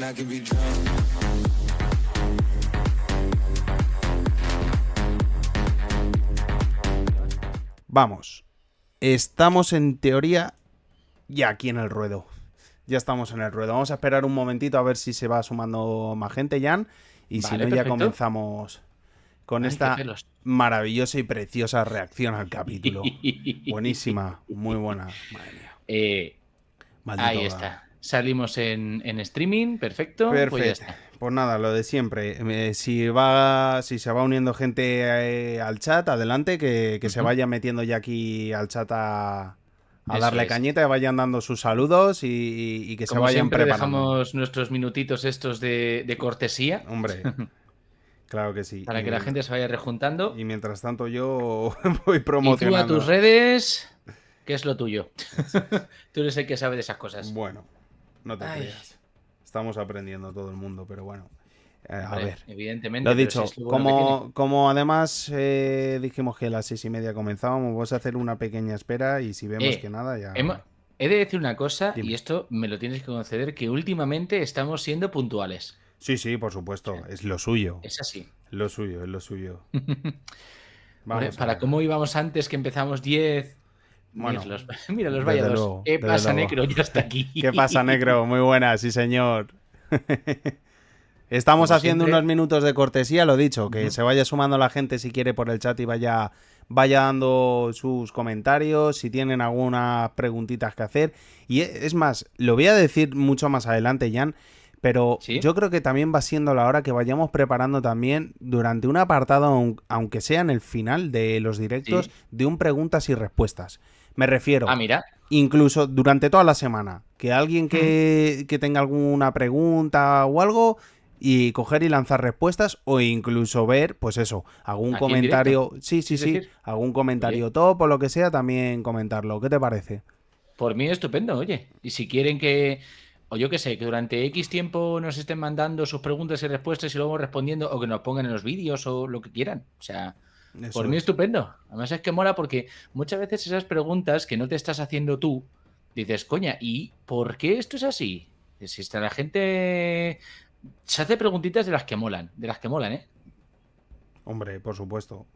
I could be drunk. Vamos, estamos en teoría ya aquí en el ruedo. Ya estamos en el ruedo. Vamos a esperar un momentito a ver si se va sumando más gente, Jan. Y Vale, si no, perfecto. ya comenzamos con Ay, esta qué pelos. maravillosa y preciosa reacción al capítulo. Buenísima, muy buena. Madre mía. Maldito Ahí Gao. está. Salimos en streaming, perfecto. Perfecto. Pues ya está. Pues nada, lo de siempre. Si se va uniendo gente al chat, adelante, que se vaya metiendo ya aquí al chat a Eso darle es. cañita, y vayan dando sus saludos y que se Como vayan siempre, preparando. dejamos nuestros minutitos estos de cortesía Hombre, claro que sí. para que la gente se vaya rejuntando. Y mientras tanto yo voy Y tú promocionando. a tus redes, ¿qué es lo tuyo? Tú eres el que sabe de esas cosas. Bueno, no te Ay. creas. Estamos aprendiendo todo el mundo, pero bueno. A Hombre, ver. evidentemente. Lo pero dicho, si es lo bueno que tiene. como además dijimos que a las 6:30 comenzábamos, vamos a hacer una pequeña espera y si vemos que nada ya... He de decir una cosa, Dime. y esto me lo tienes que conceder, que últimamente estamos siendo puntuales. Sí, por supuesto, es lo suyo. Es así. Lo suyo, es lo suyo. Hombre, Vamos a para ver. cómo íbamos antes, que empezamos 10... Bueno, mira los desde vallados. luego, ¿Qué desde pasa, luego. Necro? Ya está aquí. ¿Qué pasa, Negro? Muy buena, sí señor. Estamos Como haciendo siempre. unos minutos de cortesía, lo dicho, que se vaya sumando la gente si quiere por el chat y vaya dando sus comentarios, si tienen algunas preguntitas que hacer. Y es más, lo voy a decir mucho más adelante, Jan, pero ¿Sí? yo creo que también va siendo la hora que vayamos preparando también durante un apartado, aunque sea en el final de los directos, ¿Sí? de un preguntas y respuestas. Me refiero, Mira. incluso durante toda la semana, que alguien que tenga alguna pregunta o algo, y coger y lanzar respuestas, o incluso ver, pues eso, algún ¿Aquí comentario, sí, ¿Quieres decir? algún comentario Oye. top o lo que sea, también comentarlo. ¿Qué te parece? Por mí estupendo, oye. Y si quieren que, o yo qué sé, que durante X tiempo nos estén mandando sus preguntas y respuestas y luego respondiendo, o que nos pongan en los vídeos o lo que quieran. O sea, Eso por mí es. estupendo. Además es que mola porque muchas veces esas preguntas que no te estás haciendo tú, dices, coña, ¿y por qué esto es así? Si está la gente se hace preguntitas de las que molan, ¿eh? Hombre, por supuesto.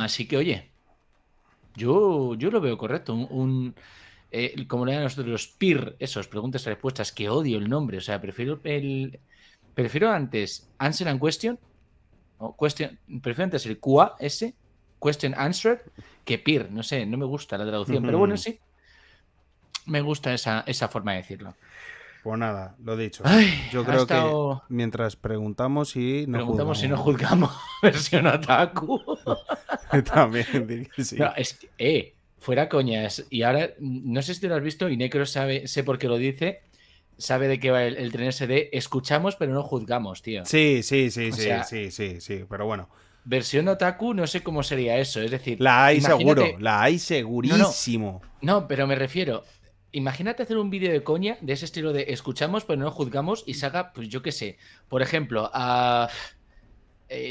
Así que, oye, yo lo veo correcto. Como le llaman nosotros los PIR, esos preguntas y respuestas, que odio el nombre. O sea, prefiero antes Answer and Question, o prefiero antes el QAS, Question Answer, que PIR. No sé, no me gusta la traducción, pero bueno, sí, me gusta esa forma de decirlo. Pues nada, lo dicho. Ay, Yo creo que mientras preguntamos y no preguntamos juzgamos. si no juzgamos versión otaku. También diría que sí. No, es que, fuera coñas. Y ahora, no sé si te lo has visto, y Necro sé por qué lo dice, sabe de qué va el tren ese de escuchamos pero no juzgamos, tío. Sí, O sea, sí, pero bueno. versión otaku no sé cómo sería eso, es decir... La hay imagínate... seguro, la hay segurísimo. No, pero me refiero... Imagínate hacer un vídeo de coña de ese estilo de escuchamos pero no juzgamos y salga, pues yo qué sé, por ejemplo,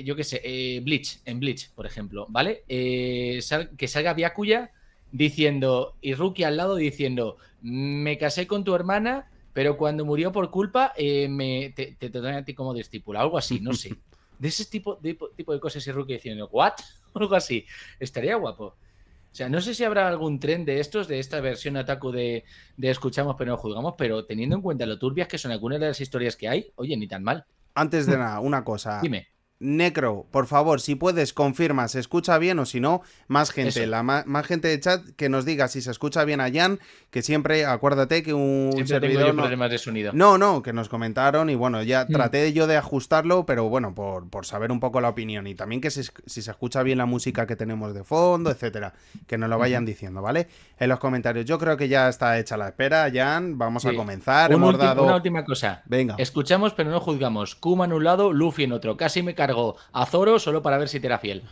yo qué sé, Bleach, en Bleach, por ejemplo, ¿vale? Que salga Byakuya diciendo, y Ruki al lado diciendo, me casé con tu hermana, pero cuando murió por culpa, te tratan a ti como discípula, algo así, no sé. De ese tipo de cosas y Ruki diciendo, ¿what? Algo así. Estaría guapo. O sea, no sé si habrá algún tren de estos, de esta versión Otaku de escuchamos pero no juzgamos, pero teniendo en cuenta lo turbias que son algunas de las historias que hay, oye, ni tan mal. Antes de nada, una cosa. Dime. Necro, por favor, si puedes, confirma, ¿se escucha bien o si no? Más gente, más gente de chat que nos diga si se escucha bien a Jan, que siempre, acuérdate que un siempre servidor... tengo yo problemas de sonido. No, que nos comentaron y bueno, ya traté yo de ajustarlo, pero bueno, por saber un poco la opinión y también que si se escucha bien la música que tenemos de fondo, etcétera, que nos lo vayan diciendo, ¿vale? En los comentarios. Yo creo que ya está hecha la espera, Jan, vamos a comenzar. Una última cosa. Venga. Escuchamos pero no juzgamos. Kuma en un lado, Luffy en otro. Casi me cargo a Zoro solo para ver si te era fiel.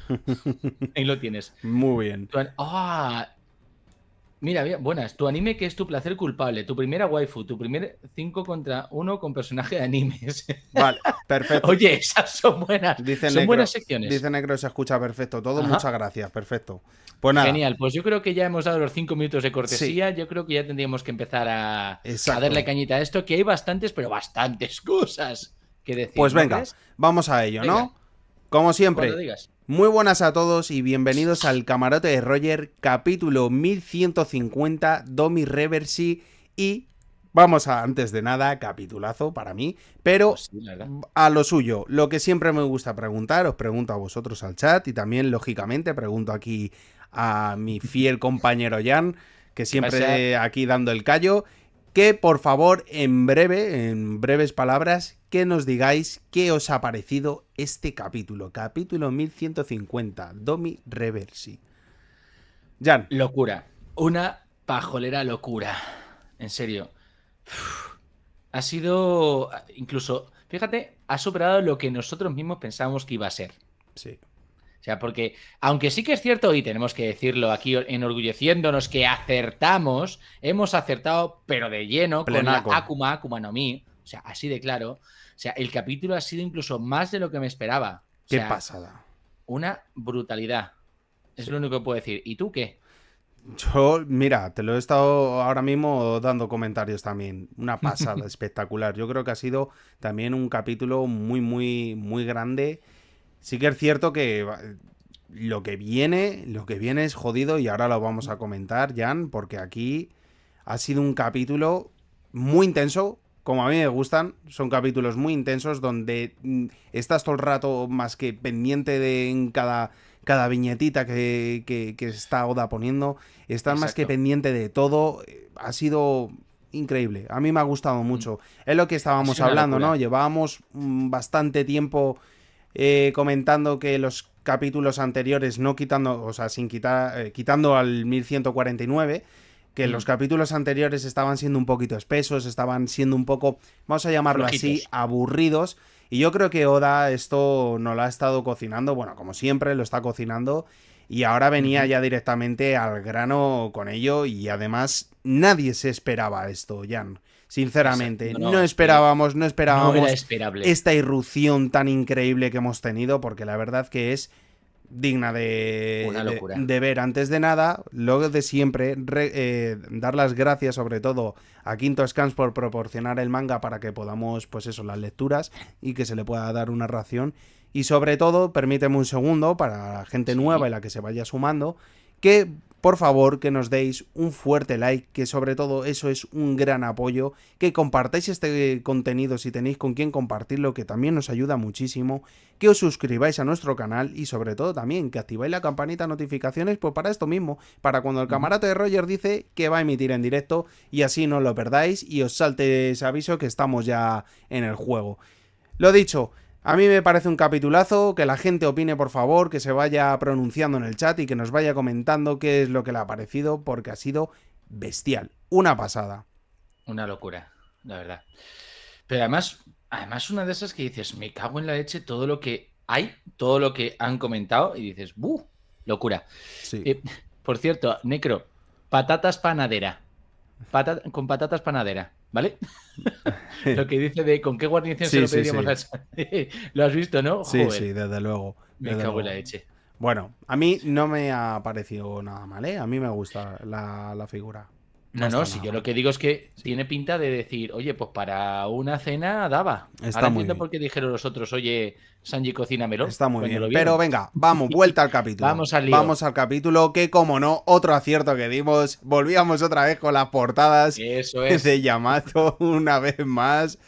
Ahí lo tienes. Muy bien. Mira, buenas. Tu anime que es tu placer culpable, tu primera waifu, tu primer 5 contra 1 con personaje de animes. Vale, perfecto. Oye, esas son buenas. Son buenas secciones. Dice Necro, se escucha perfecto todo. Ajá. Muchas gracias, perfecto. Pues nada. Genial, pues yo creo que ya hemos dado los 5 minutos de Sí, cortesía. Yo creo que ya tendríamos que empezar a darle exacto. cañita a esto, que hay bastantes, pero bastantes cosas que decir, Pues ¿no venga, crees? vamos a ello, Venga, ¿no? Como cuando siempre, digas. muy buenas a todos y bienvenidos al Camarote de Roger, capítulo 1150, Domi Reversi y vamos a, antes de nada, capitulazo para mí, pero Pues sí, la verdad. a lo suyo, lo que siempre me gusta preguntar, os pregunto a vosotros al chat y también, lógicamente, pregunto aquí a mi fiel compañero Jan, que ¿Qué pasa? siempre aquí dando el callo, que por favor, en breve, en breves palabras, que nos digáis qué os ha parecido este capítulo. Capítulo 1150, Domi Reversi. Jan. Locura. Una pajolera locura. En serio. Ha sido, incluso, fíjate, ha superado lo que nosotros mismos pensábamos que iba a ser. Sí. O sea, porque, aunque sí que es cierto, y tenemos que decirlo aquí enorgulleciéndonos que acertamos, hemos acertado, pero de lleno, con la Plenaco. Akuma no Mi. O sea, así de claro. O sea, el capítulo ha sido incluso más de lo que me esperaba. O Qué sea, pasada. una brutalidad. Es Sí. lo único que puedo decir. ¿Y tú qué? Yo, mira, te lo he estado ahora mismo dando comentarios también. Una pasada espectacular. Yo creo que ha sido también un capítulo muy, muy, muy grande. Sí que es cierto que lo que viene es jodido y ahora lo vamos a comentar, Jan, porque aquí ha sido un capítulo muy intenso, como a mí me gustan. Son capítulos muy intensos donde estás todo el rato más que pendiente de en cada viñetita que está Oda poniendo. Estás más que Exacto. pendiente de todo. Ha sido increíble. A mí me ha gustado mucho. Es lo que Ha estábamos sido una hablando, ¿no? locura. Llevábamos bastante tiempo comentando que los capítulos anteriores, no quitando, o sea, sin quitar, quitando al 1149, que los capítulos anteriores estaban siendo un poquito espesos, estaban siendo un poco, vamos a llamarlo así, Flojitos. aburridos. Y yo creo que Oda esto no lo ha estado cocinando, bueno, como siempre lo está cocinando. Y ahora venía Ujú. ya directamente al grano con ello y además nadie se esperaba esto, Jan. Exacto. Sinceramente, No, no, es que no no era esperábamos esperable. esta irrupción tan increíble que hemos tenido, porque la verdad que es digna Una locura. de ver. Antes de nada, lo de siempre, dar las gracias sobre todo a Quinto Scans por proporcionar el manga para que podamos, pues eso, las lecturas y que se le pueda dar una ración. Y sobre todo, permíteme un segundo para la gente nueva y Sí. la que se vaya sumando, que por favor que nos deis un fuerte like, que sobre todo eso es un gran apoyo, que compartáis este contenido si tenéis con quien compartirlo, que también nos ayuda muchísimo, que os suscribáis a nuestro canal y sobre todo también que activáis la campanita de notificaciones, pues para esto mismo, para cuando el Ujú. camarote de Roger dice que va a emitir en directo y así no lo perdáis y os salte ese aviso que estamos ya en el juego. Lo dicho, a mí me parece un capitulazo, que la gente opine por favor, que se vaya pronunciando en el chat y que nos vaya comentando qué es lo que le ha parecido, porque ha sido bestial, una pasada. Una locura, la verdad. Pero además una de esas que dices, me cago en la leche todo lo que hay, todo lo que han comentado y dices, ¡buh! Locura. Sí. Eh, por cierto, Necro, patatas panadera. Con patatas panadera, ¿vale? Lo que dice de con qué guarnición se Sí, lo sí, pediríamos sí. al Lo has visto, ¿no? Sí, sí, Joder, desde luego. me Desde cago en la luego. leche. Bueno, a mí no me ha parecido nada mal, ¿eh? A mí me gusta la figura. No No, está si nada yo lo mal. que digo es que Sí. tiene pinta de decir, oye, pues para una cena daba. Ahora Está muy entiendo bien. por qué dijeron los otros, oye, Sanji, cocínamelo, Está muy cuando lo bien. Pero vieron. venga, vamos, vuelta al capítulo. Vamos al lío. Vamos al capítulo que, como no, otro acierto que dimos. Volvíamos otra vez con las portadas Eso de es. Yamato una vez más.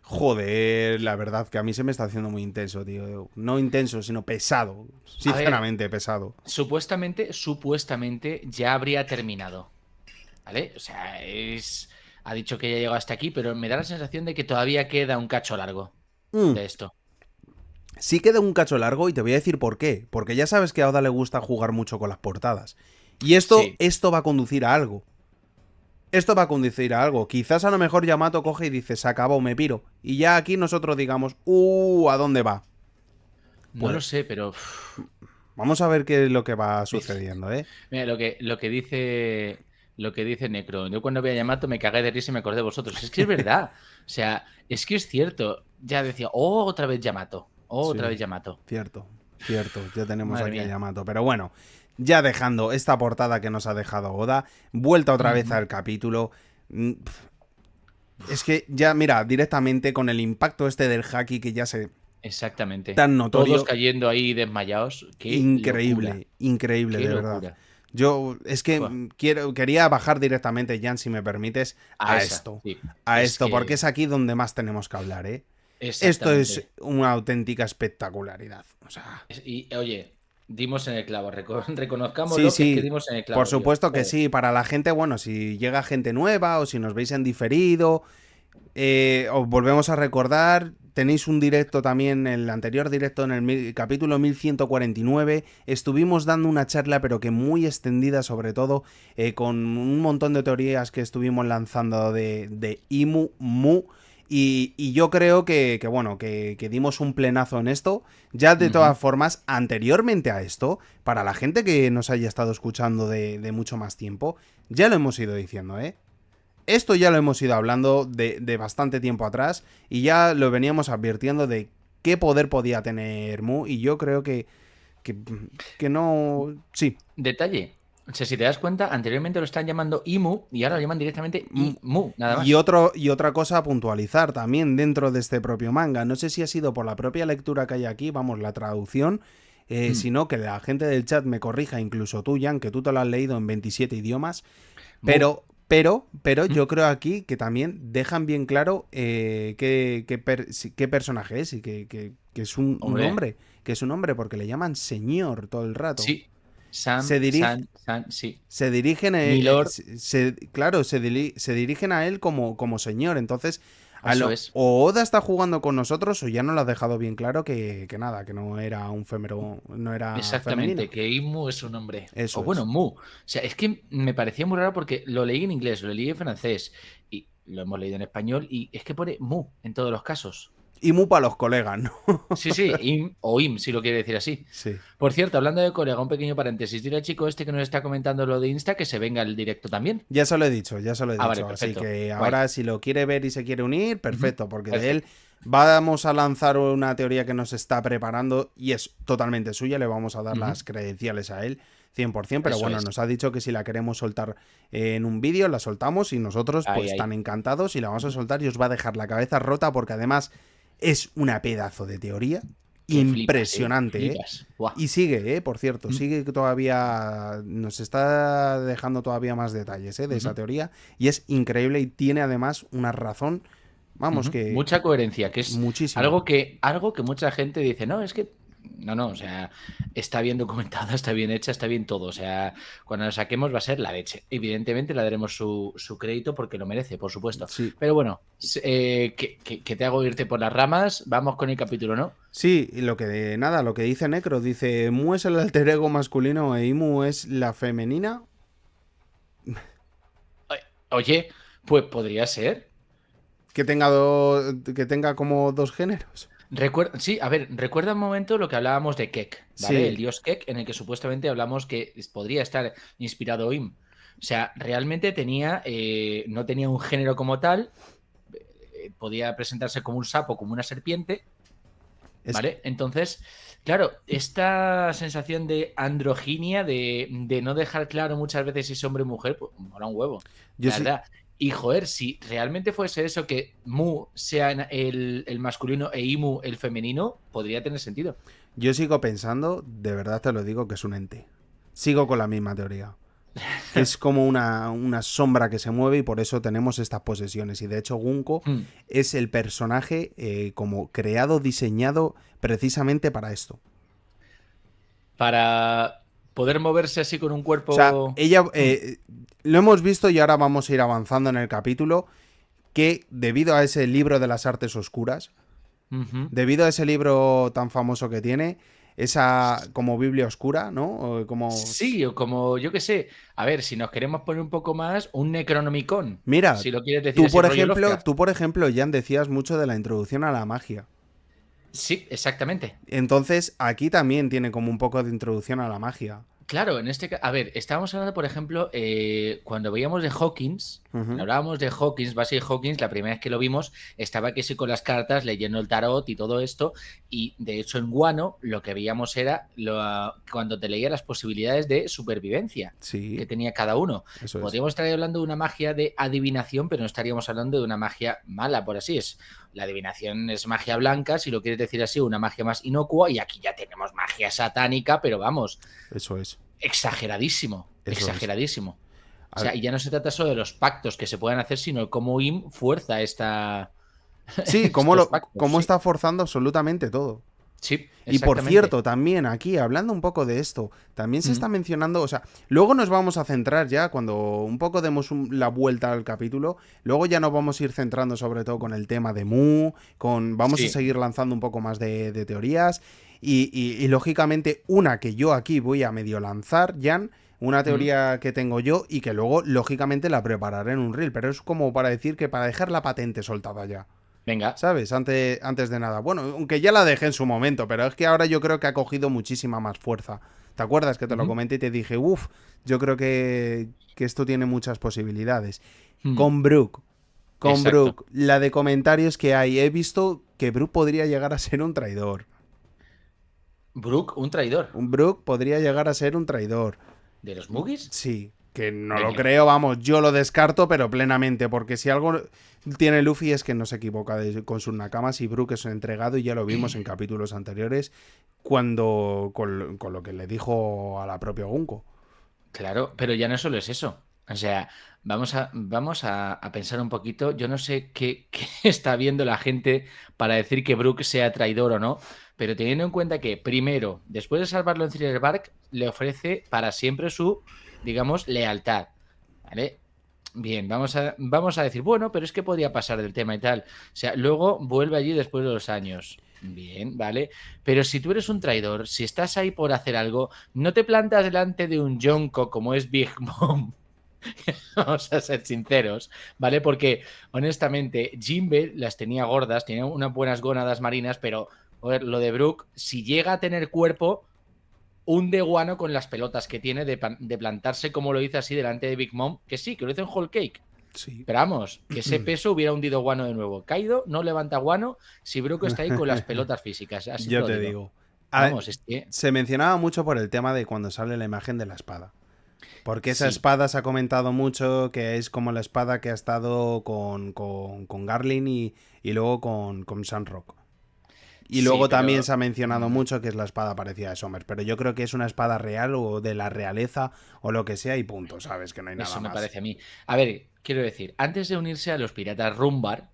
Joder, la verdad que a mí se me está haciendo muy intenso, tío. No intenso, sino pesado. A ver, Sinceramente, pesado. supuestamente ya habría terminado. ¿Vale? O sea, ha dicho que ya llegó hasta aquí, pero me da la sensación de que todavía queda un cacho largo Mm, de esto. sí queda un cacho largo y te voy a decir por qué. Porque ya sabes que a Oda le gusta jugar mucho con las portadas. Y Sí. esto va a conducir a algo. Esto va a conducir a algo. Quizás a lo mejor Yamato coge y dice, se acabó, me piro. Y ya aquí nosotros digamos, ¿a dónde va? No lo Pues sé, pero vamos a ver qué es lo que va dice, sucediendo, ¿eh? mira, lo que lo que dice Necro. Yo cuando vi a Yamato me cagué de risa y me acordé de vosotros. Es que es verdad. O sea, es que es cierto. Ya decía, oh, otra vez Yamato. Oh, otra Sí, vez Yamato. cierto, cierto. Ya tenemos Madre aquí a mía. Yamato. Pero bueno, ya dejando esta portada que nos ha dejado Oda, vuelta otra vez Ujú. al capítulo. Es que ya, mira, directamente con el impacto este del haki que ya se Exactamente. tan Todos notorio, cayendo ahí desmayados. Qué locura. increíble, increíble, Qué de verdad. locura. Yo es que Fua. quería bajar directamente, Jan, si me permites, A esa, sí. a Es esto, porque que. es aquí donde más tenemos que hablar, ¿eh? Esto es Exactamente. una auténtica espectacularidad. O sea, Y oye, dimos en el clavo. sí, Reconozcámoslo que es que sí, dimos en el por clavo, tío. supuesto que Joder. sí. Para la gente, bueno, si llega gente nueva o si nos veis en diferido, os volvemos a recordar, tenéis un directo también, el anterior directo en el capítulo 1149, estuvimos dando una charla pero que muy extendida sobre todo, con un montón de teorías que estuvimos lanzando de Imu, Mu, y yo creo bueno, que dimos un plenazo en esto. Ya de Ujú. todas formas, anteriormente a esto, para la gente que nos haya estado escuchando de mucho más tiempo, ya lo hemos ido diciendo, ¿eh? Esto ya lo hemos ido hablando de bastante tiempo atrás y ya lo veníamos advirtiendo de qué poder podía tener Mu y yo creo que, que no... Sí. Detalle. O sea, si te das cuenta, anteriormente lo están llamando Imu y ahora lo llaman directamente Imu, nada Y, más. y otra cosa a puntualizar también dentro de este propio manga. No sé si ha sido por la propia lectura que hay aquí, vamos, la traducción, Mm. sino que la gente del chat me corrija, incluso tú, Jan, que tú te lo has leído en 27 idiomas. Mu. Pero Mm. yo creo aquí que también dejan bien claro qué personaje es y que es un Hombre, hombre, que es un hombre porque le llaman señor todo el rato. sí. Sam, Se dirige, San, San, sí. se dirigen, Milord, claro, se dirigen a él como señor. Entonces, eso es. o Oda está jugando con nosotros o ya nos lo ha dejado bien claro que nada, que no era un no era femenina. Exactamente, que Imu es un hombre. O Eso bueno, es. Mu. O sea, es que me parecía muy raro porque lo leí en inglés, lo leí en francés y lo hemos leído en español y es que pone Mu en todos los casos. Y mu para los colegas, ¿no? Sí, sí, Im o Im, si lo quiere decir así. Sí. Por cierto, hablando de colega, un pequeño paréntesis. Dile al chico este que nos está comentando lo de Insta que se venga el directo también. Ya se lo he dicho, ya se lo he Ah, vale, dicho. Así perfecto. que Guay. ahora si lo quiere ver y se quiere unir, Ujú. perfecto, porque de él Perfecto. vamos a lanzar una teoría que nos está preparando y es totalmente suya, le vamos a dar Ujú. las credenciales a él 100%, pero Eso bueno, es. nos ha dicho que si la queremos soltar en un vídeo, la soltamos y nosotros Ahí, pues ahí. tan encantados y la vamos a soltar y os va a dejar la cabeza rota porque además es una pedazo de teoría Que flipas, impresionante, ¿eh? flipas. Buah. Y sigue, por cierto, Mm. sigue que todavía nos está dejando todavía más detalles, de esa Ujú. teoría y es increíble y tiene además una razón, vamos, Ujú. que Mucha coherencia, que es muchísima. algo que mucha gente dice, no, es que no, o sea, está bien documentada, está bien hecha, está bien todo. O sea, cuando la saquemos va a ser la leche. Evidentemente le daremos su crédito porque lo merece, por supuesto. Sí, Pero bueno, que te hago irte por las ramas. Vamos con el capítulo, ¿no? sí, y nada, lo que dice Necro, dice, Mu es el alter ego masculino e Imu es la femenina. Oye, pues podría ser. Que tenga como dos géneros. Sí, a ver, recuerda un momento lo que hablábamos de Kek, ¿vale? El Sí, dios Kek, en el que supuestamente hablamos que podría estar inspirado Im. O sea, realmente no tenía un género como tal, podía presentarse como un sapo, como una serpiente, es, ¿vale? Entonces, claro, esta sensación de androginia, de no dejar claro muchas veces si es hombre o mujer, pues mola un huevo, yo la sí, verdad. Y joder, si realmente fuese eso, que Mu sea el masculino e Imu el femenino, podría tener sentido. yo sigo pensando, de verdad te lo digo, que es un ente. Sigo con la misma teoría. Que es como una sombra que se mueve y por eso tenemos estas posesiones. Y de hecho Gunko Hmm. es el personaje como creado, diseñado precisamente para esto. Para poder moverse así con un O sea, cuerpo. ella Hmm. lo hemos visto y ahora vamos a ir avanzando en el capítulo que debido a ese libro de las artes oscuras, Ujú. debido a ese libro tan famoso que tiene, esa como Biblia oscura, ¿no? O como... Sí, o como, yo qué sé, a ver, si nos queremos poner un poco más, un Necronomicon, Mira, si lo quieres decir así, rollo Lovecraft. tú por ejemplo, Jan, decías mucho de la introducción a la magia. Sí, exactamente. Entonces, aquí también tiene como un poco de introducción a la magia. Claro, en este caso, a ver, estábamos hablando, por ejemplo, cuando veíamos de Hawkins, Ujú. hablábamos de Hawkins, Basil Hawkins, la primera vez que lo vimos, estaba que sí con las cartas, leyendo el tarot y todo esto, y de hecho en Guano lo que veíamos era cuando te leía las posibilidades de supervivencia que Sí, tenía cada uno. eso es. Podríamos estar hablando de una magia de adivinación, pero no estaríamos hablando de una magia mala, por así es. La adivinación es magia blanca, si lo quieres decir así, una magia más inocua, y aquí ya tenemos magia satánica, pero vamos, Eso es. exageradísimo, Eso es. exageradísimo. O A- sea, y ya no se trata solo de los pactos que se puedan hacer, sino cómo IM fuerza Sí, estos pactos. cómo Sí, está forzando absolutamente todo. sí, Y por exactamente. cierto, también aquí, hablando un poco de esto, también se Mm, está mencionando, o sea, luego nos vamos a centrar ya, cuando un poco demos la vuelta al capítulo, luego ya nos vamos a ir centrando sobre todo con el tema de Mu, vamos a sí. seguir lanzando un poco más de teorías, y lógicamente una que yo aquí voy a medio lanzar, Jan, una Mm, teoría que tengo yo y que luego, lógicamente, la prepararé en un reel, pero es como para decir que para dejar la patente soltada ya. venga. ¿Sabes? Antes de nada. Bueno, aunque ya la dejé en su momento, pero es que ahora yo creo que ha cogido muchísima más fuerza. ¿Te acuerdas que te lo Ujú, comenté y te dije, uff, yo creo que esto tiene muchas posibilidades? mm, Con Brooke, con exacto. Brooke, la de comentarios que hay, he visto que Brooke podría llegar a ser un traidor. Brooke, un traidor. Un Brooke podría llegar a ser un traidor. ¿De los Moogies? Sí, que no ¿De lo quién? creo, vamos, yo lo descarto, pero plenamente, porque si algo tiene Luffy es que no se equivoca con sus nakamas y Brook es un entregado y ya lo vimos en capítulos anteriores con lo que le dijo a la propia Gunko. Claro, pero ya no solo es eso. O sea, vamos a pensar un poquito. Yo no sé qué está viendo la gente para decir que Brook sea traidor o no, pero teniendo en cuenta que, primero, después de salvarlo en Thriller Bark, le ofrece para siempre su, digamos, lealtad. ¿Vale? Bien, vamos a decir, bueno, pero es que podía pasar del tema y tal. O sea, luego vuelve allí después de los años. Bien, ¿vale? Pero si tú eres un traidor, si estás ahí por hacer algo, no te plantas delante de un Yonko como es Big Mom. Vamos a ser sinceros, ¿vale? Porque honestamente, Jinbe las tenía gordas, tenía unas buenas gónadas marinas, pero joder, lo de Brook, si llega a tener cuerpo, un de guano con las pelotas que tiene de plantarse como lo hizo así delante de Big Mom, que sí, que lo hizo en Whole Cake. Sí. Pero vamos, que ese peso hubiera hundido Guano de nuevo. Kaido no levanta Guano si Brook está ahí con las pelotas físicas. Así te Yo lo te digo. digo. Vamos, es que. Se mencionaba mucho por el tema de cuando sale la imagen de la espada. Porque esa Sí, espada se ha comentado mucho que es como la espada que ha estado con Garlin y luego con Sunrock. Y sí, luego también pero. se ha mencionado mm, mucho que es la espada parecida de Sommer. Pero yo creo que es una espada real o de la realeza o lo que sea y punto, ¿sabes? Que no hay nada Eso me más. parece a mí. A ver, quiero decir, antes de unirse a los piratas Rumbar,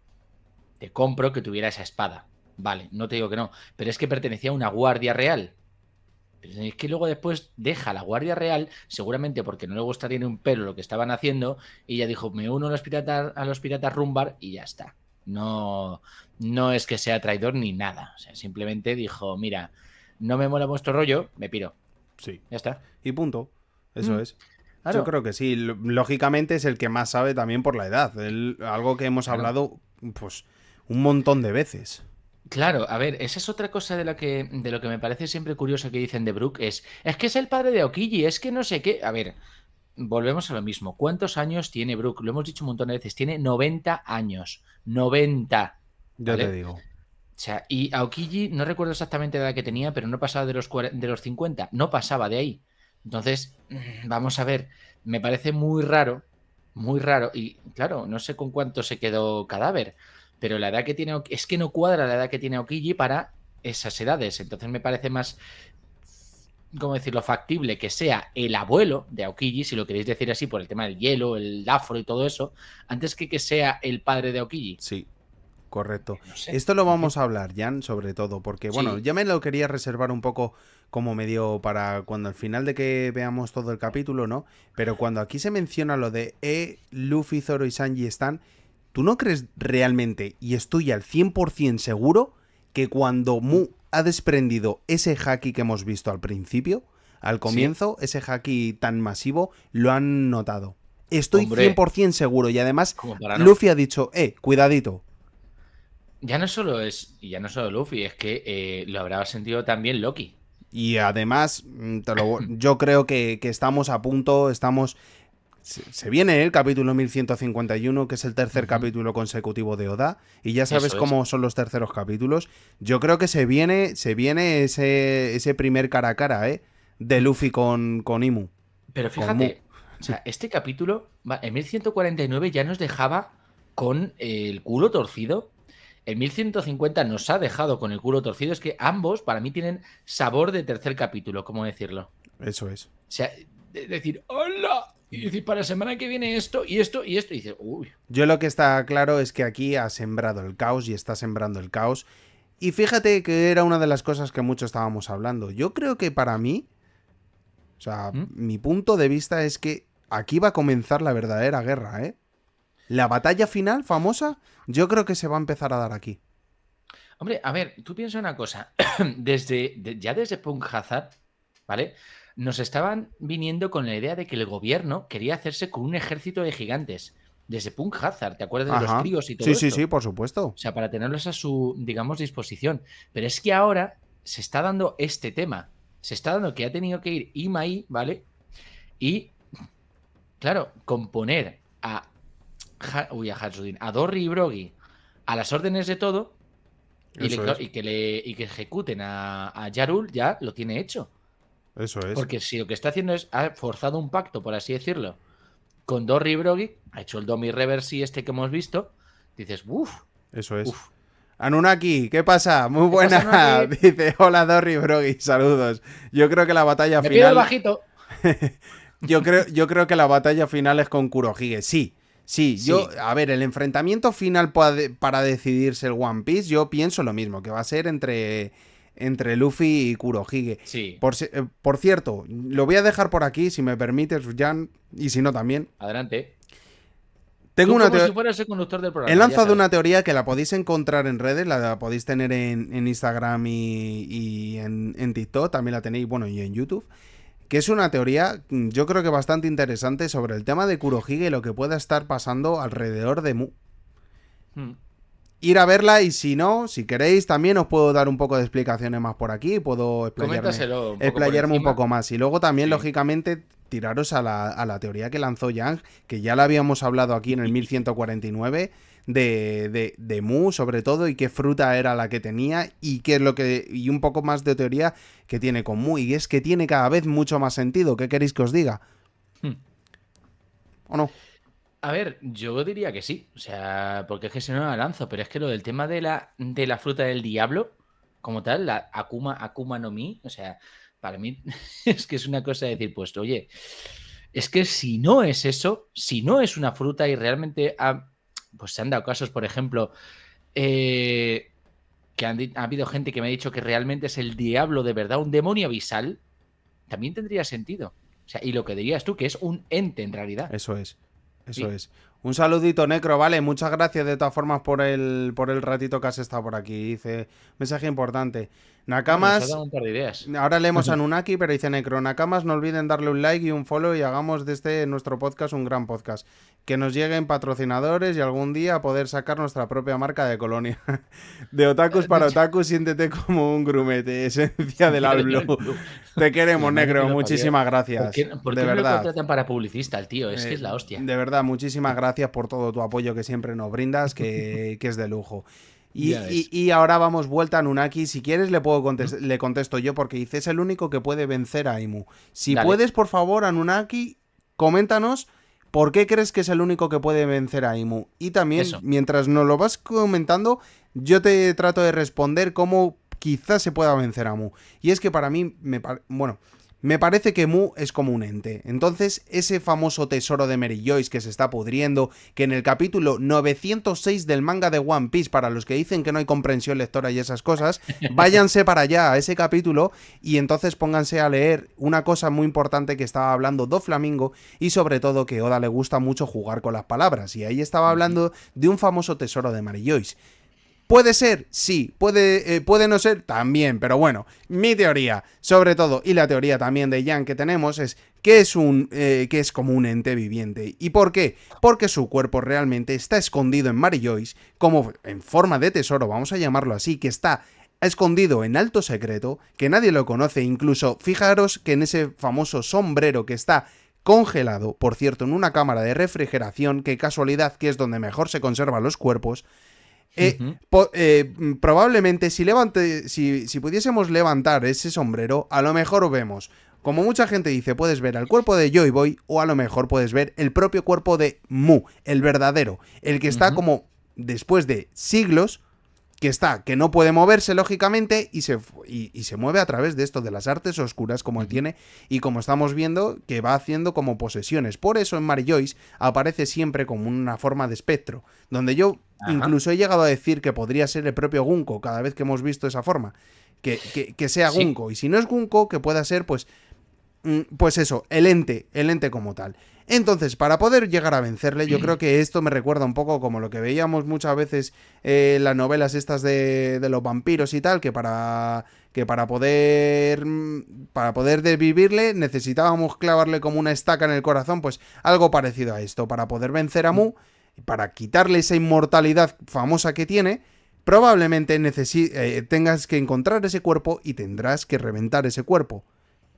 te compro que tuviera esa espada. Vale, no te digo que no. Pero es que pertenecía a una guardia real. Pero es que luego después deja la Guardia Real, seguramente porque no le gustaría ni un pelo lo que estaban haciendo, y ya dijo, me uno a los piratas Rumbar y ya está. No, no es que sea traidor ni nada. O sea, simplemente dijo, mira, no me mola vuestro rollo, me piro. Sí. Ya está. Y punto. Eso Mm, es. Yo claro, creo que sí. Lógicamente es el que más sabe también por la edad. Algo que hemos claro. hablado, pues, un montón de veces. Claro, a ver, esa es otra cosa de lo que me parece siempre curioso que dicen de Brook, es que es el padre de Aokiji, es que no sé qué. A ver, volvemos a lo mismo. ¿Cuántos años tiene Brook? Lo hemos dicho un montón de veces. Tiene 90 años. 90. Yo te ¿Vale? digo. O sea, y Aokiji, no recuerdo exactamente la edad que tenía, pero no pasaba de los 50. No pasaba de ahí. Entonces, vamos a ver. Me parece muy raro. Muy raro. Y claro, no sé con cuánto se quedó cadáver. Pero la edad que tiene. Es que no cuadra la edad que tiene Aokiji para esas edades. Entonces me parece más, ¿cómo decirlo?, factible que sea el abuelo de Aokiji, si lo queréis decir así, por el tema del hielo, el afro y todo eso, antes que sea el padre de Aokiji. Sí. Correcto. No sé, Esto lo en fin. vamos a hablar, Jan, sobre todo, porque, bueno, Sí, ya me lo quería reservar un poco como medio para cuando al final de que veamos todo el capítulo, ¿no? Pero cuando aquí se menciona lo de Luffy, Zoro y Sanji están, ¿tú no crees realmente, y estoy al 100% seguro, que cuando Mu ha desprendido ese haki que hemos visto al principio, al sí, comienzo, ese haki tan masivo, lo han notado? Estoy hombre, 100% seguro y además como para no. Luffy ha dicho, cuidadito. Ya no solo Luffy, es que lo habrá sentido también Loki. Y además, yo creo que estamos a punto, se viene el capítulo 1151, que es el tercer capítulo consecutivo de Oda, y ya sabes cómo son los terceros capítulos. Yo creo que se viene ese primer cara a cara, de Luffy con Imu. Pero fíjate, o sea, este capítulo, en 1149 ya nos dejaba con el culo torcido. En 1150 nos ha dejado con el culo torcido. Es que ambos, para mí, tienen sabor de tercer capítulo, ¿cómo decirlo? Eso es. O sea, decir, ¡hola! Y decir, para la semana que viene esto, y esto, y esto. Y dices, uy. Yo lo que está claro es que aquí ha sembrado el caos y está sembrando el caos. Y fíjate que era una de las cosas que mucho estábamos hablando. Yo creo que para mí, o sea, mi punto de vista es que aquí va a comenzar la verdadera guerra, ¿eh? La batalla final famosa, yo creo que se va a empezar a dar aquí. Hombre, a ver, tú piensa una cosa. Ya desde Punk Hazard, ¿vale? Nos estaban viniendo con la idea de que el gobierno quería hacerse con un ejército de gigantes. Desde Punk Hazard, ¿te acuerdas de los críos y todo esto? Sí, por supuesto. O sea, para tenerlos a su, digamos, disposición. Pero es que ahora se está dando este tema. Se está dando que ha tenido que ir Imai, ¿vale? Y, claro, componer a Hatsudin, a Dorry y Brogy a las órdenes de todo y que ejecuten a Yarul, ya lo tiene hecho. Eso es. Porque si lo que está haciendo es, ha forzado un pacto, por así decirlo, con Dorry y Brogy, ha hecho el Domi Reversi este que hemos visto, dices, uff. Eso es. Uf. Anunnaki, ¿qué pasa? Muy buena. Pasa, dice, hola Dorry Brogy, saludos. Yo creo que la batalla Me final... pido el bajito. yo creo que la batalla final es con Kurohige, sí. A ver, el enfrentamiento final para decidirse el One Piece, yo pienso lo mismo, que va a ser entre Luffy y Kurohige. Sí. Por cierto, lo voy a dejar por aquí, si me permites, Jan, y si no también. Adelante. Tengo como si fueras el conductor del programa. He lanzado una teoría que la podéis encontrar en redes, la podéis tener en Instagram y en TikTok, también la tenéis, bueno, y en YouTube. Que es una teoría, yo creo que bastante interesante sobre el tema de Kurohige y lo que pueda estar pasando alrededor de Mu. Ir a verla y si no, si queréis, también os puedo dar un poco de explicaciones más por aquí. Puedo explayarme un poco más. Y luego también, lógicamente, tiraros a la teoría que lanzó Yang, que ya la habíamos hablado aquí en el 1149, de Mu, sobre todo, y qué fruta era la que tenía, y qué es lo que. Y un poco más de teoría que tiene con Mu. Y es que tiene cada vez mucho más sentido. ¿Qué queréis que os diga? ¿O no? A ver, yo diría que sí. O sea, porque es que si no la lanzo, pero es que lo del tema de la fruta del diablo, como tal, la Akuma no Mi, o sea, para mí es que es una cosa de decir, pues, oye, es que si no es eso, si no es una fruta y realmente pues se han dado casos, por ejemplo, que ha habido gente que me ha dicho que realmente es el diablo de verdad, un demonio abisal, también tendría sentido. O sea, y lo que dirías tú, que es un ente en realidad. Eso es. Un saludito, Necro, vale, muchas gracias de todas formas por el ratito que has estado por aquí. Dice, mensaje importante. Nakamas, nos ha dado un par de ideas. Ahora leemos a Anunnaki, pero dice Necro, Nakamas, no olviden darle un like y un follow y hagamos de nuestro podcast un gran podcast. Que nos lleguen patrocinadores y algún día poder sacar nuestra propia marca de colonia. De otakus para otakus, siéntete como un grumete, esencia del alblo. Te queremos, Necro, muchísimas gracias. ¿Por qué de verdad. No lo contratan para publicista el tío? Es que es la hostia. De verdad, muchísimas gracias por todo tu apoyo que siempre nos brindas, que es de lujo. Y ahora vamos vuelta a Anunnaki. Si quieres le contesto yo, porque dice, es el único que puede vencer a Imu. Si puedes, por favor, Anunnaki, coméntanos por qué crees que es el único que puede vencer a Imu. Y también, mientras nos lo vas comentando, yo te trato de responder cómo quizás se pueda vencer a Mu. Y es que para mí, me parece que Mu es como un ente. Entonces, ese famoso tesoro de Mary Joyce que se está pudriendo, que en el capítulo 906 del manga de One Piece, para los que dicen que no hay comprensión lectora y esas cosas, váyanse para allá a ese capítulo y entonces pónganse a leer una cosa muy importante que estaba hablando Doflamingo, y sobre todo que Oda le gusta mucho jugar con las palabras, y ahí estaba hablando de un famoso tesoro de Mary Joyce. ¿Puede ser? Sí. ¿Puede no ser? También. Pero bueno, mi teoría, sobre todo, y la teoría también de Yang que tenemos, es que es como un ente viviente. ¿Y por qué? Porque su cuerpo realmente está escondido en Mary Joyce, como en forma de tesoro, vamos a llamarlo así, que está escondido en alto secreto, que nadie lo conoce, incluso fijaros que en ese famoso sombrero que está congelado, por cierto, en una cámara de refrigeración, que casualidad que es donde mejor se conservan los cuerpos, probablemente si pudiésemos levantar ese sombrero, a lo mejor vemos, como mucha gente dice, puedes ver el cuerpo de Joy Boy o a lo mejor puedes ver el propio cuerpo de Mu, el verdadero, el que está como después de siglos, que no puede moverse lógicamente y se mueve a través de esto, de las artes oscuras como él tiene y como estamos viendo que va haciendo como posesiones. Por eso en Mary Joyce aparece siempre como una forma de espectro, donde yo incluso he llegado a decir que podría ser el propio Gunko cada vez que hemos visto esa forma, que sea Gunko, y si no es Gunko que pueda ser pues eso, el ente como tal. Entonces, para poder llegar a vencerle, yo creo que esto me recuerda un poco como lo que veíamos muchas veces en las novelas estas de los vampiros y tal, que para poder desvivirle necesitábamos clavarle como una estaca en el corazón, pues algo parecido a esto. Para poder vencer a Mu, para quitarle esa inmortalidad famosa que tiene, probablemente tengas que encontrar ese cuerpo y tendrás que reventar ese cuerpo.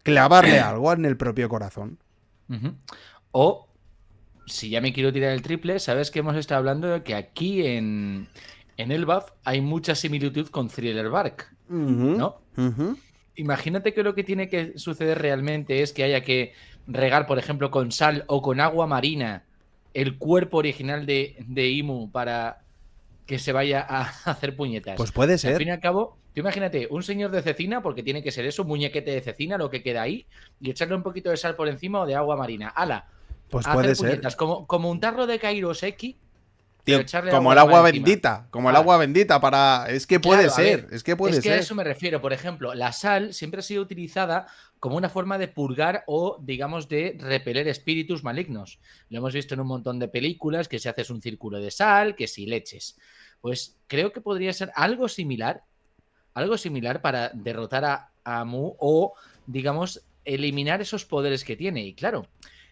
Clavarle algo en el propio corazón. O, si ya me quiero tirar el triple, sabes que hemos estado hablando de que aquí en Elbaf hay mucha similitud con Thriller Bark, ¿no? Imagínate que lo que tiene que suceder realmente es que haya que regar, por ejemplo, con sal o con agua marina el cuerpo original de Imu para que se vaya a hacer puñetas. Pues puede ser. Al fin y al cabo, tú imagínate, un señor de cecina, porque tiene que ser eso, un muñequete de cecina, lo que queda ahí, y echarle un poquito de sal por encima o de agua marina. ¡Hala! Pues puede ser. Como un tarro de Kairoseki. Tío, como el agua bendita. Como el agua bendita para. Es que puede ser. Es que puede ser. Es que a eso me refiero. Por ejemplo, la sal siempre ha sido utilizada como una forma de purgar o, digamos, de repeler espíritus malignos. Lo hemos visto en un montón de películas, que si haces un círculo de sal, que si leches. Pues creo que podría ser algo similar para derrotar a Mu o, digamos, eliminar esos poderes que tiene. Y claro,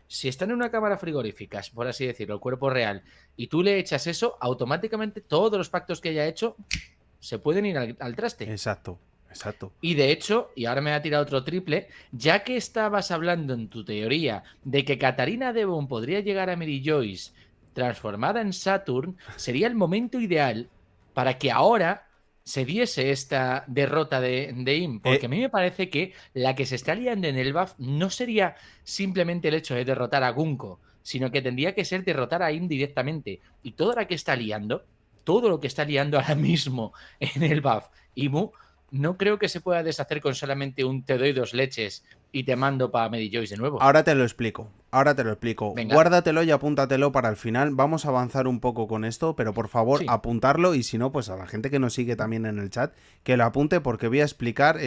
si está en una cámara frigorífica, por así decirlo, el cuerpo real, y tú le echas eso, automáticamente todos los pactos que haya hecho se pueden ir al traste. Exacto. Y de hecho, y ahora me ha tirado otro triple, ya que estabas hablando en tu teoría de que Katarina Devon podría llegar a Mary Joyce transformada en Saturn, sería el momento ideal para que ahora se diese esta derrota de Im, porque a mí me parece que la que se está liando en el Elbaf no sería simplemente el hecho de derrotar a Gunko, sino que tendría que ser derrotar a Im directamente. Y todo lo que está liando ahora mismo en el Elbaf, Imu, no creo que se pueda deshacer con solamente un te doy 2 leches y te mando para Mary Joyce de nuevo. Ahora te lo explico. Venga. Guárdatelo y apúntatelo para el final. Vamos a avanzar un poco con esto, pero por favor, apuntarlo, y si no, pues a la gente que nos sigue también en el chat, que lo apunte, porque voy a explicar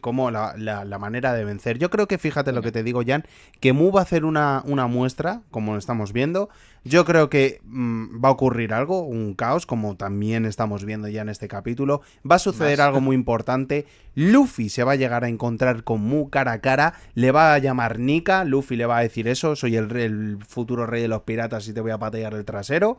cómo la manera de vencer. Yo creo que, fíjate lo que te digo, Jan, que Mu va a hacer una muestra, como lo estamos viendo. Yo creo que va a ocurrir algo, un caos, como también estamos viendo ya en este capítulo. Va a suceder algo muy importante. Luffy se va a llegar a encontrar con Mu cara a cara, le va a llamar Nika, Luffy le va a decir eso, soy el futuro rey de los piratas y te voy a patear el trasero.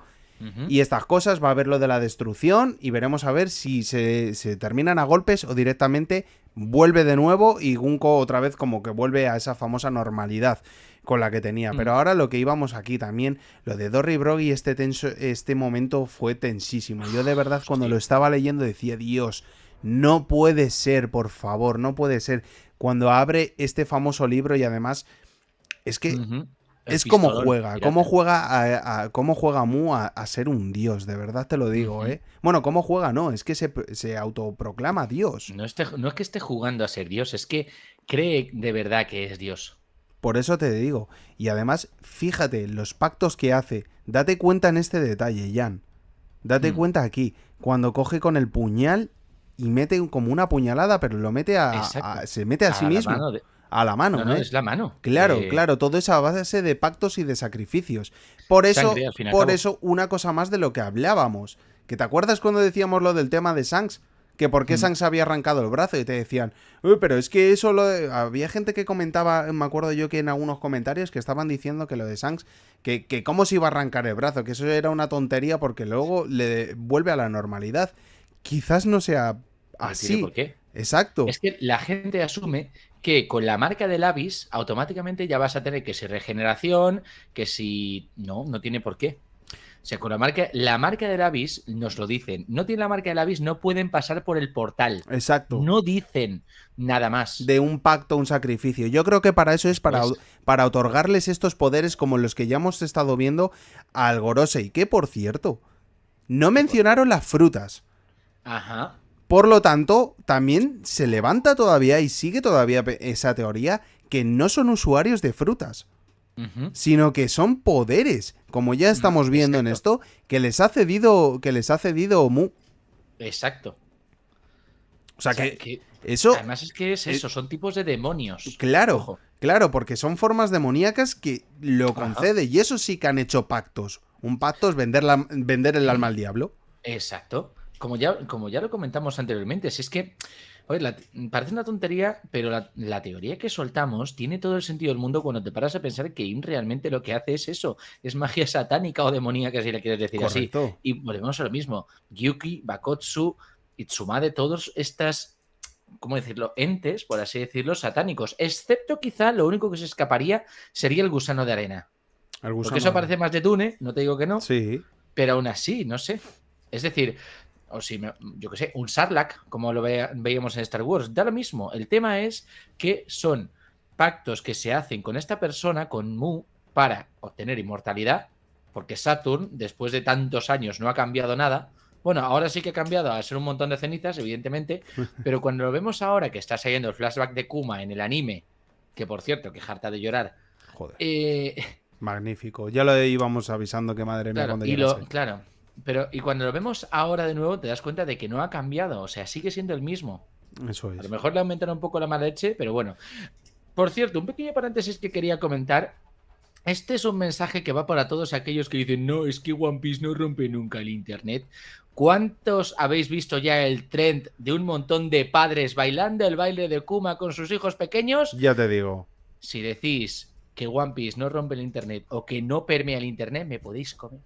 Y estas cosas, va a haber lo de la destrucción y veremos a ver si se terminan a golpes o directamente vuelve de nuevo y Gunko otra vez como que vuelve a esa famosa normalidad con la que tenía. Pero ahora lo que íbamos aquí también, lo de Dory Broggy, este momento fue tensísimo. Yo de verdad cuando lo estaba leyendo decía, Dios, no puede ser, por favor, no puede ser. Cuando abre este famoso libro y además es que es como juega, cómo juega Mu a ser un dios, de verdad te lo digo, ¿eh? Bueno, cómo juega no, es que se autoproclama dios. No es que esté jugando a ser dios, es que cree de verdad que es dios. Por eso te digo, y además, fíjate, los pactos que hace, date cuenta en este detalle, Jan, date cuenta aquí, cuando coge con el puñal y mete como una puñalada, pero lo mete se mete a sí mismo. A la mano, no, es la mano. Claro, todo eso a base de pactos y de sacrificios. Por eso, una cosa más de lo que hablábamos. ¿Que te acuerdas cuando decíamos lo del tema de Shanks? Que por qué Shanks había arrancado el brazo y te decían, pero es que eso había gente que comentaba, me acuerdo yo que en algunos comentarios que estaban diciendo que lo de Shanks, que cómo se iba a arrancar el brazo, que eso era una tontería porque luego le vuelve a la normalidad. Quizás no sea No tiene así. por qué. Exacto. Es que la gente asume que con la marca del Abyss automáticamente ya vas a tener que si regeneración, que si... No, no tiene por qué. O sea, con la marca del Abyss nos lo dicen. No tienen la marca del Abyss, no pueden pasar por el portal. Exacto. No dicen nada más. De un pacto, un sacrificio. Yo creo que para eso es para otorgarles estos poderes como los que ya hemos estado viendo al Gorosei. Que, por cierto, no mencionaron las frutas. Ajá. Por lo tanto, también se levanta todavía y sigue todavía esa teoría que no son usuarios de frutas, sino que son poderes, como ya estamos viendo en esto, que les ha cedido Mu. Exacto. O sea que eso... Además es que es eso, son tipos de demonios. Claro, Ojo. claro, porque son formas demoníacas que lo concede. Y eso sí que han hecho pactos. Un pacto es vender el alma al diablo. Exacto. Como ya lo comentamos anteriormente, si es que, oye, parece una tontería, pero la teoría que soltamos tiene todo el sentido del mundo cuando te paras a pensar que Im realmente lo que hace es eso, es magia satánica o demoníaca, si le quieres decir Correcto. así. Y volvemos a lo mismo, Gyuki, Bakotsu, Itsumade, todos estas, ¿cómo decirlo?, entes, por así decirlo, satánicos, excepto quizá lo único que se escaparía sería el gusano de arena. Porque eso parece más de Dune, no te digo que no, sí, pero aún así, no sé. Es decir... O si, yo qué sé, un Sarlacc, como lo veíamos en Star Wars, da lo mismo. El tema es que son pactos que se hacen con esta persona, con Mu, para obtener inmortalidad, porque Saturn, después de tantos años, no ha cambiado nada. Bueno, ahora sí que ha cambiado a ser un montón de cenizas, evidentemente, pero cuando lo vemos ahora, que está saliendo el flashback de Kuma en el anime, que por cierto, que harta de llorar. Joder. Magnífico. Ya lo íbamos avisando que madre mía cuando llegase. Claro. Pero, y cuando lo vemos ahora de nuevo, te das cuenta de que no ha cambiado. O sea, sigue siendo el mismo. Eso es. A lo mejor le aumentaron un poco la mala leche, pero bueno. Por cierto, un pequeño paréntesis que quería comentar. Este es un mensaje que va para todos aquellos que dicen, no, es que One Piece no rompe nunca el internet. ¿Cuántos habéis visto ya el trend de un montón de padres bailando el baile de Kuma con sus hijos pequeños? Ya te digo. Si decís que One Piece no rompe el internet o que no permea el internet, me podéis comer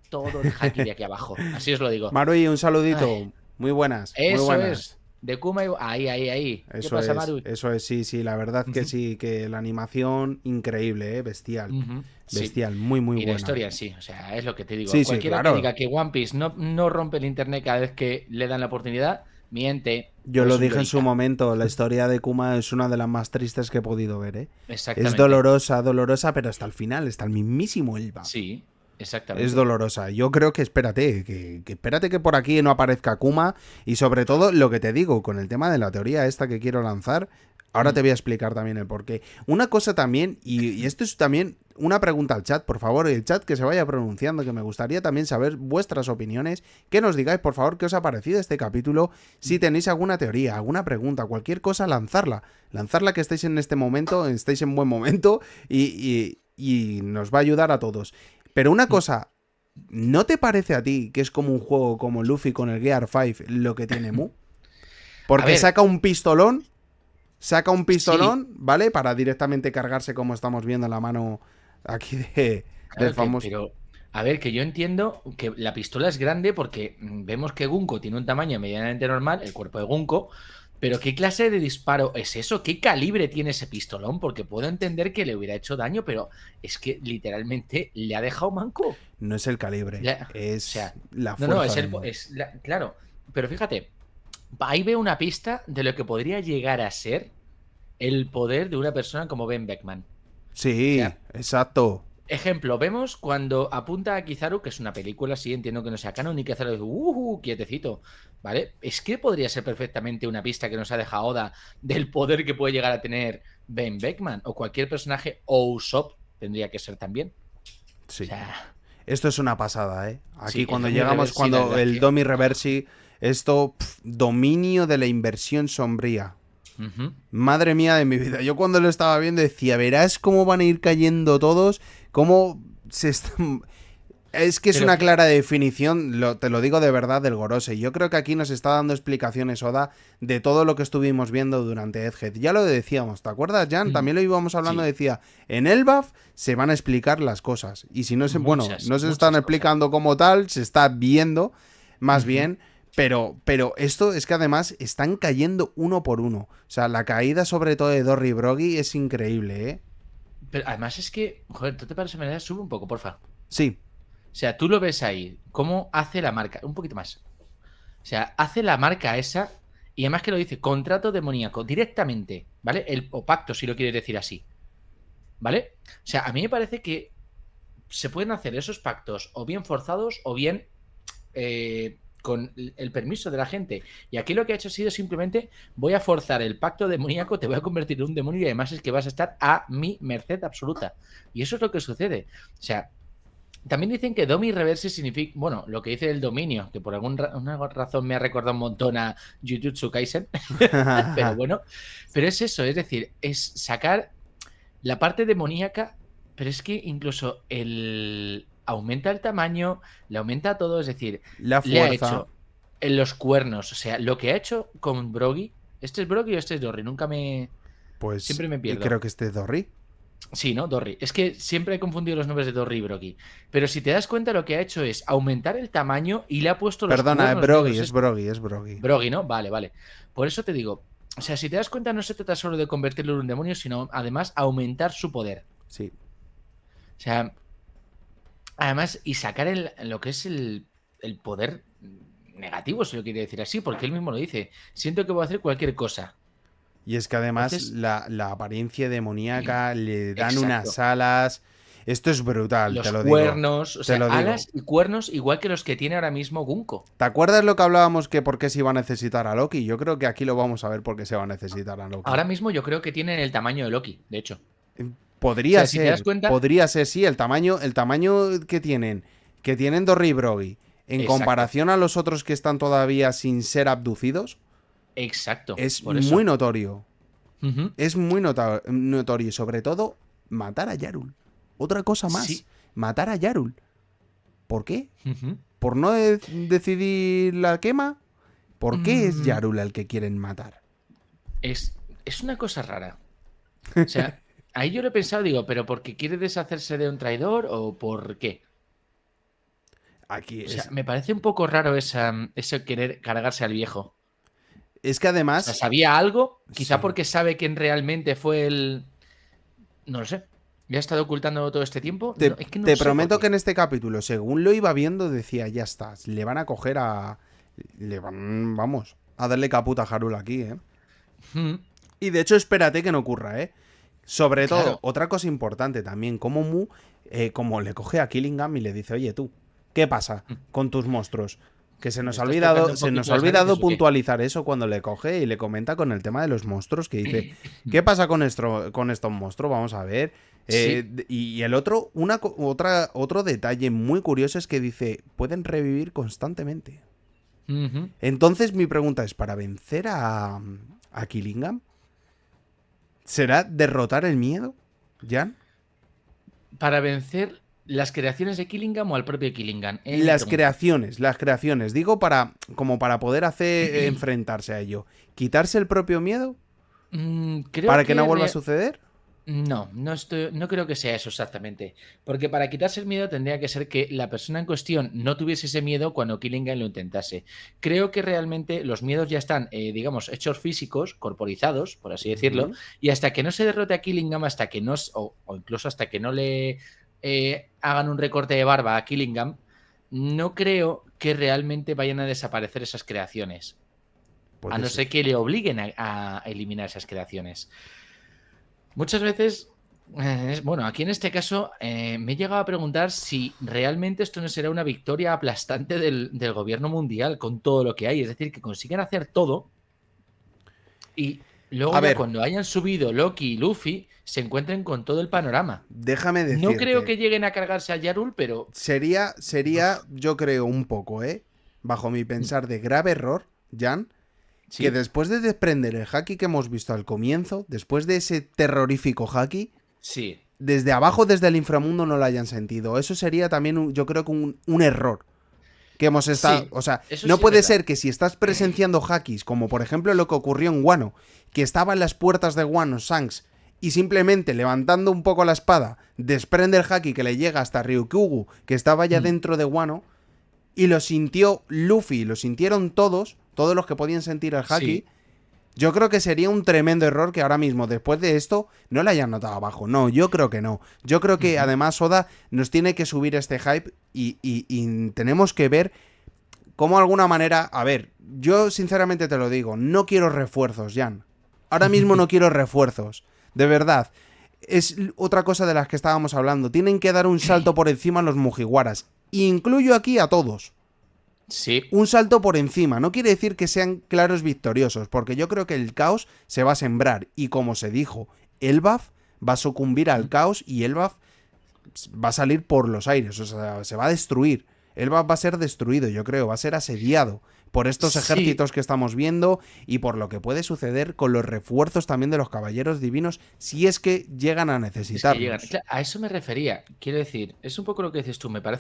todo el haki de aquí abajo. Así os lo digo. Marui, un saludito. Ay. Muy buenas. Eso muy buenas. Es. De Kuma y... Ahí. Eso ¿Qué pasa, es, Maru? Eso es, sí. La verdad que sí, que la animación increíble, bestial. Bestial, sí. muy y buena. Y la historia sí, o sea, es lo que te digo. Sí, Cualquiera claro. que diga que One Piece no rompe el internet cada vez que le dan la oportunidad, miente. Yo lo dije en su momento, la historia de Kuma es una de las más tristes que he podido ver, ¿eh? Exactamente. Es dolorosa, pero hasta el final, hasta el mismísimo Elba. Sí. Exactamente. Es dolorosa. Yo creo que espérate que por aquí no aparezca Kuma. Y sobre todo, lo que te digo, con el tema de la teoría esta que quiero lanzar, ahora te voy a explicar también el porqué. Una cosa también, y esto es también una pregunta al chat, por favor, el chat que se vaya pronunciando, que me gustaría también saber vuestras opiniones, que nos digáis, por favor, qué os ha parecido este capítulo, si tenéis alguna teoría, alguna pregunta, cualquier cosa, lanzarla que estéis en este momento, estéis en buen momento, y nos va a ayudar a todos. Pero una cosa, ¿no te parece a ti que es como un juego como Luffy con el Gear 5 lo que tiene Mu? Porque saca un pistolón, sí. ¿Vale? Para directamente cargarse, como estamos viendo en la mano aquí del famoso... Pero, a ver, que yo entiendo que la pistola es grande porque vemos que Gunko tiene un tamaño medianamente normal, el cuerpo de Gunko. Pero ¿qué clase de disparo es eso? ¿Qué calibre tiene ese pistolón? Porque puedo entender que le hubiera hecho daño, pero es que literalmente le ha dejado manco. No es el calibre, es la fuerza. No, claro. Pero fíjate, ahí veo una pista de lo que podría llegar a ser el poder de una persona como Ben Beckman. Sí, exacto. Ejemplo, vemos cuando apunta a Kizaru, que es una película, sí, entiendo que no sea canon, y Kizaru dice, quietecito, ¿vale? Es que podría ser perfectamente una pista que nos ha dejado Oda del poder que puede llegar a tener Ben Beckman, o cualquier personaje, o Usopp tendría que ser también. Sí. O sea, esto es una pasada, ¿eh? Aquí sí, cuando llegamos, cuando el Domi Reversi, esto, dominio de la inversión sombría. Madre mía de mi vida. Yo cuando lo estaba viendo decía, verás cómo van a ir cayendo todos, cómo se están... Es que es una clara definición, te lo digo de verdad, del Gorosei. Yo creo que aquí nos está dando explicaciones Oda de todo lo que estuvimos viendo durante Egghead. Ya lo decíamos, ¿te acuerdas, Jan? También lo íbamos hablando, decía, en Elbaf se van a explicar las cosas. Y si no se, no se están explicando como tal, se está viendo más bien... Pero esto es que además están cayendo uno por uno. O sea, la caída sobre todo de Dorry y Broggy es increíble, ¿eh? Pero además es que, joder, ¿tú te parece manera? Sube un poco, porfa. Sí. O sea, tú lo ves ahí, cómo hace la marca. Un poquito más. O sea, hace la marca esa y además que lo dice, contrato demoníaco, directamente, ¿vale? O pacto, si lo quieres decir así. ¿Vale? O sea, a mí me parece que se pueden hacer esos pactos o bien forzados o bien con el permiso de la gente. Y aquí lo que ha hecho ha sido simplemente voy a forzar el pacto demoníaco, te voy a convertir en un demonio y además es que vas a estar a mi merced absoluta. Y eso es lo que sucede. O sea, también dicen que Domi Reverse significa, bueno, lo que dice el dominio, que por alguna razón me ha recordado un montón a Jujutsu Kaisen, pero bueno, pero es eso, es decir, es sacar la parte demoníaca, pero es que incluso aumenta el tamaño, le aumenta todo, es decir, La le ha fuerza. hecho en los cuernos, o sea, lo que ha hecho con Broggy, ¿este es Broggy o este es Dorry? Pues Siempre me pierdo. creo que este es Dorry. Sí, ¿no? Dorry. Es que siempre he confundido los nombres de Dorry y Broggy. Pero si te das cuenta, lo que ha hecho es aumentar el tamaño y le ha puesto los Perdona, cuernos Broggy, negros. es Broggy, es Broggy. Broggy, ¿no? Vale, vale. Por eso te digo, o sea, si te das cuenta, no se trata solo de convertirlo en un demonio, sino además aumentar su poder. Sí. O sea, además, y sacar lo que es el poder negativo, si lo quiere decir así, porque él mismo lo dice. Siento que voy a hacer cualquier cosa. Y es que además Entonces, la apariencia demoníaca le dan exacto. unas alas. Esto es brutal, te Los lo digo. cuernos, o Te sea, lo digo. alas y cuernos igual que los que tiene ahora mismo Gunko. ¿Te acuerdas lo que hablábamos que por qué se iba a necesitar a Loki? Yo creo que aquí lo vamos a ver por qué se va a necesitar a Loki. Ahora mismo yo creo que tienen el tamaño de Loki, de hecho. O Podría sea, si te das ser, cuenta, sí, el tamaño que tienen Dorry y Broggy, en exacto, comparación a los otros que están todavía sin ser abducidos, exacto, es por muy eso. notorio. Ujú. Es muy notorio y sobre todo matar a Yarul. Otra cosa más, Sí. matar a Yarul. ¿Por qué? Ujú. ¿Por no decidir la quema? ¿Por qué es Mm, Yarul el que quieren matar? es una cosa rara. O sea, ahí yo lo he pensado, digo, ¿pero porque quiere deshacerse de un traidor o por qué? Aquí O sea, es. me parece un poco raro eso querer cargarse al viejo. Es que O sea, además. ¿sabía algo? Quizá Sí. porque sabe quién realmente fue el... No lo sé. ¿Ya ha estado ocultando todo este tiempo? No, es que no Te sé por prometo que qué. en este capítulo, según lo iba viendo, decía, ya está, le van a coger a. Le van, vamos, a darle caput a Harul aquí, ¿eh? Mm, Y de hecho, espérate que no ocurra, ¿eh? Sobre todo, claro. otra cosa importante también, como Mu, como le coge a Killingham y le dice, oye tú, ¿qué pasa Mm. con tus monstruos? Que ¿Me estás tocando un se nos poquito ha las olvidado narices o qué? puntualizar eso cuando le coge y le comenta con el tema de los monstruos, que dice, ¿qué pasa con estos monstruos? Vamos a ver. Sí. Y el otro, otro detalle muy curioso es que dice, pueden revivir constantemente. Ujú. Entonces mi pregunta es, ¿para vencer a Killingham? ¿Será derrotar el miedo, Jan? Para vencer las creaciones de Killingham o al propio Killingham. Mi pregunta. Las creaciones. Digo como para poder hacer enfrentarse a ello. ¿Quitarse el propio miedo Creo para que no que vuelva a suceder? no creo que sea eso exactamente. Porque para quitarse el miedo tendría que ser que la persona en cuestión no tuviese ese miedo cuando Killingham lo intentase. Creo que realmente los miedos ya están, digamos, hechos físicos, corporizados, por así decirlo, Ujú. y hasta que no se derrote a Killingham, hasta que no, o incluso hasta que no le hagan un recorte de barba a Killingham, no creo que realmente vayan a desaparecer esas creaciones. A Puede no ser ser. que le obliguen a eliminar esas creaciones. Muchas veces, bueno, aquí en este caso me he llegado a preguntar si realmente esto no será una victoria aplastante del gobierno mundial con todo lo que hay. Es decir, que consiguen hacer todo y luego A ya ver, cuando hayan subido Loki y Luffy se encuentren con todo el panorama. déjame No creo decirte. que lleguen a cargarse a Yarul, pero... Sería, Uf, yo creo, un poco, bajo mi pensar, de grave error, Jan, que ¿sí? después de desprender el haki que hemos visto al comienzo, después de ese terrorífico haki, Sí. desde abajo, desde el inframundo, no lo hayan sentido. Eso sería también, yo creo que un error. Que hemos estado. Sí, O sea, eso no sí es puede verdad. ser que si estás presenciando hakis, como por ejemplo lo que ocurrió en Wano, que estaba en las puertas de Wano Shanks y simplemente levantando un poco la espada, desprende el haki que le llega hasta Ryukyugu, que estaba ya Mm, dentro de Wano, y lo sintió Luffy, lo sintieron todos los que podían sentir el haki. Sí. Yo creo que sería un tremendo error que ahora mismo, después de esto, no le hayan notado abajo. No, yo creo que no. Yo creo que además Oda nos tiene que subir este hype y tenemos que ver cómo de alguna manera... A ver, yo sinceramente te lo digo, no quiero refuerzos, Jan. Ahora mismo no quiero refuerzos. De verdad. Es otra cosa de las que estábamos hablando. Tienen que dar un salto por encima a los Mugiwaras. Incluyo aquí a todos. Sí. Un salto por encima. No quiere decir que sean claros victoriosos, porque yo creo que el caos se va a sembrar. Y como se dijo, Elbaf va a sucumbir al caos y Elbaf va a salir por los aires. O sea, se va a destruir. Elbaf va a ser destruido, yo creo. Va a ser asediado por estos ejércitos que estamos viendo y por lo que puede suceder con los refuerzos también de los caballeros divinos si es que llegan a necesitarlos. Es que a eso me refería. Quiero decir, es un poco lo que dices tú. Me da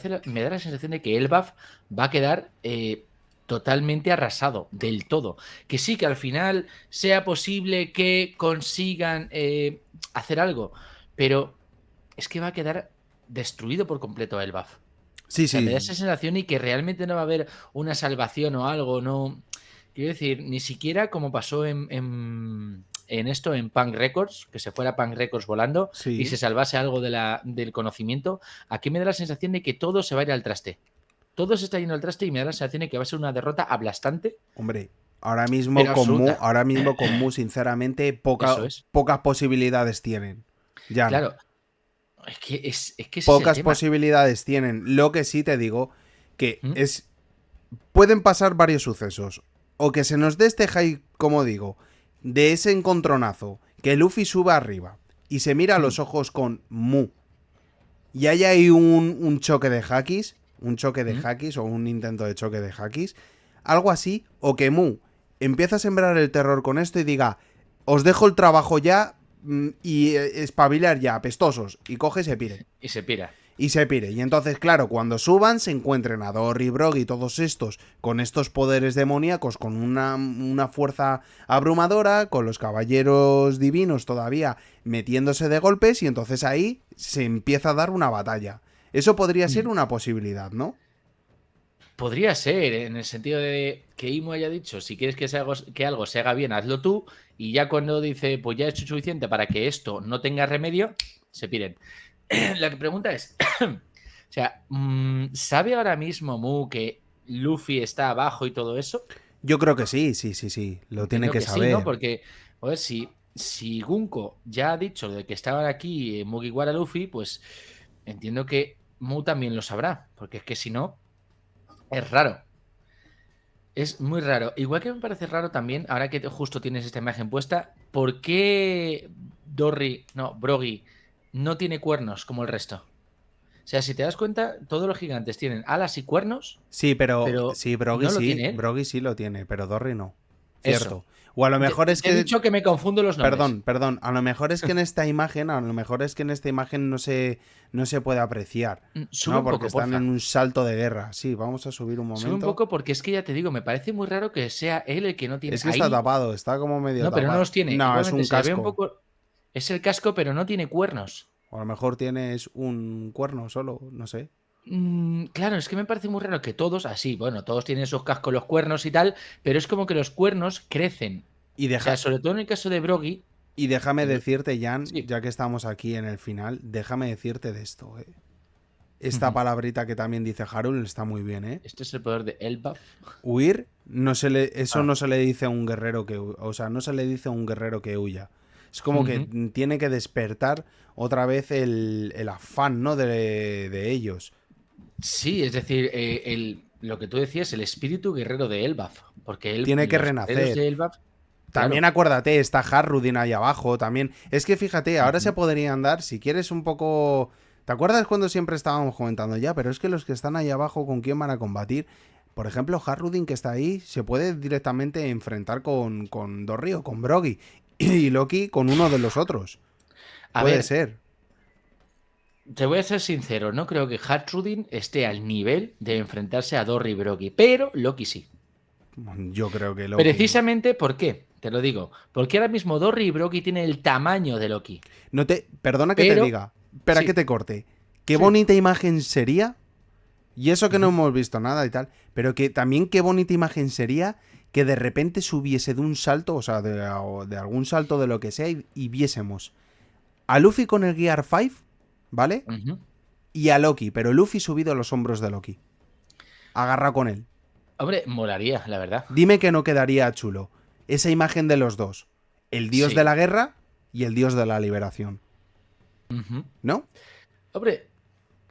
la sensación de que Elbaf va a quedar totalmente arrasado, del todo. Que sí, que al final sea posible que consigan hacer algo, pero es que va a quedar destruido por completo Elbaf. Sí, O sea, me da sí. esa sensación y que realmente no va a haber una salvación o algo, no. Quiero decir, ni siquiera como pasó en esto, en Punk Records, que se fuera Punk Records volando y se Sí. salvase algo del conocimiento. Aquí me da la sensación de que todo se va a ir al traste. Todo se está yendo al traste y me da la sensación de que va a ser una derrota aplastante. Hombre, ahora mismo Pero absoluta. Con Mu, sinceramente, Eso es. pocas posibilidades tienen. Jan. Claro, es que ese es el Pocas tema. posibilidades tienen. Lo que sí te digo que ¿Mm? es... Pueden pasar varios sucesos. O que se nos dé este hype, como digo, de ese encontronazo, que Luffy suba arriba y se mira a los ojos con Mu. Y hay ahí un choque de hakis, o un intento de choque de hakis, algo así, o que Mu empieza a sembrar el terror con esto y diga, os dejo el trabajo ya y espabilar ya, apestosos, y coge y se pire. Y se pira. Y se pire. Y entonces, claro, cuando suban, se encuentren a Dory, Brog y todos estos con estos poderes demoníacos, con una fuerza abrumadora, con los caballeros divinos todavía metiéndose de golpes, y entonces ahí se empieza a dar una batalla. Eso podría ser una posibilidad, ¿no? Podría ser, en el sentido de que Imo haya dicho, si quieres que algo se haga bien, hazlo tú, y ya cuando dice, pues ya he hecho suficiente para que esto no tenga remedio, se piren. La pregunta es, o sea, ¿sabe ahora mismo Mu que Luffy está abajo y todo eso? Yo creo que sí, lo tiene Entiendo que que sí, saber. ¿no? Porque, a ver, si Gunko ya ha dicho de que estaban aquí Mugiwara Luffy, pues entiendo que Mu también lo sabrá, porque es que si no, es raro. Es muy raro. Igual que me parece raro también, ahora que justo tienes esta imagen puesta, ¿por qué Brogy no tiene cuernos como el resto? O sea, si te das cuenta, todos los gigantes tienen alas y cuernos, Sí, pero pero sí, no lo tiene él. Brogy sí lo tiene, pero Dory no. Eso. Cierto. O a lo mejor es Te he que... dicho que me confundo los nombres. Perdón. A lo mejor es que en esta imagen, no se puede apreciar. Sube ¿No? un Porque poco, están porfa. en un salto de guerra. Sí, vamos a subir un Sube un momento. poco porque es que ya te digo, me parece muy raro que sea él el que no tiene Es que ahí. está tapado, está como medio No, pero no tapado. los tiene. No, es Igualmente un se le ve un casco. poco. Es el casco, pero no tiene cuernos. O a lo mejor tienes un cuerno solo, no sé. Claro, es que me parece muy raro que todos, así, bueno, todos tienen sus cascos, los cuernos y tal, pero es como que los cuernos crecen. Y O sea, sobre todo en el caso de Brogy. Y déjame decirte, Jan, Sí. ya que estamos aquí en el final, déjame decirte de esto, Esta palabrita que también dice Harul está muy bien, Este es el poder de Elbaf. Huir, no se le dice a un guerrero que, o sea, no se le dice a un guerrero que huya. Es como que tiene que despertar otra vez el afán, ¿no? de ellos. Sí, es decir, lo que tú decías, el espíritu guerrero de Elbaf. Porque él, Tiene que los guerreros renacer. de Elbaf, También claro. acuérdate, está Harrudin ahí abajo también. Es que fíjate, ahora se podrían dar, si quieres un poco... ¿Te acuerdas cuando siempre estábamos comentando ya? Pero es que los que están ahí abajo, ¿con quién van a combatir? Por ejemplo, Harrudin, que está ahí, se puede directamente enfrentar con Dorry o con Brogy. Y Loki con uno de los otros. Puede ser. Te voy a ser sincero, no creo que Hartrudin esté al nivel de enfrentarse a Dorry y Brogy, pero Loki sí. Yo creo que Loki... Precisamente, ¿por qué? Te lo digo. Porque ahora mismo Dorry y Brogy tienen el tamaño de Loki. Perdona que te diga. Espera sí. que te corte. Qué bonita imagen sería Y eso que no hemos visto nada y tal. Pero que también qué bonita imagen sería que de repente subiese de un salto, o sea, de algún salto de lo que sea, y viésemos a Luffy con el Gear 5, ¿vale? Y a Loki, pero Luffy subido a los hombros de Loki. Agarra con él. Hombre, molaría, la verdad. Dime que no quedaría chulo. Esa imagen de los dos. El dios de la guerra y el dios de la liberación. ¿No? Hombre,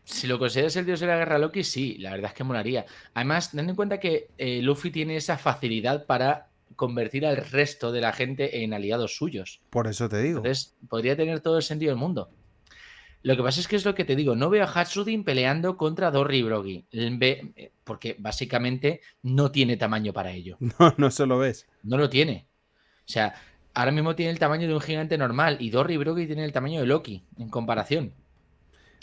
si lo consideras el dios de la guerra Loki, sí, la verdad es que molaría. Además, teniendo en cuenta que Luffy tiene esa facilidad para convertir al resto de la gente en aliados suyos. Por eso te digo. Entonces, podría tener todo el sentido del mundo. Lo que pasa es que es lo que te digo, no veo a Hatsudin peleando contra Dorry y Brogy, porque básicamente no tiene tamaño para ello. No se lo ves. No lo tiene. O sea, ahora mismo tiene el tamaño de un gigante normal y Dorry y Brogy tienen el tamaño de Loki, en comparación.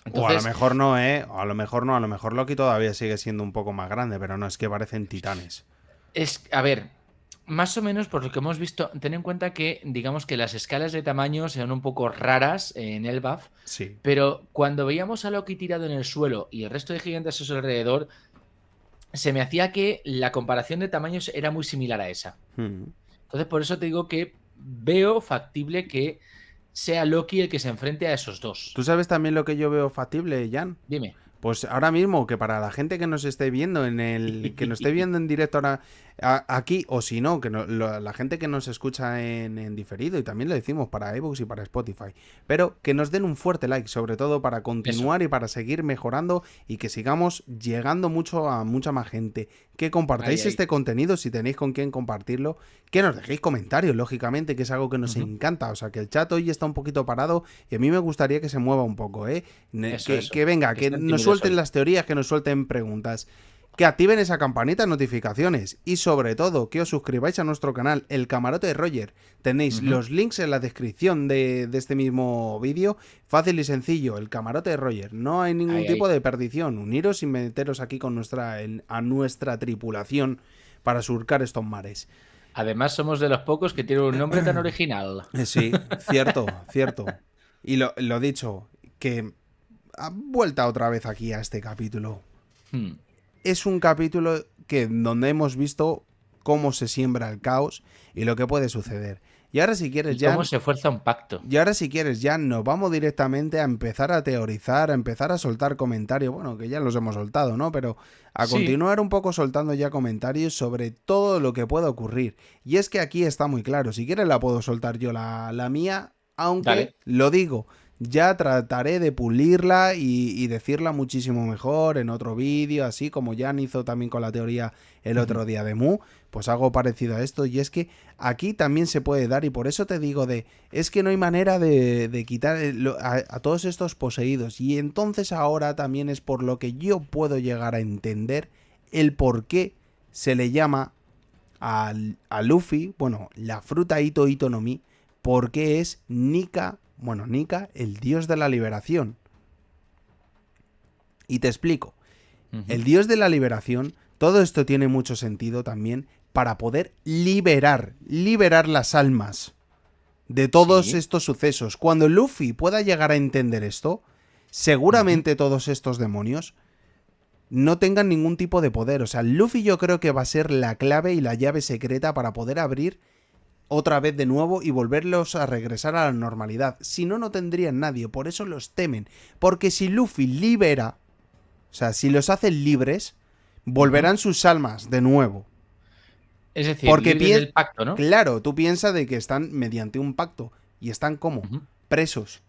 Entonces, o a lo mejor no, a lo mejor no, a lo mejor Loki todavía sigue siendo un poco más grande, pero no, es que parecen titanes. A ver, más o menos por lo que hemos visto, ten en cuenta que, digamos que las escalas de tamaño son un poco raras en Elbaf, sí. Pero cuando veíamos a Loki tirado en el suelo y el resto de gigantes a su alrededor, se me hacía que la comparación de tamaños era muy similar a esa. Entonces, por eso te digo que veo factible que sea Loki el que se enfrente a esos dos. ¿Tú sabes también lo que yo veo factible, Jan? Dime. Pues ahora mismo, que para la gente que nos esté viendo que nos esté viendo en directo ahora aquí, o si no, que la gente que nos escucha en diferido, y también lo decimos para iVoox y para Spotify, pero que nos den un fuerte like, sobre todo para continuar y para seguir mejorando y que sigamos llegando mucho a mucha más gente. Que compartáis este contenido, si tenéis con quién compartirlo, que nos dejéis comentarios, lógicamente, que es algo que nos encanta. O sea, que el chat hoy está un poquito parado y a mí me gustaría que se mueva un poco, que venga, que nos suelten las teorías, que nos suelten preguntas, que activen esa campanita de notificaciones y sobre todo que os suscribáis a nuestro canal, El Camarote de Roger. Tenéis los links en la descripción de este mismo vídeo. Fácil y sencillo, El Camarote de Roger. No hay ningún tipo de perdición. Uniros y meteros aquí con a nuestra tripulación para surcar estos mares. Además somos de los pocos que tienen un nombre tan original. Sí, cierto, cierto. Y lo dicho, que ha vuelta otra vez aquí a este capítulo. Es un capítulo donde hemos visto cómo se siembra el caos y lo que puede suceder. Y ahora si quieres ya... cómo se fuerza un pacto. Y ahora si quieres ya nos vamos directamente a empezar a teorizar, a empezar a soltar comentarios. Bueno, que ya los hemos soltado, ¿no? Pero a continuar un poco soltando ya comentarios sobre todo lo que pueda ocurrir. Y es que aquí está muy claro. Si quieres la puedo soltar yo la mía, aunque lo digo... Ya trataré de pulirla y decirla muchísimo mejor en otro vídeo, así como Jan hizo también con la teoría el otro día de Mu, pues algo parecido a esto. Y es que aquí también se puede dar, y por eso te digo es que no hay manera de quitar a todos estos poseídos. Y entonces ahora también es por lo que yo puedo llegar a entender el por qué se le llama a Luffy, bueno, la fruta Ito Ito no Mi, porque es Nika, el dios de la liberación. Y te explico. El dios de la liberación, todo esto tiene mucho sentido también para poder liberar las almas de todos estos sucesos. Cuando Luffy pueda llegar a entender esto, seguramente todos estos demonios no tengan ningún tipo de poder. O sea, Luffy yo creo que va a ser la clave y la llave secreta para poder abrir otra vez de nuevo y volverlos a regresar a la normalidad. Si no, no tendrían nadie. Por eso los temen. Porque si Luffy libera, o sea, si los hacen libres, volverán sus almas de nuevo. Es decir, porque libres del pacto, ¿no? Claro, tú piensas de que están mediante un pacto. ¿Y están como presos.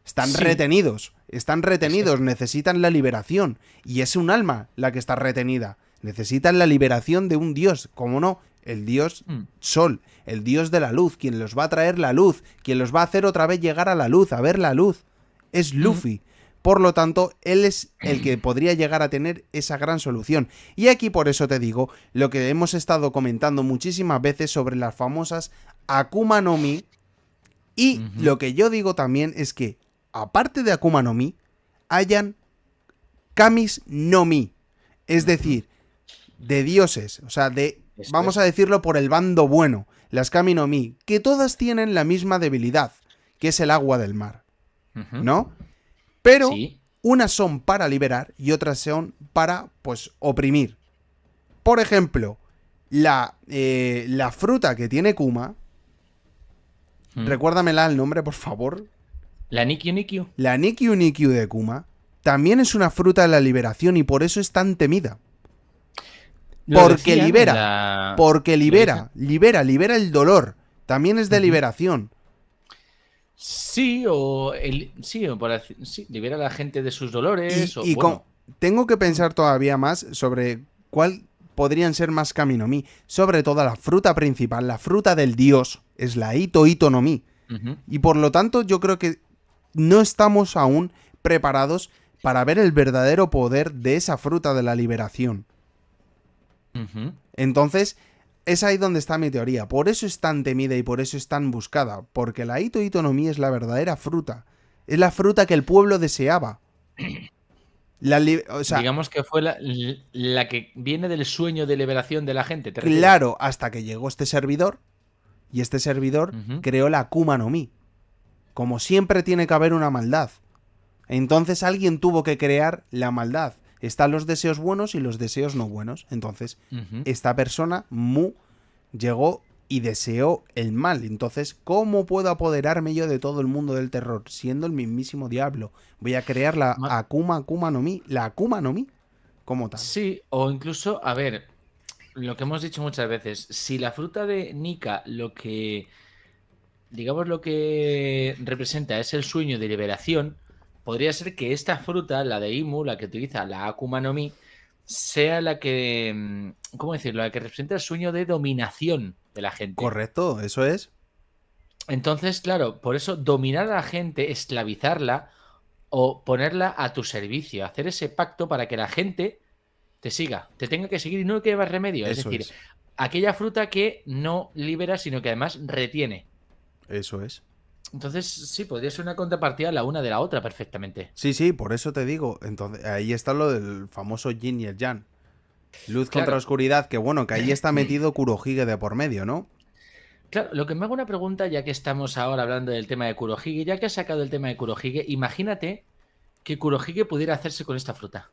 Están retenidos. Están retenidos. Necesitan la liberación. Y es un alma la que está retenida. Necesitan la liberación de un dios. ¿Cómo no? El dios Sol, el dios de la luz, quien los va a traer la luz, quien los va a hacer otra vez llegar a la luz, a ver la luz. Es Luffy. Por lo tanto, él es el que podría llegar a tener esa gran solución. Y aquí por eso te digo lo que hemos estado comentando muchísimas veces sobre las famosas Akuma no Mi. Y lo que yo digo también es que, aparte de Akuma no Mi, hayan Kamis no Mi. Es decir, de dioses, o sea, vamos a decirlo por el bando bueno, las Kami no Mi, que todas tienen la misma debilidad, que es el agua del mar, ¿no? Pero Unas son para liberar y otras son para, pues, oprimir. Por ejemplo, la fruta que tiene Kuma, recuérdamela el nombre, por favor. La Nikyu Nikyu. La Nikyu Nikyu de Kuma también es una fruta de la liberación y por eso es tan temida. Porque libera, libera el dolor. También es de liberación. Sí, libera a la gente de sus dolores. Tengo que pensar todavía más sobre cuál podrían ser más Kami no Mi. Sobre todo la fruta principal, la fruta del dios, es la Ito Ito no Mi. Y por lo tanto yo creo que no estamos aún preparados para ver el verdadero poder de esa fruta de la liberación. Entonces, es ahí donde está mi teoría. Por eso es tan temida y por eso es tan buscada. Porque la Ito Ito no Mi es la verdadera fruta. Es la fruta que el pueblo deseaba. Digamos que fue la que viene del sueño de liberación de la gente. Claro, hasta que llegó este servidor. Y este servidor creó la Akuma no Mi. Como siempre tiene que haber una maldad. Entonces alguien tuvo que crear la maldad. Están los deseos buenos y los deseos no buenos. Entonces, esta persona, Mu, llegó y deseó el mal. Entonces, ¿cómo puedo apoderarme yo de todo el mundo del terror? Siendo el mismísimo diablo. Voy a crear la Akuma no Mi. La Akuma no Mi. ¿Cómo tal? Sí, o incluso, a ver, lo que hemos dicho muchas veces. Si la fruta de Nika lo que representa es el sueño de liberación, podría ser que esta fruta, la de Imu, la que utiliza la Akuma no Mi, sea la que, ¿cómo decirlo? La que representa el sueño de dominación de la gente. Correcto, eso es. Entonces, claro, por eso dominar a la gente, esclavizarla o ponerla a tu servicio, hacer ese pacto para que la gente te siga, te tenga que seguir y no le quede más remedio. Es decir, aquella fruta que no libera, sino que además retiene. Eso es. Entonces, sí, podría ser una contrapartida la una de la otra perfectamente. Sí, por eso te digo. Entonces, ahí está lo del famoso yin y el yang. Luz contra oscuridad, que bueno, que ahí está metido Kurohige de por medio, ¿no? Claro, lo que me hago una pregunta, ya que estamos ahora hablando del tema de Kurohige, ya que has sacado el tema de Kurohige, imagínate que Kurohige pudiera hacerse con esta fruta.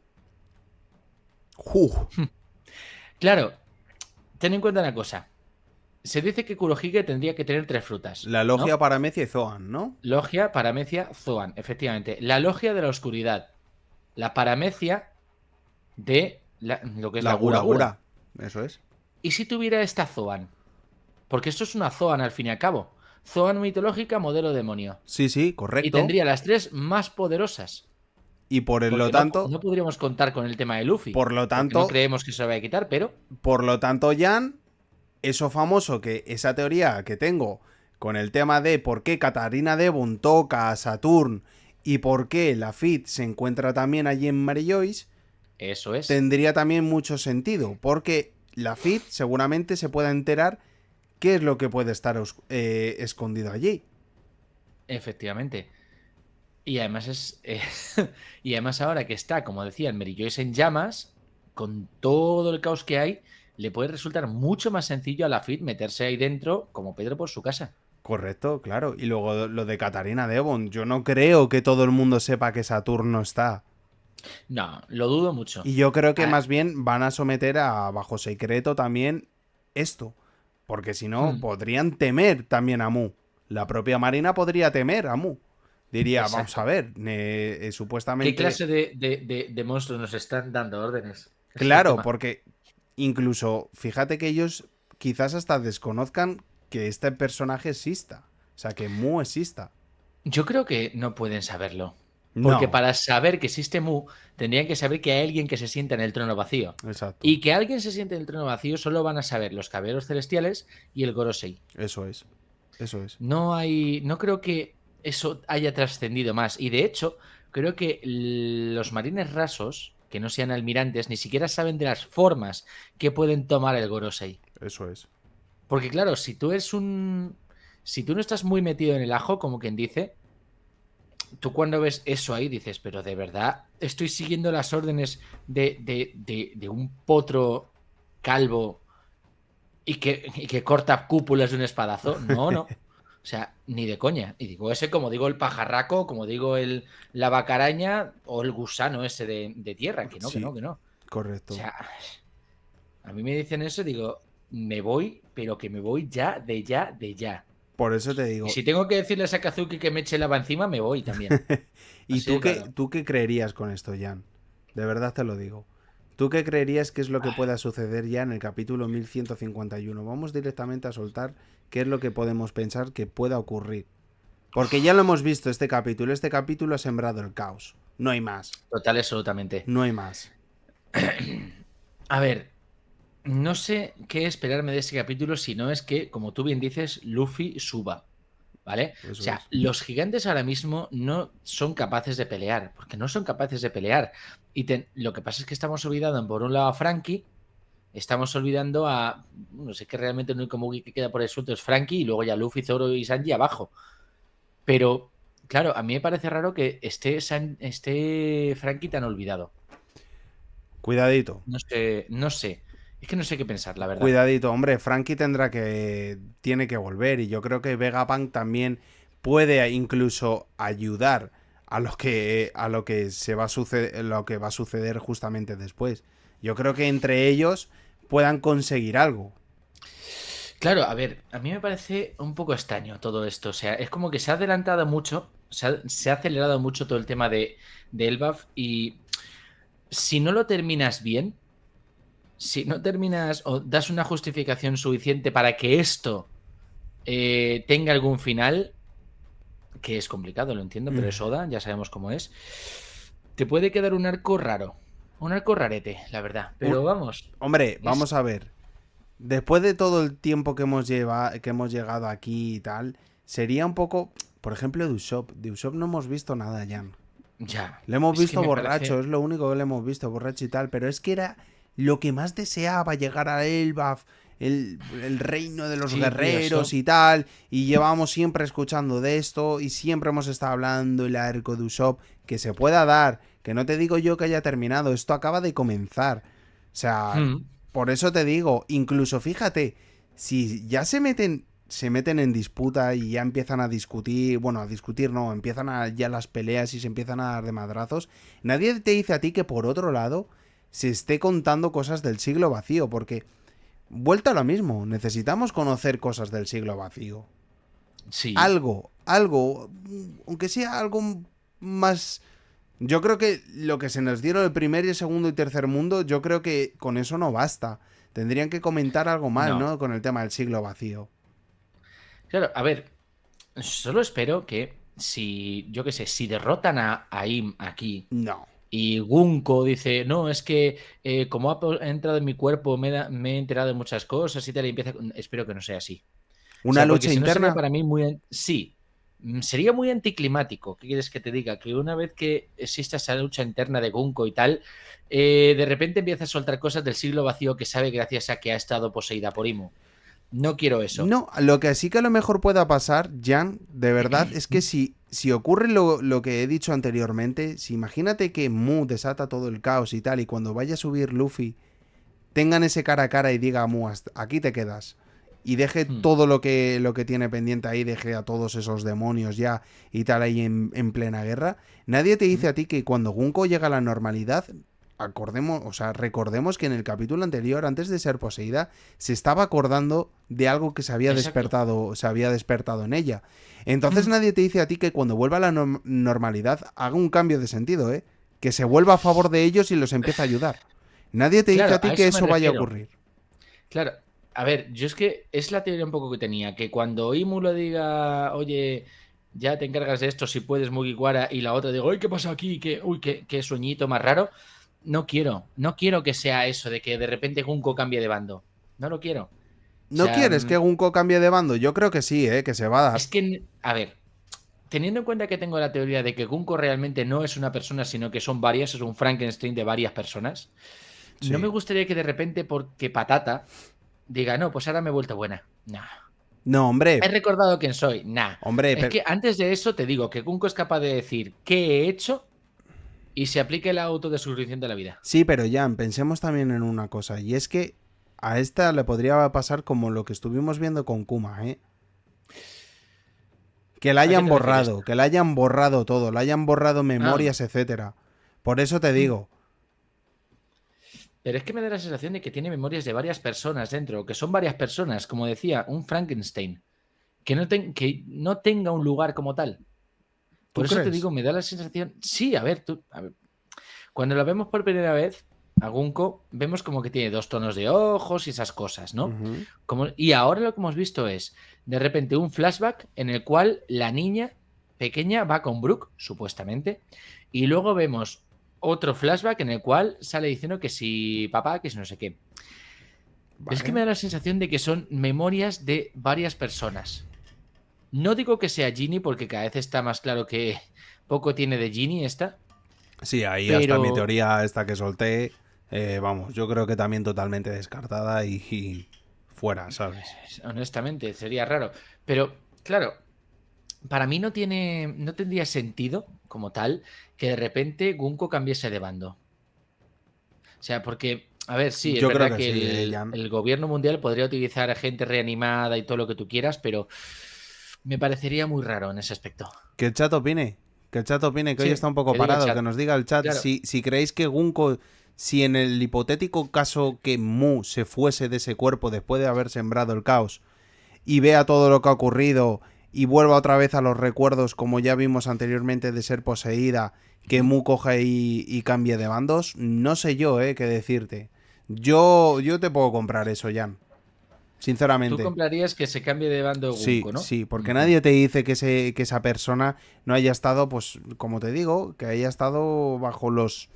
Claro, ten en cuenta una cosa. Se dice que Kurohige tendría que tener 3 frutas. La Logia, ¿no? Paramecia y Zoan, ¿no? Logia, Paramecia, Zoan, efectivamente. La Logia de la oscuridad. La Paramecia de lo que es la Gura Gura. Eso es. ¿Y si tuviera esta Zoan? Porque esto es una Zoan al fin y al cabo. Zoan mitológica, modelo demonio. Sí, correcto. Y tendría las 3 más poderosas. Y por lo tanto... No podríamos contar con el tema de Luffy. Por lo tanto... No creemos que se lo vaya a quitar, pero... Por lo tanto, Jan, eso famoso que esa teoría que tengo con el tema de por qué Katarina Devon toca a Saturn y por qué Lafitte se encuentra también allí en Mary Joyce... Eso es. Tendría también mucho sentido, porque Lafitte seguramente se pueda enterar qué es lo que puede estar escondido allí. Efectivamente. Y además y además ahora que está, como decía, el Mary Joyce en llamas, con todo el caos que hay, le puede resultar mucho más sencillo a Lafitte meterse ahí dentro como Pedro por su casa. Correcto, claro. Y luego lo de Katarina Devon. Yo no creo que todo el mundo sepa que Saturno está. No, lo dudo mucho. Y yo creo que más bien van a someter a bajo secreto también esto. Porque si no, podrían temer también a Mu. La propia Marina podría temer a Mu. Diría, exacto, vamos a ver, supuestamente... ¿Qué clase de monstruos nos están dando órdenes? Claro, porque incluso, fíjate que ellos quizás hasta desconozcan que este personaje exista. O sea, que Mu exista. Yo creo que no pueden saberlo. Porque para saber que existe Mu, tendrían que saber que hay alguien que se sienta en el trono vacío. Exacto. Y que alguien se siente en el trono vacío solo van a saber los caballeros celestiales y el Gorosei. Eso es. No creo que eso haya trascendido más. Y de hecho, creo que los marines rasos, que no sean almirantes, ni siquiera saben de las formas que pueden tomar el Gorosei. Eso es. Porque claro, si tú no estás muy metido en el ajo, como quien dice, tú cuando ves eso ahí dices, pero de verdad estoy siguiendo las órdenes de un potro calvo y que corta cúpulas de un espadazo. No. O sea, ni de coña. Y digo ese como digo el pajarraco, como digo la bacaraña o el gusano ese de tierra, que no, que Sí, no, que no. O correcto. sea, a mí me dicen eso, digo, me voy, pero que me voy ya, de ya, de ya. Por eso te Y digo. si tengo que decirle a Sakazuki que me eche lava encima, me voy también. ¿Y Así de claro. tú qué creerías con esto, Jan? De verdad te lo digo. ¿Tú qué creerías que es lo que pueda suceder ya en el capítulo 1151? Vamos directamente a soltar qué es lo que podemos pensar que pueda ocurrir. Porque ya lo hemos visto este capítulo. Este capítulo ha sembrado el caos. No hay más. Total, absolutamente. No hay más. A ver, no sé qué esperarme de ese capítulo si no es que, como tú bien dices, Luffy suba. ¿Vale? O Eso sea, es. los gigantes ahora mismo no son capaces de pelear, porque no son capaces de pelear. Y lo que pasa es que estamos olvidando, por un lado, a Frankie, estamos olvidando a. No sé, que realmente el único Mugi que queda por el suelto es Frankie y luego ya Luffy, Zoro y Sanji abajo. Pero, claro, a mí me parece raro que esté Frankie tan olvidado. Cuidadito. No sé, no sé. Es que no sé qué pensar, la verdad. Cuidadito, hombre, Frankie tiene que volver y yo creo que Vegapunk también puede incluso ayudar a lo que se va a suceder, lo que va a suceder justamente después. Yo creo que entre ellos puedan conseguir algo. Claro, a ver, a mí me parece un poco extraño todo esto. O sea, es como que se ha adelantado mucho, se ha acelerado mucho todo el tema de Elbaf y si no lo terminas bien, si no terminas o das una justificación suficiente para que esto tenga algún final, que es complicado, lo entiendo, pero es Oda, ya sabemos cómo es, te puede quedar un arco raro, un arco rarete, la verdad. Un- Pero vamos, Hombre, es... vamos a ver. Después de todo el tiempo que hemos llegado aquí y tal, sería un poco, por ejemplo, de Usopp. De Usopp no hemos visto nada, Jan. Ya, Le hemos es que visto me borracho, parece... es lo único que le hemos visto, borracho y tal, pero es que era lo que más deseaba, llegar a Elbaf, el reino de los Sí, tío, guerreros y tal, y llevamos siempre escuchando de esto y siempre hemos estado hablando el arco de Usopp, que se pueda dar, que no te digo yo que haya terminado, esto acaba de comenzar. O sea, Hmm. por eso te digo, incluso fíjate, si ya se meten en disputa y ya empiezan a discutir, bueno, a discutir no, empiezan ya las peleas y se empiezan a dar de madrazos, nadie te dice a ti que por otro lado se esté contando cosas del siglo vacío, porque vuelta a lo mismo, necesitamos conocer cosas del siglo vacío. Sí. Algo, aunque sea algo más... Yo creo que lo que se nos dieron el primer y el segundo y tercer mundo, yo creo que con eso no basta. Tendrían que comentar algo más, No. ¿no? Con el tema del siglo vacío. Claro, a ver, solo espero que si, yo qué sé, si derrotan a Im aquí No. y Gunko dice, no, es que como ha entrado en mi cuerpo me he enterado de muchas cosas y tal, y empieza, espero que no sea así. O Una sea, porque lucha si no sería interna. para mí muy... Sí, sería muy anticlimático. ¿Qué quieres que te diga? Que una vez que exista esa lucha interna de Gunko y tal, de repente empieza a soltar cosas del siglo vacío que sabe gracias a que ha estado poseída por Imo. No quiero eso. No, lo que sí que a lo mejor pueda pasar, Jan, de verdad, es que si ocurre lo que he dicho anteriormente, si imagínate que Mu desata todo el caos y tal, y cuando vaya a subir Luffy, tengan ese cara a cara y diga a Mu, aquí te quedas. Y deje Hmm, todo lo que tiene pendiente ahí, deje a todos esos demonios ya y tal ahí en plena guerra. Nadie te hmm. dice a ti que cuando Gunko llega a la normalidad, recordemos que en el capítulo anterior, antes de ser poseída, se estaba acordando de algo que Exacto. se había despertado en ella. Entonces Hmm. nadie te dice a ti que cuando vuelva a la normalidad haga un cambio de sentido, ¿eh? Que se vuelva a favor de ellos y los empiece a ayudar. Nadie te dice Claro, a ti a que eso me eso vaya a refiero. ocurrir. Claro, a ver, yo es que es la teoría un poco que tenía, que cuando Imu le diga, oye, ya te encargas de esto, si puedes, Mugiwara, y la otra digo, uy, ¿qué pasa aquí? Uy, qué sueñito más raro. No quiero que sea eso, de que de repente Gunko cambie de bando. No lo quiero. O ¿No sea, quieres que Gunko cambie de bando? Yo creo que sí, ¿eh? Que se va a dar. es que, a ver, teniendo en cuenta que tengo la teoría de que Gunko realmente no es una persona, sino que son varias, es un Frankenstein de varias personas, no me Sí. gustaría que de repente, porque Patata diga, no, pues ahora me he vuelto buena. No. No, ¿He hombre. recordado quién soy? Nah. Hombre, Es pero... que antes de eso te digo que Kunko es capaz de decir qué he hecho y se aplique la autodescripción de la vida. Sí, pero Jan, pensemos también en una cosa. Y es que a esta le podría pasar como lo que estuvimos viendo con Kuma, ¿eh? Que la ¿A qué hayan te refieres? borrado, que la hayan borrado todo, la hayan borrado Ah, memorias, etcétera. Por eso te mm, digo, pero es que me da la sensación de que tiene memorias de varias personas dentro, que son varias personas, como decía, un Frankenstein, que no tenga un lugar como tal. ¿tú Por eso te crees? digo, me da la sensación. Sí, a ver, cuando lo vemos por primera vez, a Gunko, vemos como que tiene dos tonos de ojos y esas cosas, ¿no? Ujú. Y ahora lo que hemos visto es, de repente, un flashback en el cual la niña pequeña va con Brooke, supuestamente, y luego vemos otro flashback en el cual sale diciendo que si papá, que si no sé qué. Pero es que me Vale. da la sensación de que son memorias de varias personas. No digo que sea Ginny, porque cada vez está más claro que poco tiene de Ginny esta, Sí, ahí hasta mi pero teoría esta que solté, vamos, yo creo que también totalmente descartada y fuera, ¿sabes? honestamente sería raro. Pero claro, para mí no tendría sentido como tal que de repente Gunko cambiese de bando. O sea, porque, a ver, sí, es Yo creo verdad que que sí, Jan. el gobierno mundial podría utilizar a gente reanimada y todo lo que tú quieras, pero me parecería muy raro en ese aspecto. Que el chat opine, que el chat opine, que hoy está Sí, un poco que diga el parado, que chat. nos diga el chat Claro. si creéis que Gunko, si en el hipotético caso que Mu se fuese de ese cuerpo después de haber sembrado el caos y vea todo lo que ha ocurrido y vuelva otra vez a los recuerdos como ya vimos anteriormente de ser poseída, que Ujú. Mu coja y cambie de bandos, no sé yo, qué decirte. Yo te puedo comprar eso, Jan, Tú sinceramente. comprarías que se cambie de bando Sí, Gunko, ¿no? sí, porque Ujú. nadie te dice que esa persona no haya estado, pues, como te digo, que haya estado bajo los...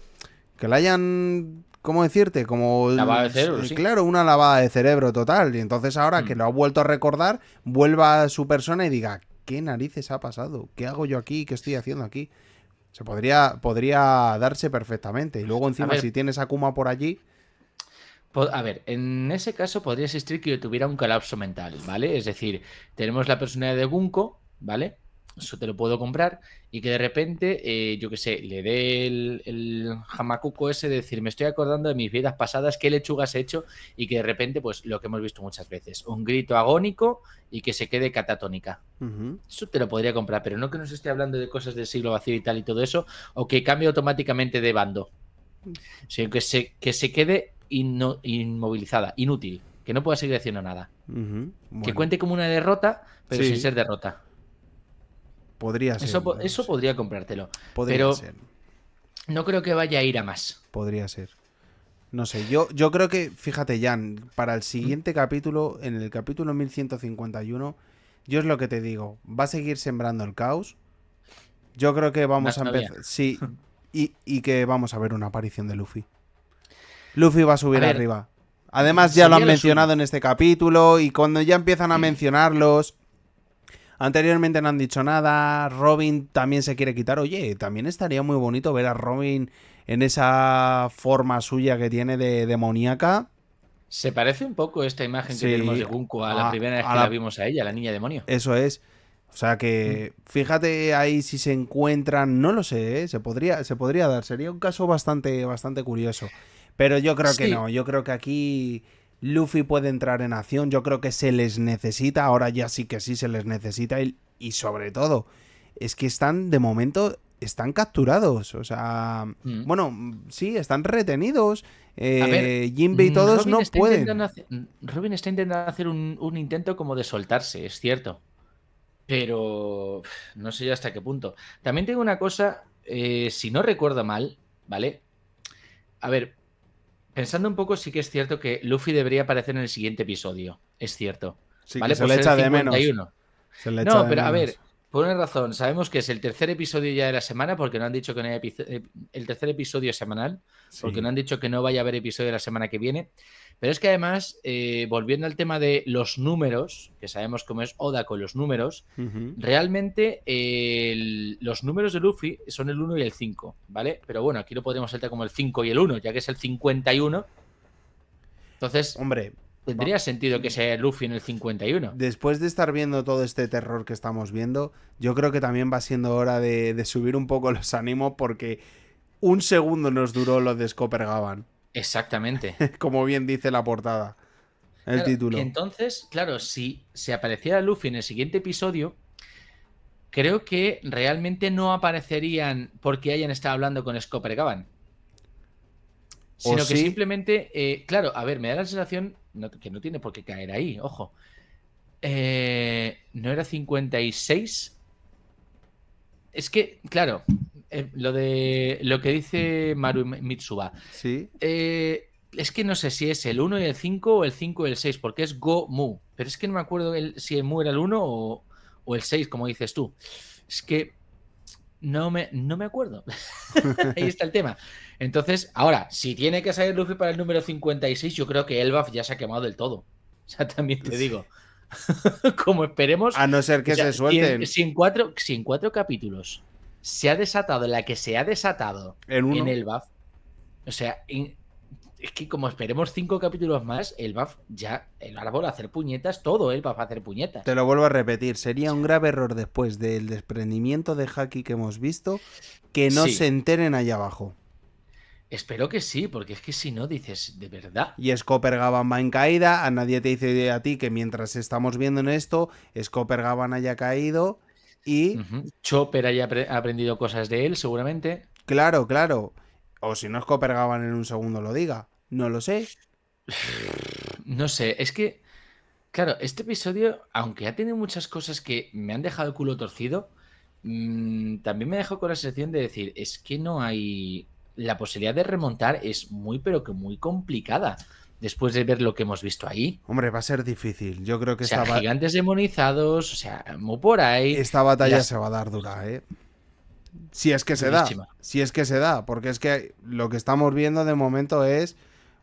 Que la hayan, ¿cómo decirte? Como, Lavado de cerebro, sí. claro, una lavada de cerebro total. Y entonces ahora que Mm. lo ha vuelto a recordar, vuelva a su persona y diga, ¿qué narices ha pasado? ¿Qué hago yo aquí? ¿Qué estoy haciendo aquí? Podría darse perfectamente. Y luego A encima, ver, si tienes a Kuma por allí... a ver, en ese caso podría existir que yo tuviera un colapso mental, ¿vale? Es decir, tenemos la personalidad de Gunko, ¿vale? Eso te lo puedo comprar y que de repente, yo qué sé, le dé el jamacuco ese de decir, me estoy acordando de mis vidas pasadas, qué lechugas he hecho y que de repente, pues lo que hemos visto muchas veces, un grito agónico y que se quede catatónica. Ujú. Eso te lo podría comprar, pero no que nos esté hablando de cosas del siglo vacío y tal y todo eso, o que cambie automáticamente de bando, sino que se quede inmovilizada, inútil, que no pueda seguir haciendo nada. Ujú. Que Bueno, cuente como una derrota, pero sin sí, ser derrota. podría ser, no Eso sé. podría comprártelo, Podría pero ser, no creo que vaya a ir a más. podría ser. No sé, yo creo que, fíjate, Jan, para el ¿Mm? siguiente capítulo, en el capítulo 1151, yo es lo que te digo, va a seguir sembrando el caos. Yo creo que vamos Más a todavía. empezar, sí, y que vamos a ver una aparición de Luffy. Luffy va a A subir ver, arriba. Además, ya lo han sería lo mencionado suyo. en este capítulo, y cuando ya empiezan a mencionarlos, anteriormente no han dicho nada, Robin también se quiere quitar. Oye, también estaría muy bonito ver a Robin en esa forma suya que tiene de demoníaca. Se parece un poco esta imagen que tenemos Sí, de Gunko a la primera vez a que la la, vimos a ella, la niña demonio. eso es. O sea Mm. que fíjate ahí si se encuentran, no lo sé, se podría dar. Sería un caso bastante curioso. Pero yo creo que Sí, no. Yo creo que aquí Luffy puede entrar en acción. Yo creo que se les necesita. Ahora ya sí que sí se les necesita. Y sobre todo, es que están, de momento, están capturados. O sea, mm. bueno, sí, están retenidos. A ver, Jinbe y todos Robin no está pueden. intentando hacer, Robin está intentando hacer un intento como de soltarse, es cierto. Pero no sé yo hasta qué punto. También tengo una cosa, si no recuerdo mal, ¿vale? A ver, pensando un poco, sí que es cierto que Luffy debería aparecer en el siguiente episodio. Es cierto. Sí, que ¿Vale? se Por le ser el echa de cincuenta y menos. uno Se le echa No, de pero a menos. ver, por una razón, sabemos que es el tercer episodio ya de la semana, porque no han dicho que no hay el tercer episodio semanal, porque no Sí. han dicho que no vaya a haber episodio la semana que viene. Pero es que además, volviendo al tema de los números, que sabemos cómo es Oda con los números, Ujú. realmente los números de Luffy son el 1 y el 5, ¿vale? Pero bueno, aquí lo podríamos saltar como el 5 y el 1, ya que es el 51. Entonces, Hombre, va- tendría sentido que sea Luffy en el 51. después de estar viendo todo este terror que estamos viendo, yo creo que también va siendo hora de subir un poco los ánimos porque un segundo nos duró lo de Scopper Gavan, Exactamente. como bien dice la portada, el Claro, que título. entonces, claro, si se apareciera Luffy en el siguiente episodio, creo que realmente no aparecerían porque hayan estado hablando con Scopper Gavan, O sino que sí, simplemente, claro, a ver, me da la sensación que no tiene por qué caer ahí, ojo. ¿No era 56? Es que, claro, lo de lo que dice Maru Mitsuba, sí. es que no sé si es el 1 y el 5 o el 5 y el 6, porque es Go Mu, pero es que no me acuerdo si el Mu era el 1 o el 6, como dices tú. Es que no me acuerdo. Ahí está el tema. Entonces, ahora, si tiene que salir Luffy para el número 56, yo creo que Elbaf ya se ha quemado del todo. O sea, también te digo. Como esperemos. A no ser O que sea, se si en, suelten si en cuatro, si en cuatro capítulos se ha desatado la que se ha desatado en en uno. el BAF, o sea, es que como esperemos 5 capítulos más, el BAF ya, el árbol a hacer puñetas, todo el BAF a hacer Te puñetas. lo vuelvo a repetir, O sería un sea, grave error después del desprendimiento de Haki que hemos visto que no se sí, enteren allá abajo. espero que sí, porque es que si no dices, de verdad. Y Scopper Gavan va en caída, a nadie te dice a ti que mientras estamos viendo en esto, Scopper Gavan haya caído y... Chopper haya aprendido cosas de él, seguramente. Claro, claro. O si no, Scopper Gavan en un segundo lo diga. No lo sé. No sé, es que, claro, este episodio, aunque ha tenido muchas cosas que me han dejado el culo torcido, también me dejó con la sensación de decir, es que no hay... La posibilidad de remontar es muy, pero que muy complicada después de ver lo que hemos visto ahí. Hombre, va a ser difícil. Yo creo que O sea, gigantes demonizados, o sea, muy por ahí, esta batalla se las... va a dar dura, ¿eh? Si es que se da. durísima. Si es que se da. Porque es que lo que estamos viendo de momento es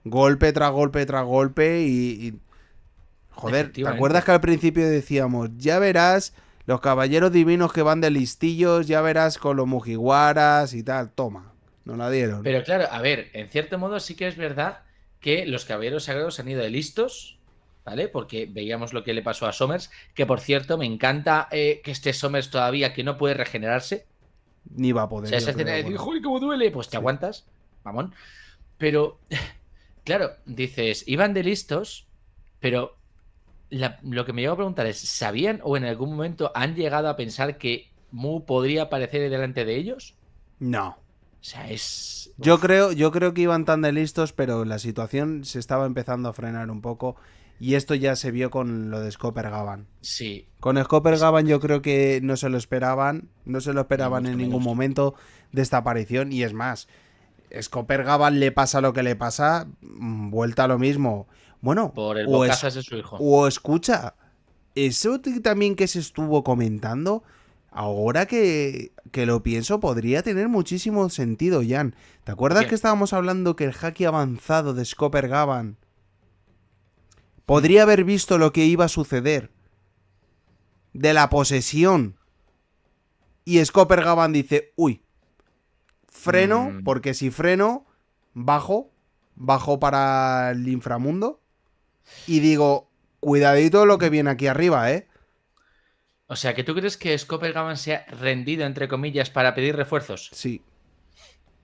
golpe tras golpe tras golpe y joder, ¿te acuerdas Efectivamente. que al principio decíamos, ya verás los caballeros divinos que van de listillos, ya verás con los mujiwaras y tal? Toma, nos la dieron. Pero claro, a ver, en cierto modo sí que es verdad que los caballeros sagrados han ido de listos, ¿vale? Porque veíamos lo que le pasó a Somers, que por cierto me encanta que esté Somers todavía, que no puede regenerarse. Ni va a O poder, sea, yo esa escena de creo. decir, Bueno, ¡joder, cómo duele! Pues te sí. aguantas, mamón. Pero, claro, dices, iban de listos, pero lo que me llevo a preguntar es, ¿sabían o en algún momento han llegado a pensar que Mu podría aparecer delante de ellos? No. O sea, es... Yo Uf, creo, yo creo que iban tan de listos, pero la situación se estaba empezando a frenar un poco. Y esto ya se vio con lo de Scopper Gavan. sí, Con Scopper Gavan yo creo que no se lo esperaban. No se lo ni esperaban en mucho ningún menos. momento de esta aparición. Y es más, Scopper Gavan le pasa lo que le pasa, vuelta a lo mismo. Bueno, Por el bocazas de su hijo. o escucha, eso también que se estuvo comentando, ahora que lo pienso, podría tener muchísimo sentido, Jan. ¿Te acuerdas que ¿Qué? estábamos hablando que el haki avanzado de Scopper Gavan Hmm. podría haber visto lo que iba a suceder de la posesión? Y Scopper Gavan dice, uy, freno, Mm, porque si freno, bajo, bajo para el inframundo. Y digo, cuidadito lo que viene aquí arriba, ¿eh? o sea, ¿que tú crees que Gavan se ha rendido, entre comillas, para pedir refuerzos? Sí,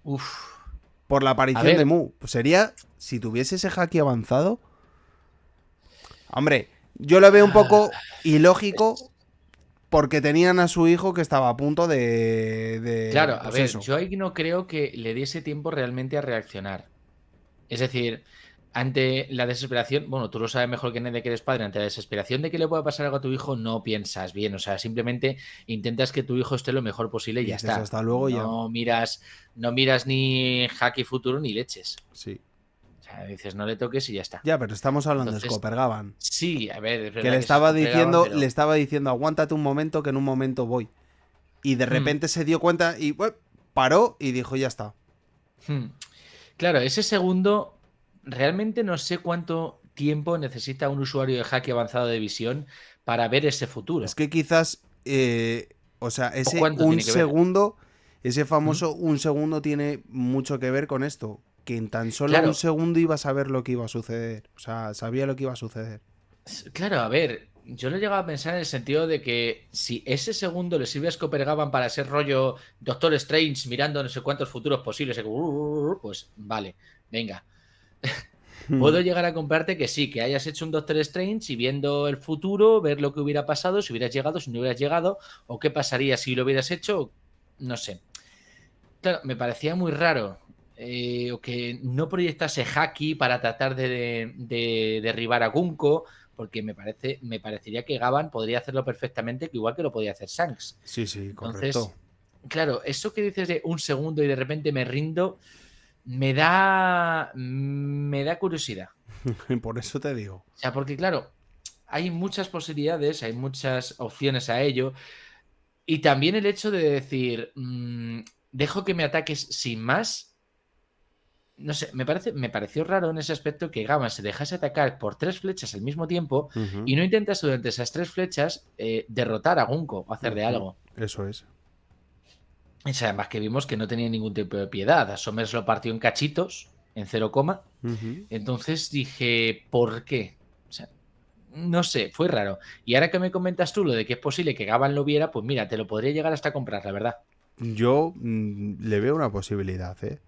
Uf. por la A aparición de ver, Mu. Pues sería, si tuviese ese haki avanzado, hombre, yo lo veo un poco ilógico porque tenían a su hijo que estaba a punto claro, a pues ver, eso. yo ahí no creo que le diese tiempo realmente a reaccionar. Es decir, ante la desesperación, bueno, tú lo sabes mejor que nadie que eres padre, ante la desesperación de que le pueda pasar algo a tu hijo, no piensas bien, o sea, simplemente intentas que tu hijo esté lo mejor posible y Y ya dices, está. hasta luego ya. No miras ni Haki Futuro ni leches. Sí. O sea, dices, no le toques y ya está. Ya, pero estamos hablando de Entonces, Scopper Gavan. sí, a ver, es Que verdad que se escopegaban, le pero... estaba diciendo, aguántate un momento que en un momento voy. Y de Hmm, repente se dio cuenta y bueno, paró y dijo, ya está. hmm. Claro, ese segundo, realmente no sé cuánto tiempo necesita un usuario de Haki avanzado de visión para ver ese Es futuro. que quizás, o sea, ¿O ese cuánto un tiene que ver? segundo, ese ¿Mm? famoso un segundo tiene mucho que ver con esto. Que en tan solo un Claro, segundo iba a saber lo que iba a suceder. O sea, sabía lo que iba a suceder. claro, a ver, yo lo he llegado a pensar en el sentido de que si ese segundo le sirve a Gavan para ser rollo Doctor Strange mirando no sé cuántos futuros posibles, pues vale, venga. Puedo llegar a comprarte que sí, que hayas hecho un Doctor Strange y viendo el futuro, ver lo que hubiera pasado, si hubieras llegado, si no hubieras llegado, o qué pasaría si lo hubieras hecho, no sé. Claro, me parecía muy raro o que no proyectase Haki para tratar de derribar a Gunko, porque me parecería que Gavan podría hacerlo perfectamente, que igual que lo podía hacer Shanks. Sí, sí, correcto. Entonces, claro, eso que dices de un segundo y de repente me rindo, me da curiosidad. Por eso te digo. O sea, porque claro, hay muchas posibilidades, hay muchas opciones a ello. Y también el hecho de decir, dejo que me ataques sin más. No sé, me pareció raro en ese aspecto que Gavan se dejase atacar por 3 flechas al mismo tiempo Ujú, y no intentase durante esas 3 flechas derrotar a Gunko o hacer de ujú. algo. Eso es. O sea, además que vimos que no tenía ningún tipo de piedad. A Somers lo partió en cachitos, en 0, Ujú. entonces dije, ¿por qué? O sea, no sé, fue raro. Y ahora que me comentas tú lo de que es posible que Gavan lo viera, pues mira, te lo podría llegar hasta comprar, la verdad. Yo le veo una posibilidad, ¿eh?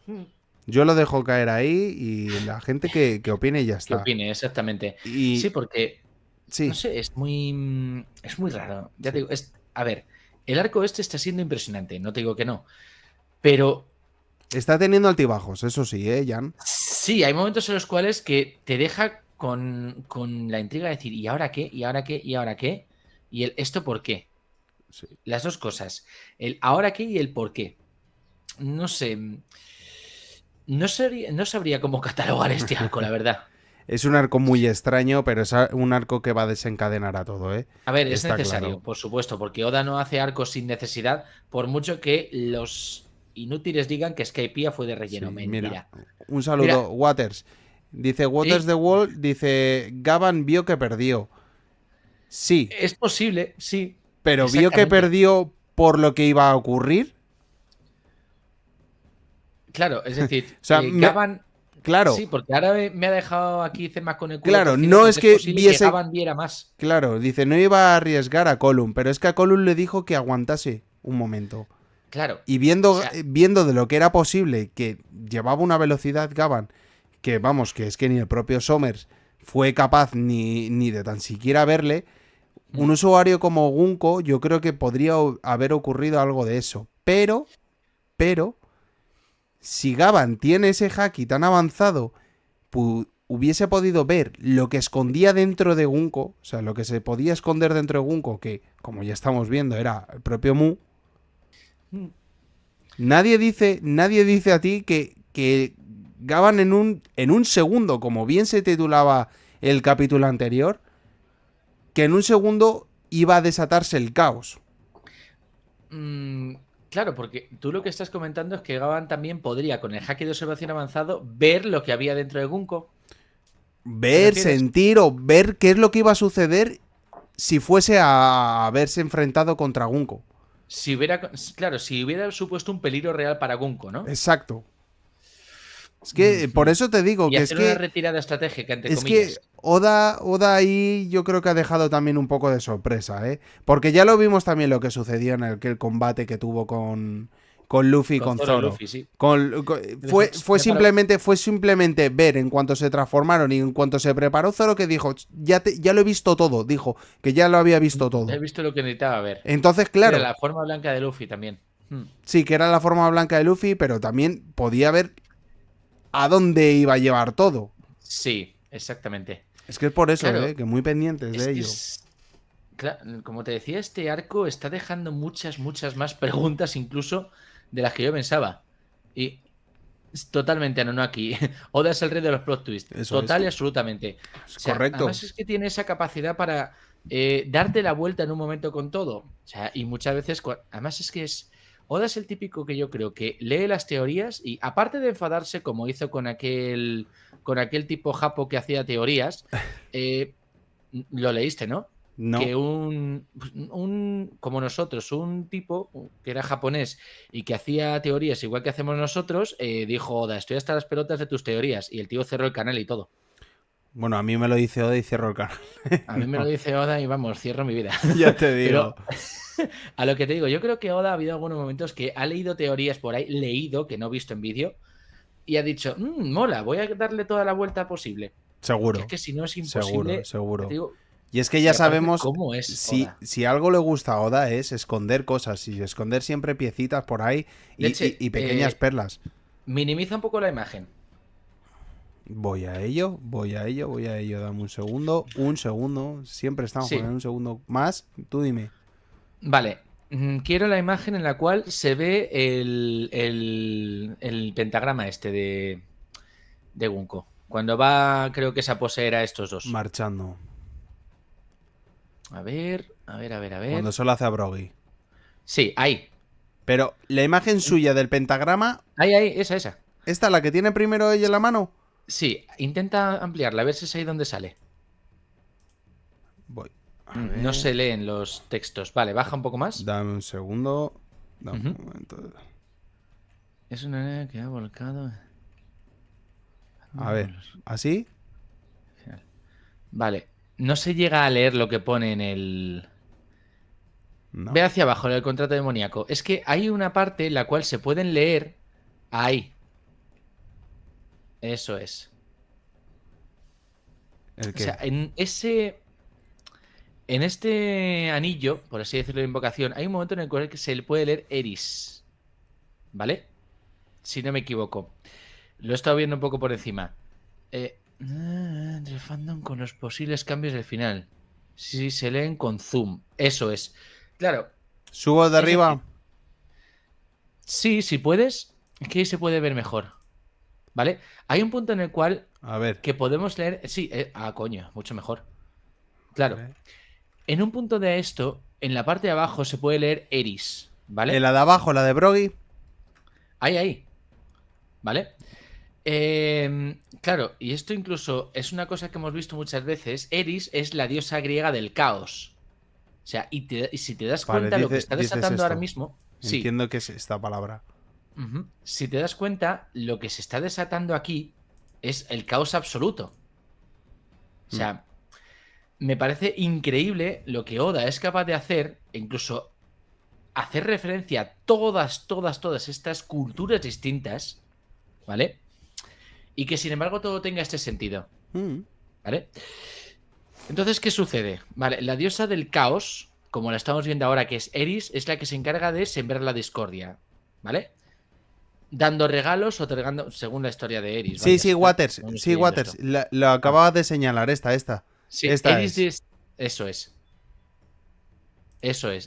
Hmm. Yo lo dejo caer ahí y la gente que opine y ya ¿Qué está. opine? Exactamente. Sí, Y porque, no sí, sé, es muy raro. Ya te sí. digo, a ver, el arco este está siendo impresionante, no te digo que no. Pero Está teniendo altibajos, eso sí, ¿eh, Jan? sí, hay momentos en los cuales que te deja con la intriga de decir, ¿y ahora qué? ¿Y ahora qué? ¿Y ahora qué? ¿Y el esto por qué? Sí. Las dos cosas. El ahora qué y el por qué. No sé. No sabría cómo catalogar este arco, la verdad. Es un arco muy extraño, pero es un arco que va a desencadenar a todo, ¿eh? A ver, es Está necesario, claro. por supuesto, porque Oda no hace arcos sin necesidad, por mucho que los inútiles digan que Skypiea fue de relleno. Sí, mira, Mentira. un Mira, saludo. Waters. Dice Waters sí, the Wall, dice Gavan vio que perdió. Sí, es posible, sí, pero vio que exactamente. perdió por lo que iba a ocurrir. Claro, es decir, O sea, Gavan, claro, sí, porque ahora me ha dejado aquí Cemas con el culo claro, torcido no es porque es que posible que viese. Gavan viera más. Claro, dice, no iba a arriesgar a Column, pero es que a Column le dijo que aguantase un momento. Claro, Y o viendo, sea, viendo de lo que era posible, que llevaba una velocidad Gavan, que vamos, que es que ni el propio Somers fue capaz ni de tan siquiera verle, un usuario como Gunko, yo creo que podría haber ocurrido algo de eso. Pero, si Gavan tiene ese haki tan avanzado, hubiese podido ver lo que escondía dentro de Gunko, o sea, lo que se podía esconder dentro de Gunko, que, como ya estamos viendo, era el propio Mu. Nadie dice a ti que Gavan en un segundo, como bien se titulaba el capítulo anterior, que en un segundo iba a desatarse el caos. mm, claro, porque tú lo que estás comentando es que Gavan también podría, con el haki de observación avanzado, ver lo que había dentro de Gunko. ¿Te Ver, refieres? sentir o ver qué es lo que iba a suceder si fuese a haberse enfrentado contra Gunko. Claro, si hubiera supuesto un peligro real para Gunko, ¿no? Exacto. Es que por eso te digo Y que es hacer una que retirada estratégica, entre Es que comillas. Oda ahí yo creo que ha dejado también un poco de sorpresa, ¿eh? Porque ya lo vimos también lo que sucedió en aquel combate que tuvo con Luffy y Con con Zoro y Zoro. Luffy, sí. Fue, fue, Me paro- simplemente, fue simplemente ver en cuanto se transformaron y en cuanto se preparó Zoro que dijo, ya lo he visto todo, dijo que ya lo había visto He todo. visto lo que necesitaba ver. Entonces, Mira, claro, la forma blanca de Luffy también. sí que era la forma blanca de Luffy, pero también podía ver a dónde iba a llevar todo. Sí, exactamente. Es que es por eso, Claro, que muy pendientes es de que ello. es. Como te decía, este arco está dejando muchas, muchas más preguntas incluso de las que yo pensaba. Y es totalmente Anunnaki. Oda es el rey de los plot twists. Eso es. Total y absolutamente. Es O sea, correcto. además es que tiene esa capacidad para darte la vuelta en un momento con todo. O sea, y muchas veces. Además es que es. Oda es el típico que yo creo que lee las teorías y, aparte de enfadarse, como hizo con aquel tipo japo que hacía teorías, lo leíste, ¿no? No. Que como nosotros, un tipo que era japonés y que hacía teorías igual que hacemos nosotros, dijo: Oda, estoy hasta las pelotas de tus teorías. Y el tío cerró el canal y todo. Bueno, a mí me lo dice Oda y cierro el canal. A mí me lo No, dice Oda y vamos, cierro mi vida. ya te Pero digo. a lo que te digo, yo creo que Oda ha habido algunos momentos que ha leído teorías por ahí, leído, que no he visto en vídeo, y ha dicho, mola, voy a darle toda la vuelta posible. Seguro. Que es que si no es Seguro, imposible. seguro. Te digo, Y es que ya sabemos, cómo es Oda. si algo le gusta a Oda es esconder cosas y esconder siempre piecitas por ahí Leche, y pequeñas perlas. minimiza un poco la imagen. Voy a ello. Dame un segundo. Siempre estamos Sí. con un segundo más. Tú dime. Vale. Quiero la imagen en la cual se ve el pentagrama este de Gunko. Cuando va, creo que es a poseer a estos dos. Marchando. A ver. Cuando solo hace a Brogy. Sí, ahí. Pero la imagen suya del pentagrama, Ahí, esa. ¿esta la que tiene primero ella en la mano? Sí, intenta ampliarla, a ver si es ahí donde sale. Voy. No se leen los textos. Vale, baja un poco más. Dame un segundo. Dame un momento. Es una nave que ha volcado. A ver, ¿así? Vale. No se llega a leer lo que pone en el. No. Ve hacia abajo en el contrato demoníaco. Es que hay una parte en la cual se pueden leer. Ahí. Eso es. ¿El qué? O sea, en ese. En este anillo, por así decirlo de invocación, hay un momento en el cual se le puede leer Eris. ¿Vale? Si no me equivoco. Lo he estado viendo un poco por encima. Entre el fandom con los posibles cambios del final. Sí, se leen con zoom. Eso es. Claro. ¿Subo de arriba? Decir, sí, si puedes. Es que ahí se puede ver mejor. ¿Vale? Hay un punto en el cual. A ver. Que podemos leer. Sí, coño, mucho mejor. Claro. Vale. En un punto de esto, en la parte de abajo se puede leer Eris. ¿Vale? En la de abajo, la de Brogy. Ahí. ¿Vale? Claro, y esto incluso es una cosa que hemos visto muchas veces. Eris es la diosa griega del caos. O sea, y si te das cuenta, lo que está desatando ahora mismo. Entiendo que es esta palabra. Si te das cuenta, lo que se está desatando aquí es el caos absoluto. O sea, me parece increíble lo que Oda es capaz de hacer, e incluso hacer referencia a todas estas culturas distintas, ¿vale? Y que sin embargo todo tenga este sentido, ¿vale? Entonces, ¿qué sucede? Vale, la diosa del caos, como la estamos viendo ahora, que es Eris, es la que se encarga de sembrar la discordia, ¿vale? Dando regalos, otorgando, según la historia de Eris. Sí, Waters. Sí, Waters. Lo acababas de señalar, esta. Sí, esta Eris es. Eso es.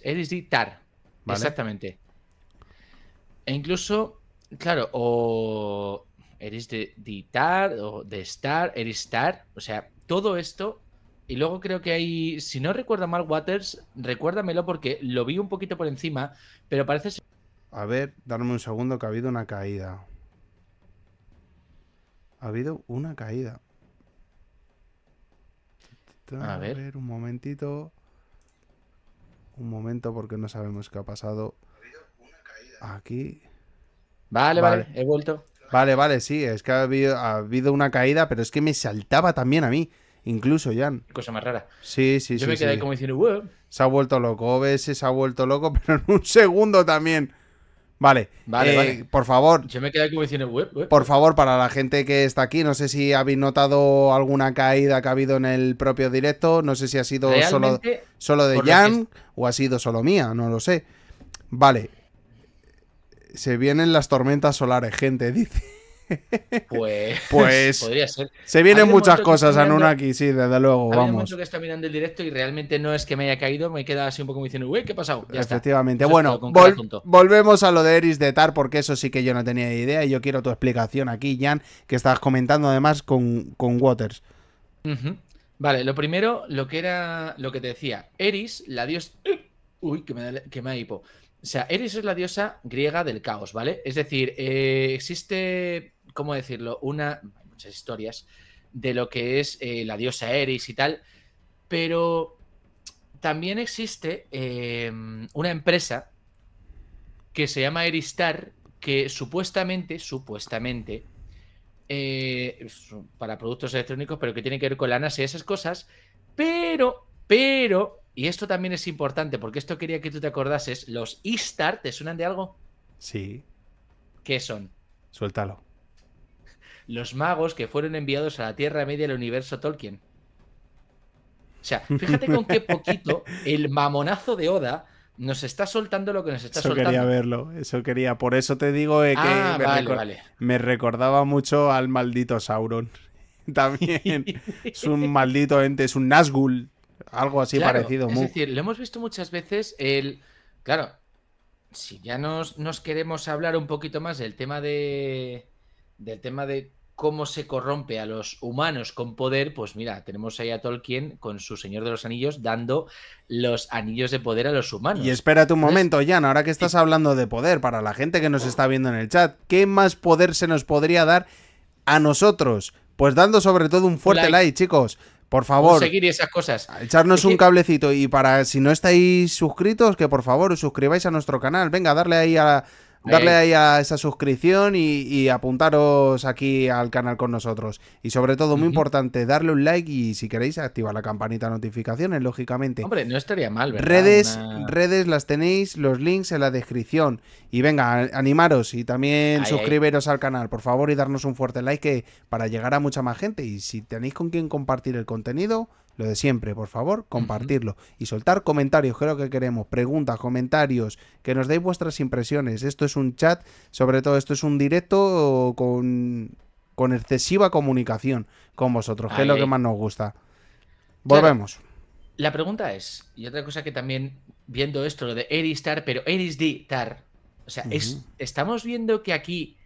Eris de Tar. ¿Vale? Exactamente. E incluso, claro, o Eris de Tar, o de Star, Eris Tar. O sea, todo esto. Y luego creo que hay, si no recuerdo mal, Waters, recuérdamelo porque lo vi un poquito por encima, pero parece ser... A ver, darme un segundo que ha habido una caída. Ha habido una caída. A ver, un momentito. Un momento porque no sabemos qué ha pasado. Aquí. Vale, he vuelto. Vale, sí, es que ha habido una caída, pero es que me saltaba también a mí. Incluso, Jan. Cosa más rara. Sí. Yo me quedé como diciendo, ¡wow! Se ha vuelto loco, OBS se ha vuelto loco, pero en un segundo también. Vale. Por favor. Yo me quedé como diciendo, ¡wow! Por favor, para la gente que está aquí, no sé si habéis notado alguna caída que ha habido en el propio directo. No sé si ha sido solo de Jan o ha sido solo mía, no lo sé. Vale. Se vienen las tormentas solares, gente, dice. Pues podría ser. Se vienen muchas cosas, Anunnaki, sí, desde luego, vamos. vamos. Mucho que está mirando el directo y realmente no es que me haya caído, me queda así un poco diciendo, uy, ¿qué ha pasado? Ya Efectivamente. Está. Bueno, volvemos a lo de Eris de Tar, porque eso sí que yo no tenía idea y yo quiero tu explicación aquí, Jan, que estabas comentando además con Waters. Vale, lo primero, lo que te decía, Eris, la diosa... Uy, que me da hipo. O sea, Eris es la diosa griega del caos, ¿vale? Es decir, existe, ¿cómo decirlo? Hay muchas historias de lo que es la diosa Eris y tal, pero también existe una empresa que se llama Eristar, que supuestamente, para productos electrónicos, pero que tiene que ver con la NASA y esas cosas, pero, y esto también es importante, porque esto quería que tú te acordases, los Istar, ¿te suenan de algo? Sí. ¿Qué son? Suéltalo. los magos que fueron enviados a la Tierra Media del universo Tolkien. O sea, fíjate con qué poquito el mamonazo de Oda nos está soltando lo que nos está Eso quería soltando. verlo, eso quería. Por eso te digo que Vale. me recordaba mucho al maldito Sauron. También es un maldito ente, es un Nazgûl, algo así Claro, parecido. es decir, lo hemos visto muchas veces. Claro, si ya nos queremos hablar un poquito más del tema de cómo se corrompe a los humanos con poder, pues mira, tenemos ahí a Tolkien con su Señor de los Anillos dando los anillos de poder a los Y humanos. espérate un Entonces, momento, Jan, ahora que estás hablando de poder, para la gente que nos está viendo en el chat, ¿qué más poder se nos podría dar a nosotros? Pues dando sobre todo un fuerte like, chicos. Por favor, seguir y esas cosas. echarnos un cablecito. Y para si no estáis suscritos, que por favor os suscribáis a nuestro canal. Venga, darle ahí a esa suscripción y apuntaros aquí al canal con nosotros. Y sobre todo, muy importante, darle un like y si queréis activar la campanita de notificaciones, lógicamente. Hombre, no estaría mal, ¿verdad? Redes las tenéis, los links en la descripción. Y venga, animaros y también suscribiros al canal, por favor, y darnos un fuerte like para llegar a mucha más gente. Y si tenéis con quién compartir el contenido, lo de siempre, por favor, compartirlo. Y soltar comentarios, creo que queremos. Preguntas, comentarios, que nos deis vuestras impresiones. Esto es un chat, sobre todo esto es un directo con excesiva comunicación con vosotros, que es lo que más nos gusta. Volvemos. Claro, la pregunta es, y otra cosa que también, viendo esto, lo de Eristar, pero Erisdi-tar, o sea, ¿estamos viendo que aquí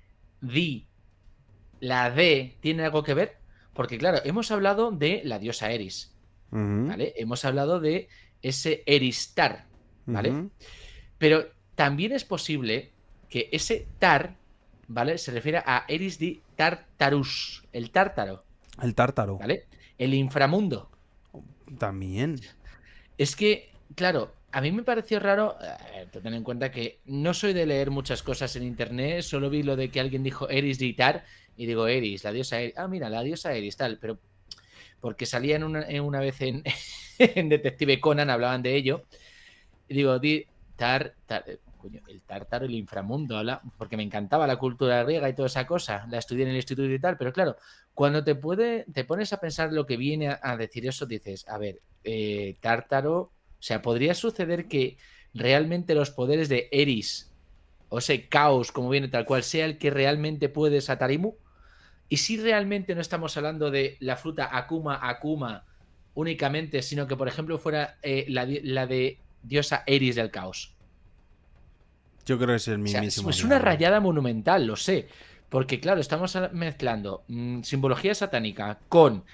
la D, tiene algo que ver? Porque claro, hemos hablado de la diosa Eris, ¿vale? Hemos hablado de ese Eristar, ¿vale? Pero también es posible que ese tar, ¿vale? Se refiera a Eris di Tartarus, el tártaro. El tártaro. ¿Vale? El inframundo. También. Es que, claro, a mí me pareció raro, ten en cuenta que no soy de leer muchas cosas en internet, solo vi lo de que alguien dijo Eris di Tar y digo Eris, la diosa Eris. Ah, mira, la diosa Eris, tal, pero porque salía una vez en, en Detective Conan, hablaban de ello, y digo, coño, el tártaro, el inframundo, porque me encantaba la cultura griega y toda esa cosa, la estudié en el instituto y tal, pero claro, cuando te pones a pensar lo que viene a decir eso, dices, a ver, tártaro, o sea, podría suceder que realmente los poderes de Eris, o ese caos, como viene tal cual, sea el que realmente puede desatar Imu. Y si realmente no estamos hablando de la fruta Akuma únicamente, sino que, por ejemplo, fuera la de diosa Eris del caos. Yo creo que es el mismísimo. O sea, es una rayada monumental, lo sé. Porque, claro, estamos mezclando simbología satánica con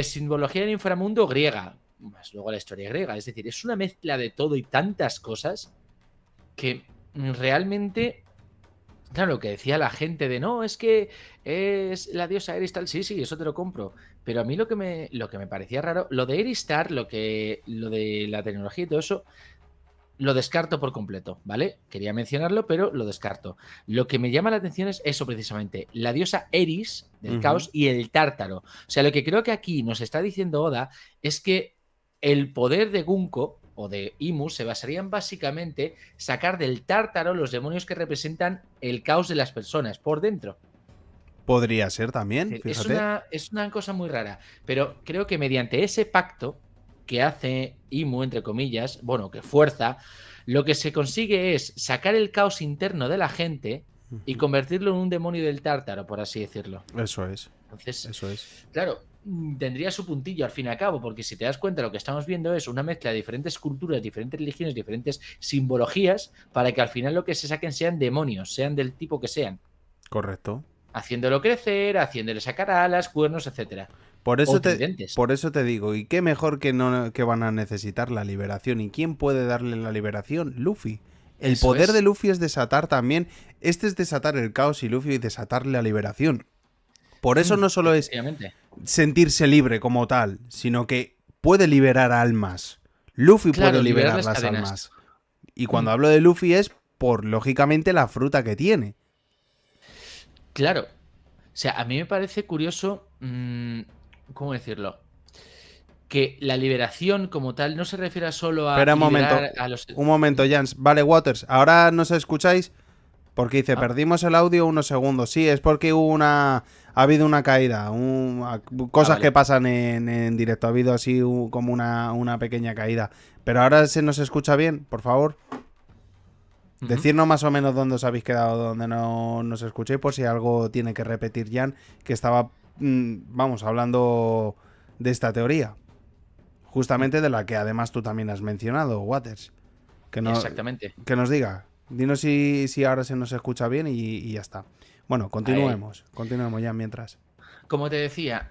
simbología del inframundo griega, más luego la historia griega. Es decir, es una mezcla de todo y tantas cosas que realmente... Claro, lo que decía la gente de no, es que es la diosa Eristar, sí, eso te lo compro. Pero a mí lo que me parecía raro, lo de Eristar, lo de la tecnología y todo eso, lo descarto por completo, ¿vale? Quería mencionarlo, pero lo descarto. Lo que me llama la atención es eso precisamente, la diosa Eris del caos y el tártaro. O sea, lo que creo que aquí nos está diciendo Oda es que el poder de Gunko o de Imu se basarían básicamente sacar del tártaro los demonios que representan el caos de las personas por dentro. Podría ser también, fíjate. Es una cosa muy rara, pero creo que mediante ese pacto que hace Imu, entre comillas, bueno, que fuerza, lo que se consigue es sacar el caos interno de la gente y convertirlo en un demonio del tártaro, por así decirlo. Eso es. Entonces, eso es. Claro, tendría su puntillo al fin y al cabo, porque si te das cuenta, lo que estamos viendo es una mezcla de diferentes culturas, diferentes religiones, diferentes simbologías, para que al final lo que se saquen sean demonios, sean del tipo que sean. Correcto. Haciéndolo crecer, haciéndole sacar alas, cuernos, etcétera. Por eso te digo, ¿y qué mejor que van a necesitar la liberación? ¿Y quién puede darle la liberación? Luffy. El poder de Luffy es desatar también. Este es desatar el caos y Luffy desatarle la liberación. Por eso no solo es sentirse libre como tal, sino que puede liberar almas. Luffy puede liberar las almas. Y cuando hablo de Luffy es por, lógicamente, la fruta que tiene. Claro. O sea, a mí me parece curioso, ¿cómo decirlo? Que la liberación como tal no se refiere solo a Espera liberar a los... Un momento, Jans. Vale, Waters, ¿ahora nos escucháis? Porque dice, Ah, perdimos el audio unos segundos. Sí, es porque ha habido una caída. Cosas que vale. pasan en directo. Ha habido así como una pequeña caída. Pero ahora se nos escucha bien, por favor. Ujú. Decidnos más o menos dónde os habéis quedado, dónde no nos escuchéis, por si algo tiene que repetir Jan, que estaba, vamos, hablando de esta teoría. Justamente de la que además tú también has mencionado, Waters. Que, no, Exactamente. que nos diga. Dinos si ahora se nos escucha bien y ya está. Bueno, Ahí, ahí. continuemos ya mientras. Como te decía,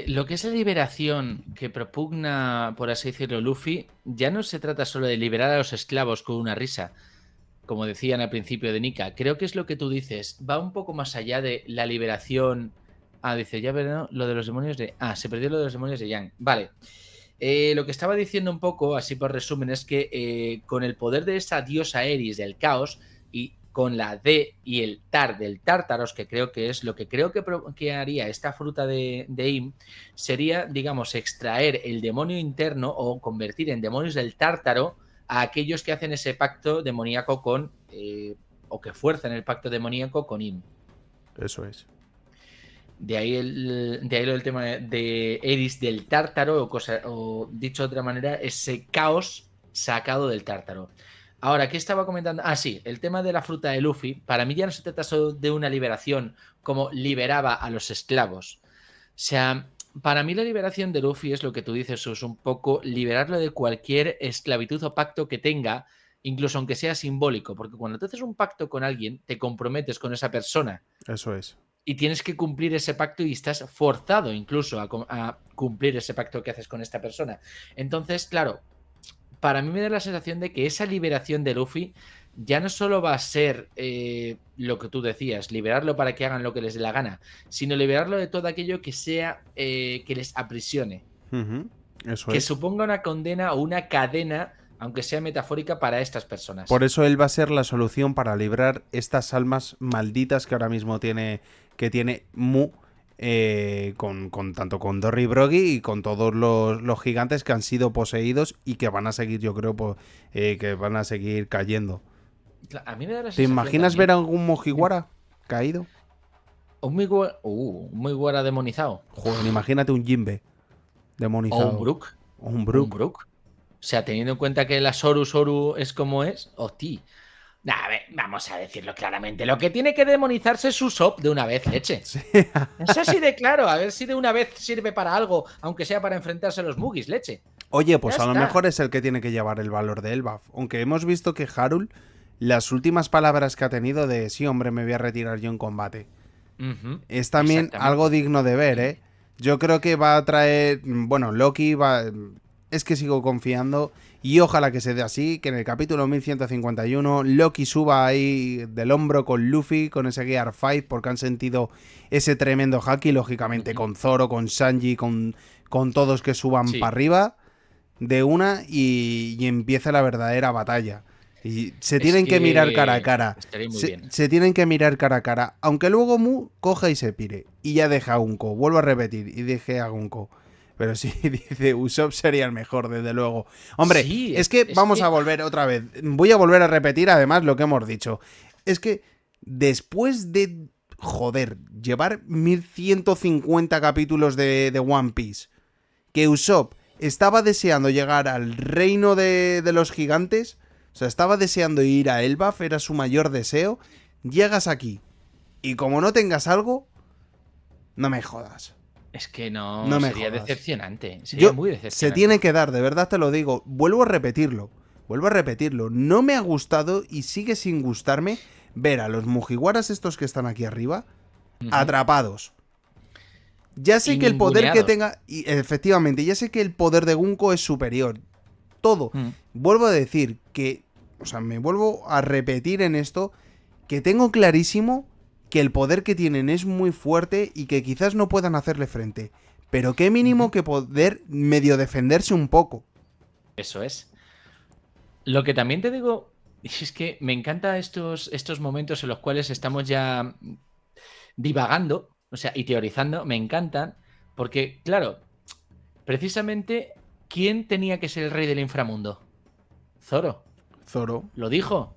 lo que es la liberación que propugna, por así decirlo, Luffy, ya no se trata solo de liberar a los esclavos con una risa, como decían al principio de Nika. Creo que es lo que tú dices, va un poco más allá de la liberación. Ah, dice, ya veré lo de los demonios de... Ah, se perdió lo de los demonios de Yang. Vale. Lo que estaba diciendo un poco, así por resumen, es que con el poder de esa diosa Eris del caos y con la D y el Tar del Tártaros, que creo que es lo que creo que haría esta fruta de Im, sería, digamos, extraer el demonio interno o convertir en demonios del Tártaro a aquellos que hacen ese pacto demoníaco con, o que fuerzan el pacto demoníaco con Im. Eso es. De ahí lo del tema de Eris del Tártaro, o dicho de otra manera, ese caos sacado del Tártaro. Ahora, ¿qué estaba comentando? Ah, sí, el tema de la fruta de Luffy. Para mí ya no se trata solo de una liberación como liberaba a los esclavos. O sea, para mí la liberación de Luffy es lo que tú dices, es un poco liberarlo de cualquier esclavitud o pacto que tenga, incluso aunque sea simbólico, porque cuando tú haces un pacto con alguien, te comprometes con esa persona Eso es. y tienes que cumplir ese pacto y estás forzado incluso a cumplir ese pacto que haces con esta persona. Entonces, claro, para mí me da la sensación de que esa liberación de Luffy ya no solo va a ser lo que tú decías, liberarlo para que hagan lo que les dé la gana, sino liberarlo de todo aquello que sea que les aprisione, Ujú. Eso que es. suponga una condena o una cadena, aunque sea metafórica, para estas Por personas. eso él va a ser la solución para librar estas almas malditas que ahora mismo tiene Mu, tanto con Dory Broggy y con todos los gigantes que han sido poseídos y que van a seguir, yo creo, que van a seguir cayendo. A mí me da la ¿Te sensación imaginas ver también. a algún Mugiwara caído? Un muy guara demonizado. Joder, imagínate un Jinbe O un demonizado. Brook. O un Un Brook. Brook. O sea, teniendo en cuenta que la Soru es como es, hostia. Nah, a ver, vamos a decirlo claramente. Lo que tiene que demonizarse es Usopp de una vez, leche. Sí. Es así de claro. A ver si de una vez sirve para algo, aunque sea para enfrentarse a los Mugis, leche. Oye, Ya pues a lo está. mejor es el que tiene que llevar el valor de Elbaf. Aunque hemos visto que Harul, las últimas palabras que ha tenido de sí, hombre, me voy a retirar yo en combate, Ujú, es también algo exactamente. digno de ver, ¿eh? Yo creo que va a traer. Bueno, Loki va. Es que sigo confiando. Y ojalá que se dé así, que en el capítulo 1151 Loki suba ahí del hombro con Luffy, con ese Gear 5, porque han sentido ese tremendo hack y lógicamente Ujú. con Zoro, con Sanji, con todos que suban para Sí, arriba de una y empieza la verdadera batalla. Y se es tienen que mirar cara a que cara. estaría muy Se, bien. se tienen que mirar cara a cara. Aunque luego Mu coja y se pire. Y ya deja a Gunko. Vuelvo a repetir. Y deje a Gunko. Pero sí, dice Usopp sería el mejor, desde luego. Hombre, Sí, es que es vamos a que. volver otra vez. Voy a volver a repetir además lo que hemos dicho. Es que después de, joder, llevar 1150 capítulos de One Piece, que Usopp estaba deseando llegar al reino de los gigantes, o sea, estaba deseando ir a Elbaf, era su mayor deseo, llegas aquí y como no tengas algo, no me jodas. Es que no, No me sería jodas. decepcionante. Sería Yo, muy se tiene decepcionante. que dar, de verdad te lo digo. Vuelvo a repetirlo. Vuelvo a repetirlo. No me ha gustado y sigue sin gustarme ver a los Mugiwaras estos que están aquí arriba Ujú. atrapados. Ya sé Y que el poder que ninguneados. tenga. Y efectivamente, ya sé que el poder de Gunko es superior. Todo. Mm. Vuelvo a decir que. O sea, me vuelvo a repetir en esto. Que tengo clarísimo que el poder que tienen es muy fuerte y que quizás no puedan hacerle frente. Pero qué mínimo Ujú. que poder medio defenderse un poco. Eso es. Lo que también te digo es que me encanta estos momentos en los cuales estamos ya divagando, o sea, y teorizando, me encantan, porque, claro, precisamente, ¿quién tenía que ser el rey del inframundo? Zoro. Zoro. Lo dijo.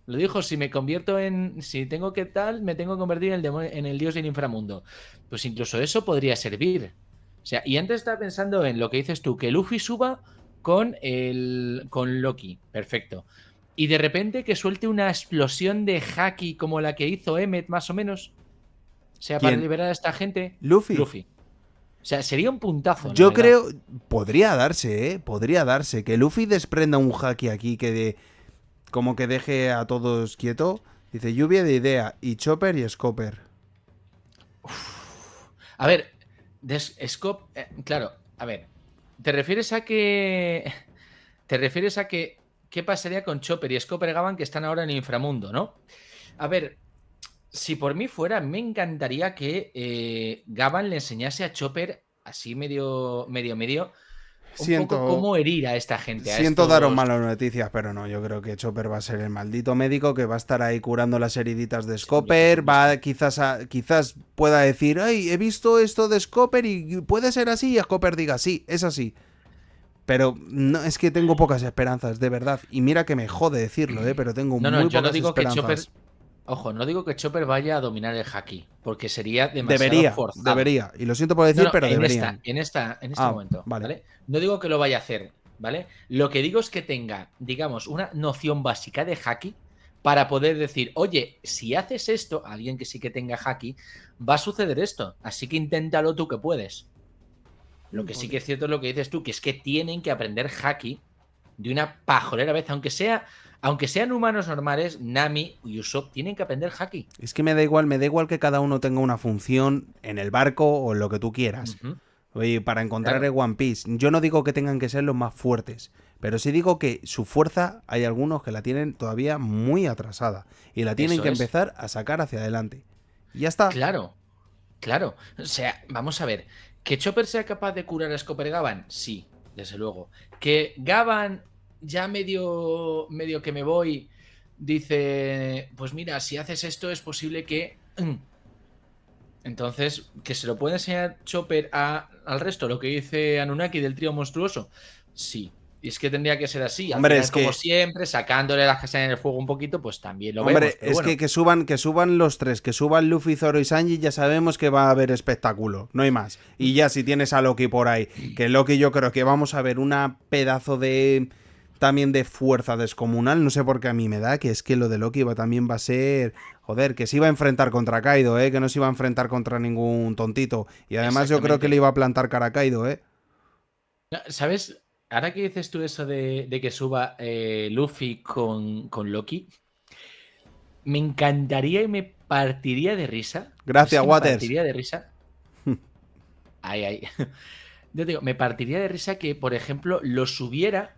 Lo dijo, si me convierto en... Si tengo que tal, me tengo que convertir en el dios del inframundo. Pues incluso eso podría servir. O sea, y antes estaba pensando en lo que dices tú, que Luffy suba con Loki. Perfecto. Y de repente que suelte una explosión de haki como la que hizo Emmet, más o menos. O sea, para ¿Quién? liberar a esta gente. ¿Luffy? Luffy. O sea, sería un puntazo, la Yo verdad. creo... Podría darse, ¿eh? Podría darse. Que Luffy desprenda un haki aquí que de... Como que deje a todos quieto. Dice lluvia de idea. Y Chopper y Scopper. A ver, Scope, claro, a ver, ¿te refieres a que... ¿Te refieres a que qué pasaría con Chopper y Scopper Gavan que están ahora en el inframundo, ¿no? A ver, si por mí fuera, me encantaría que Gavan le enseñase a Chopper, así medio, un poco Siento... cómo herir a esta gente, a Siento daros estos... malas noticias, pero no, yo creo que Chopper va a ser el maldito médico que va a estar ahí curando las heriditas de Segundito, Scopper, segundito. va quizás pueda decir, ay, he visto esto de Scopper y puede ser así, y Scopper diga, sí, es así. Pero no, es que tengo pocas esperanzas, de verdad. Y mira que me jode decirlo, pero tengo No, muy yo no pocas digo que Chopper... esperanzas. Ojo, no digo que Chopper vaya a dominar el haki, porque sería demasiado forzado. Debería. Y lo siento por No, decir, no, pero en deberían. este Ah, momento, vale. ¿vale? No digo que lo vaya a hacer, ¿vale? Lo que digo es que tenga, digamos, una noción básica de haki para poder decir, oye, si haces esto, alguien que sí que tenga haki, va a suceder esto. Así que inténtalo tú que puedes. Lo que sí que es cierto es lo que dices tú, que es que tienen que aprender haki de una pajolera vez, aunque sean humanos normales, Nami y Usopp tienen que aprender haki. Es que me da igual que cada uno tenga una función en el barco o en lo que tú quieras. Ujú, Oye, para encontrar claro, el One Piece. Yo no digo que tengan que ser los más fuertes, pero sí digo que su fuerza hay algunos que la tienen todavía muy atrasada y la tienen eso que es. empezar a sacar hacia adelante. Y ya está. Claro, claro. O sea, vamos a ver. ¿Que Chopper sea capaz de curar a Scopper Gavan? Sí, desde luego. ¿Que Gavan ya medio que me voy dice, pues mira, si haces esto es posible que... Entonces, ¿que se lo puede enseñar Chopper al resto, lo que dice Anunnaki del trío monstruoso? Sí. Y es que tendría que ser así. Al Hombre, final, es como que siempre, sacándole las casas en el fuego un poquito, pues también lo vemos. Hombre, Pero es bueno, que suban los tres, que suban Luffy, Zoro y Sanji, ya sabemos que va a haber espectáculo, no hay más. Y ya si tienes a Loki por ahí, que Loki yo creo que vamos a ver una pedazo de también de fuerza descomunal, no sé por qué a mí me da, que es que lo de Loki también va a ser, joder, que se iba a enfrentar contra Kaido, que no se iba a enfrentar contra ningún tontito. Y además yo creo que le exactamente. iba a plantar cara a Kaido, No, ¿sabes? Ahora que dices tú eso de que suba Luffy con Loki, me encantaría y me partiría de risa. Es Gracias, que me Waters. partiría de risa. Ay, ay. Yo digo, me partiría de risa que, por ejemplo, subiera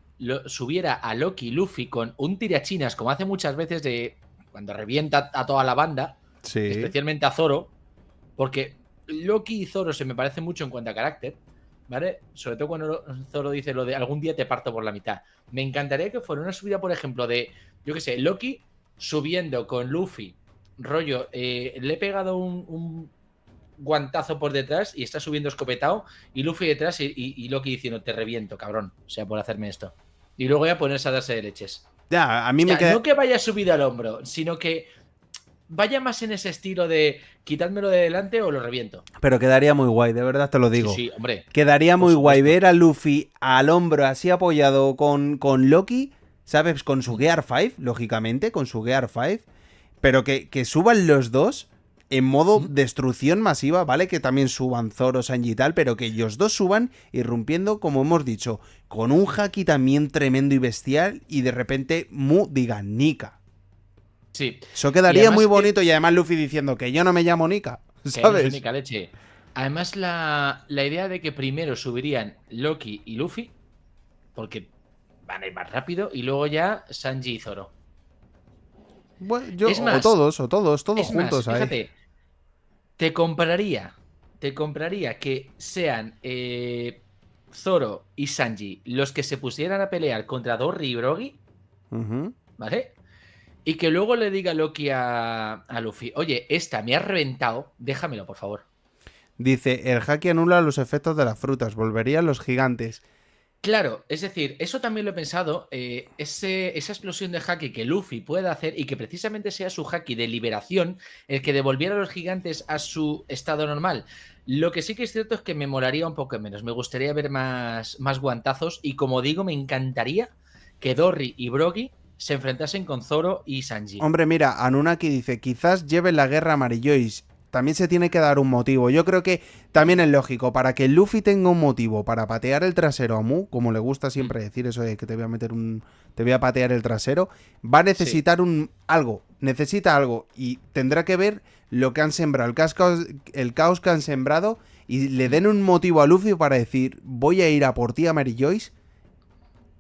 a Loki y Luffy con un tirachinas, como hace muchas veces de cuando revienta a toda la banda, Sí. especialmente a Zoro, porque Loki y Zoro se me parecen mucho en cuanto a carácter, ¿vale? Sobre todo cuando Zoro dice lo de algún día te parto por la mitad. Me encantaría que fuera una subida, por ejemplo, de, yo qué sé, Loki subiendo con Luffy, rollo, le he pegado un guantazo por detrás y está subiendo escopetado y Luffy detrás y Loki diciendo te reviento, cabrón, o sea, por hacerme esto. Y luego ya ponerse a darse de leches. Ya, a O mí me sea, queda... no que vaya subido al hombro, sino que vaya más en ese estilo de quitádmelo de delante o lo reviento. Pero quedaría muy guay, de verdad te lo Sí, digo. sí, hombre, Quedaría por muy guay supuesto. ver a Luffy al hombro así apoyado con Loki, ¿sabes? Con su Gear 5, lógicamente, con su Gear 5. Pero que suban los dos en modo destrucción masiva, ¿vale? Que también suban Zoro, Sanji y tal, pero que ellos dos suban irrumpiendo, como hemos dicho, con un haki también tremendo y bestial y de repente Mu diga Nika. Sí. Eso Y quedaría muy además bonito y además Luffy diciendo que yo no me llamo Nika, que no es ¿sabes? única leche. Además, la idea de que primero subirían Loki y Luffy, porque van a ir más rápido, y luego ya Sanji y Zoro. Bueno, Es más, todos juntos ahí. fíjate, te compraría que sean Zoro y Sanji los que se pusieran a pelear contra Dory y Brogy, Ujú. ¿vale? Y que luego le diga Loki a Luffy, oye, esta me ha reventado, déjamelo, por favor. Dice, el haki anula los efectos de las frutas, volverían los gigantes. Claro, es decir, eso también lo he pensado, esa explosión de haki que Luffy pueda hacer y que precisamente sea su haki de liberación el que devolviera a los gigantes a su estado normal. Lo que sí que es cierto es que me molaría un poco menos, me gustaría ver más guantazos y como digo, me encantaría que Dory y Brogy se enfrentasen con Zoro y Sanji. Hombre, mira, Anunnaki dice, quizás lleve la guerra a Marillois. También se tiene que dar un motivo. Yo creo que también es lógico, para que Luffy tenga un motivo para patear el trasero a Mu, como le gusta Mm, siempre decir eso de que te voy a meter un... te voy a patear el trasero, va a sí. necesitar algo, necesita algo, y tendrá que ver lo que han sembrado, el caos que han sembrado, y le Mm, den un motivo a Luffy para decir, voy a ir a por ti a Marillois,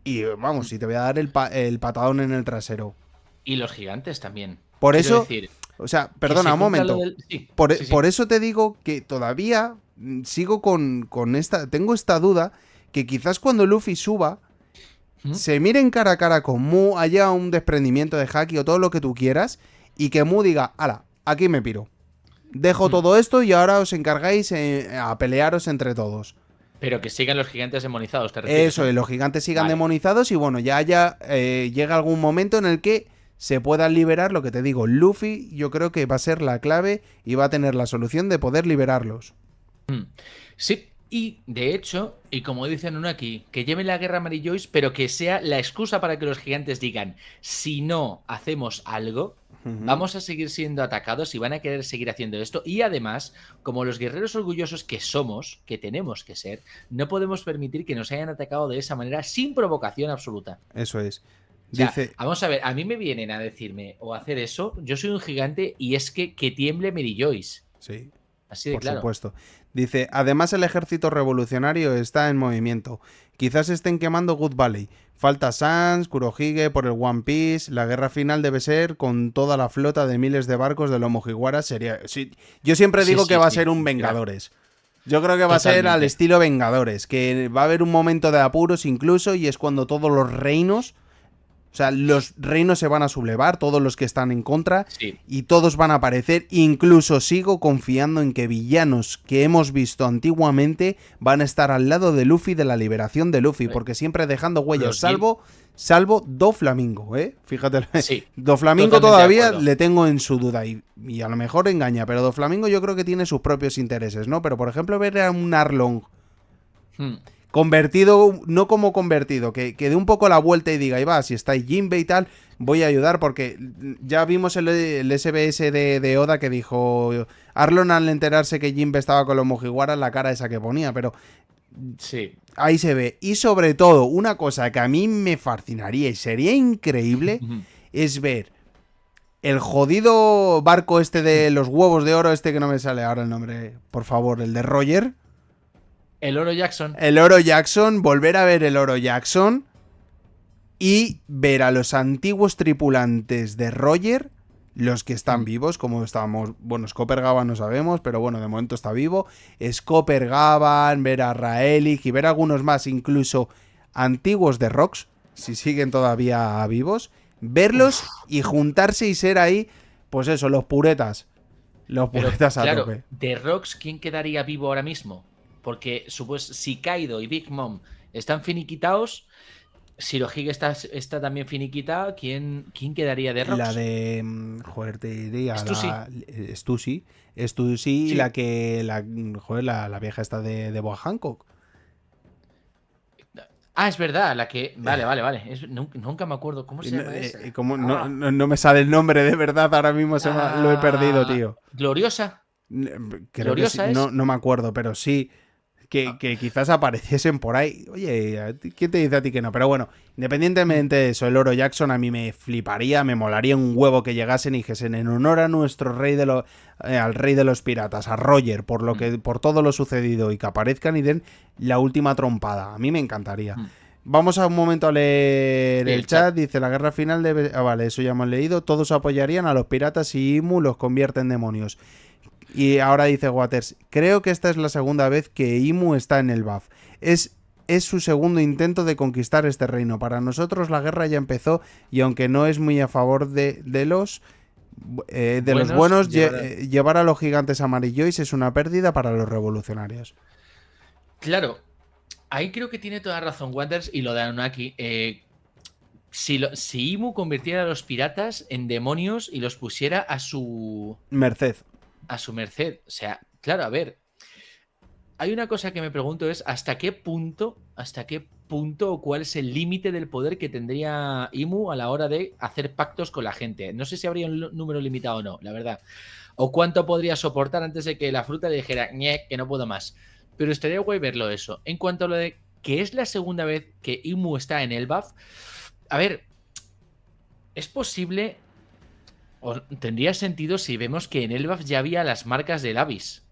y vamos, mm. si te voy a dar el patadón en el trasero. Y los gigantes también. Por Quiero eso, decir, o sea, que perdona se un cumpla lo momento. del... Sí, Por, sí, por sí. eso te digo que todavía sigo con esta. Tengo esta duda que quizás cuando Luffy suba, Mm, se miren cara a cara con Mu, haya un desprendimiento de Haki o todo lo que tú quieras, y que Mu diga, ala, aquí me piro. Dejo mm. todo esto y ahora os encargáis a pelearos entre todos. Pero que sigan los gigantes demonizados, te refieres, Eso, y ¿no? los gigantes sigan Vale. demonizados y bueno, ya llega algún momento en el que se puedan liberar, lo que te digo, Luffy yo creo que va a ser la clave y va a tener la solución de poder liberarlos. Mm. Sí, y de hecho, y como dicen uno aquí, que lleven la guerra a Mary Joyce, pero que sea la excusa para que los gigantes digan, si no hacemos algo, Ujú. vamos a seguir siendo atacados y van a querer seguir haciendo esto. Y además, como los guerreros orgullosos que somos, que tenemos que ser, no podemos permitir que nos hayan atacado de esa manera sin provocación absoluta. Eso es. O sea, Dice, vamos a ver, a mí me vienen a decirme o a hacer eso, yo soy un gigante y es que tiemble Mary Joyce. sí, Así de por claro. supuesto. Dice, además el ejército revolucionario está en movimiento. Quizás estén quemando Good Valley. Falta Sans, Kurohige por el One Piece. La guerra final debe ser con toda la flota de miles de barcos del Omojiwara. Sería... Sí, yo siempre Sí, digo que sí, va a sí, ser un literal. Vengadores. Yo creo que va a ser al Totalmente. estilo Vengadores. Que va a haber un momento de apuros incluso y es cuando todos los reinos... O sea, los reinos se van a sublevar, todos los que están en contra, Sí. y todos van a aparecer. Incluso sigo confiando en que villanos que hemos visto antiguamente van a estar al lado de Luffy, de la liberación de Luffy, porque siempre dejando huellas, Los Gil. salvo Doflamingo, ¿eh? Fíjate, Sí, Doflamingo totalmente de todavía acuerdo. le tengo en su duda y a lo mejor engaña, pero Doflamingo yo creo que tiene sus propios intereses, ¿no? Pero por ejemplo ver a un Arlong Hmm. convertido, no como convertido, que dé un poco la vuelta y diga, y va, si está ahí Jinbe y tal, voy a ayudar, porque ya vimos el SBS de Oda que dijo, Arlon al enterarse que Jinbe estaba con los Mugiwara, la cara esa que ponía, pero Sí. ahí se ve. Y sobre todo, una cosa que a mí me fascinaría y sería increíble, es ver el jodido barco este de los huevos de oro, este que no me sale ahora el nombre, por favor, el de Roger. El Oro Jackson. El Oro Jackson, volver a ver el Oro Jackson y ver a los antiguos tripulantes de Roger, los que están Hmm. vivos, como estábamos, bueno, Scopper Gavan no sabemos, pero bueno, de momento está vivo, Scopper Gavan, ver a Raelich y ver a algunos más, incluso antiguos de Rox, si siguen todavía vivos, verlos Uf. y juntarse y ser ahí, pues eso, los Pero puretas a claro, tope. de Rocks, ¿quién quedaría vivo ahora mismo? Porque si Kaido y Big Mom están finiquitados, Shirohige está también finiquitada, ¿quién quedaría de La Rocks? de. Joder, te diría. Stussy. Stussy. Stussy y Sí. la vieja esta de Boa Hancock. Ah, es verdad, la que. Eh, Vale, vale, vale. Nunca me acuerdo. ¿Cómo se llama esa? como Ah, no me sale el nombre de verdad, ahora mismo lo he perdido, ah, tío. Gloriosa. Creo que sí, Gloriosa es. no me acuerdo, pero sí. Ah, Que quizás apareciesen por ahí. Oye, ¿quién te dice a ti que no? Pero bueno, mm, independientemente de eso, el Oro Jackson a mí me fliparía, me molaría un huevo que llegasen y dijesen en honor a nuestro rey al rey de los piratas, a Roger, mm, por todo lo sucedido y que aparezcan y den la última trompada. A mí me encantaría. mm. Vamos a un momento a leer Sí, el el chat. chat. Dice la guerra final debe. Ah, vale, eso ya hemos leído. Todos apoyarían a los piratas y Imu los convierte en demonios. Y ahora dice Waters, creo que esta es la segunda vez que Imu está en el BAF. Es su segundo intento de conquistar este reino. Para nosotros la guerra ya empezó y aunque no es muy a favor de los Buenos, buenos, llevar a los gigantes amarillos es una pérdida para los revolucionarios. Claro, Ahí creo que tiene toda razón Waters y lo de Anunnaki. Si Imu convirtiera a los piratas en demonios y los pusiera Merced. a su merced. O sea, claro, a ver. Hay una cosa que me pregunto es hasta qué punto o cuál es el límite del poder que tendría Imu a la hora de hacer pactos con la gente. No sé si habría un número limitado o no, la verdad. O cuánto podría soportar antes de que la fruta le dijera, ñe, que no puedo más. Pero estaría guay verlo eso. En cuanto a lo de que es la segunda vez que Imu está en Elbaf, a ver, es posible, o tendría sentido si vemos que en Elbaf ya había las marcas del Abyss.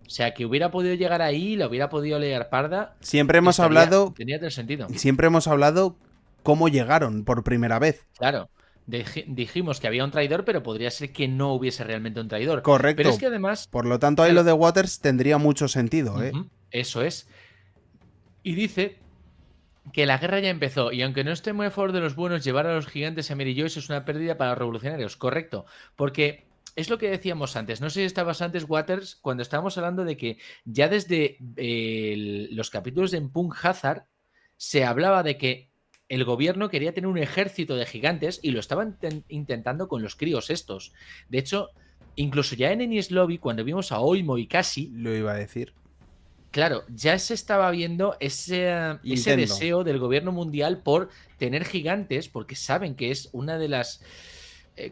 O sea, que hubiera podido llegar ahí, la hubiera podido leer parda. Siempre hemos hablado. Tenía todo el sentido. Siempre hemos hablado cómo llegaron por primera vez. Claro. Dijimos que había un traidor, pero podría ser que no hubiese realmente un traidor. Correcto. Pero es que además. Por lo tanto, ahí lo de Waters tendría mucho sentido, ¿eh? Eso es. Y dice que la guerra ya empezó, y aunque no esté muy a favor de los buenos, llevar a los gigantes a Mary Joyce es una pérdida para los revolucionarios. Correcto. Porque es lo que decíamos antes. No sé si estabas antes, Waters, cuando estábamos hablando de que ya desde los capítulos de Punk Hazard se hablaba de que el gobierno quería tener un ejército de gigantes y lo estaban intentando con los críos estos. De hecho, incluso ya en Enies Lobby, cuando vimos a Oimo y Cassie, lo iba a decir. Claro, ya se estaba viendo ese deseo del gobierno mundial por tener gigantes, porque saben que es una de las,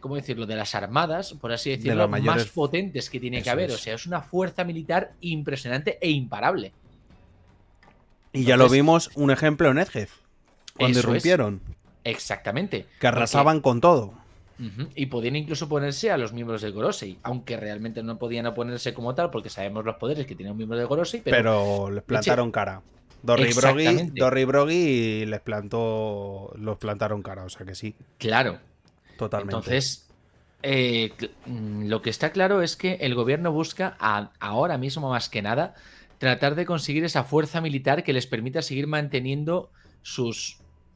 ¿cómo decirlo?, de las armadas, por así decirlo, más potentes que tiene que haber. O sea, es una fuerza militar impresionante e imparable. Y ya lo vimos un ejemplo en Edgeth, cuando irrumpieron. Exactamente. Que arrasaban con todo. Y podían incluso ponerse a los miembros del Gorosei, aunque realmente no podían oponerse como tal, porque sabemos los poderes que tiene un miembro del Gorosei, pero les plantaron cara. Dorry Broggy los plantaron cara, o sea que sí. Claro. Totalmente. Entonces, lo que está claro es que el gobierno busca, ahora mismo más que nada, tratar de conseguir esa fuerza militar que les permita seguir manteniendo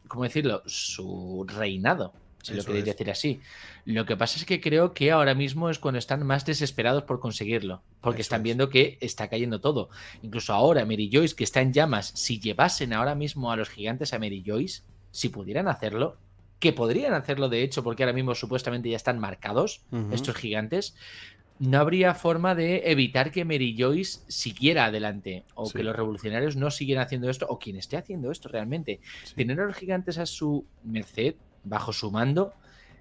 ¿cómo decirlo?, su reinado. Si lo queréis decir así. Lo que pasa es que creo que ahora mismo es cuando están más desesperados por conseguirlo. Porque están viendo que está cayendo todo. Incluso ahora, Mary Joyce, que está en llamas, si llevasen ahora mismo a los gigantes a Mary Joyce, si pudieran hacerlo, que podrían hacerlo de hecho, porque ahora mismo supuestamente ya están marcados estos gigantes, no habría forma de evitar que Mary Joyce siguiera adelante. O que los revolucionarios no siguieran haciendo esto, o quien esté haciendo esto realmente. Tener a los gigantes a su merced, bajo su mando,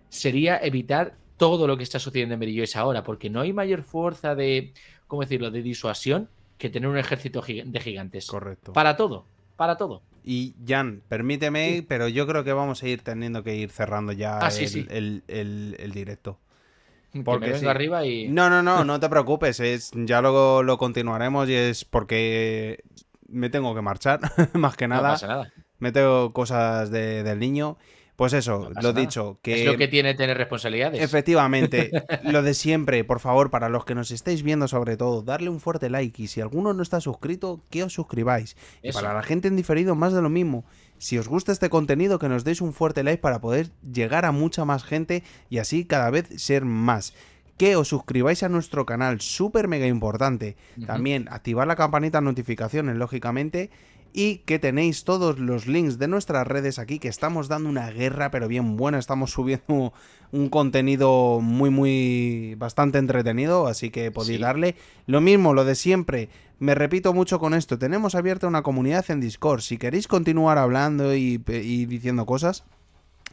sería evitar todo lo que está sucediendo en Mary Joyce ahora, porque no hay mayor fuerza de, ¿cómo decirlo?, de disuasión que tener un ejército de gigantes. Correcto. Para todo, para todo. Y Jan, permíteme, pero yo creo que vamos a ir teniendo que ir cerrando ya el directo. Porque me vengo arriba y... No te preocupes, ya lo continuaremos y es porque me tengo que marchar, más que nada. No pasa nada. Me tengo cosas del niño. Pues eso, lo dicho. Que es lo que tiene tener responsabilidades. Efectivamente, lo de siempre, por favor, para los que nos estáis viendo sobre todo, darle un fuerte like y si alguno no está suscrito, que os suscribáis. Y para la gente en diferido, más de lo mismo. Si os gusta este contenido, que nos deis un fuerte like para poder llegar a mucha más gente y así cada vez ser más. Que os suscribáis a nuestro canal, súper mega importante. También activar la campanita de notificaciones, lógicamente. Y que tenéis todos los links de nuestras redes aquí, que estamos dando una guerra, pero bien buena. Estamos subiendo un contenido bastante entretenido, así que podéis darle. Lo mismo, lo de siempre, me repito mucho con esto, tenemos abierta una comunidad en Discord. Si queréis continuar hablando y diciendo cosas,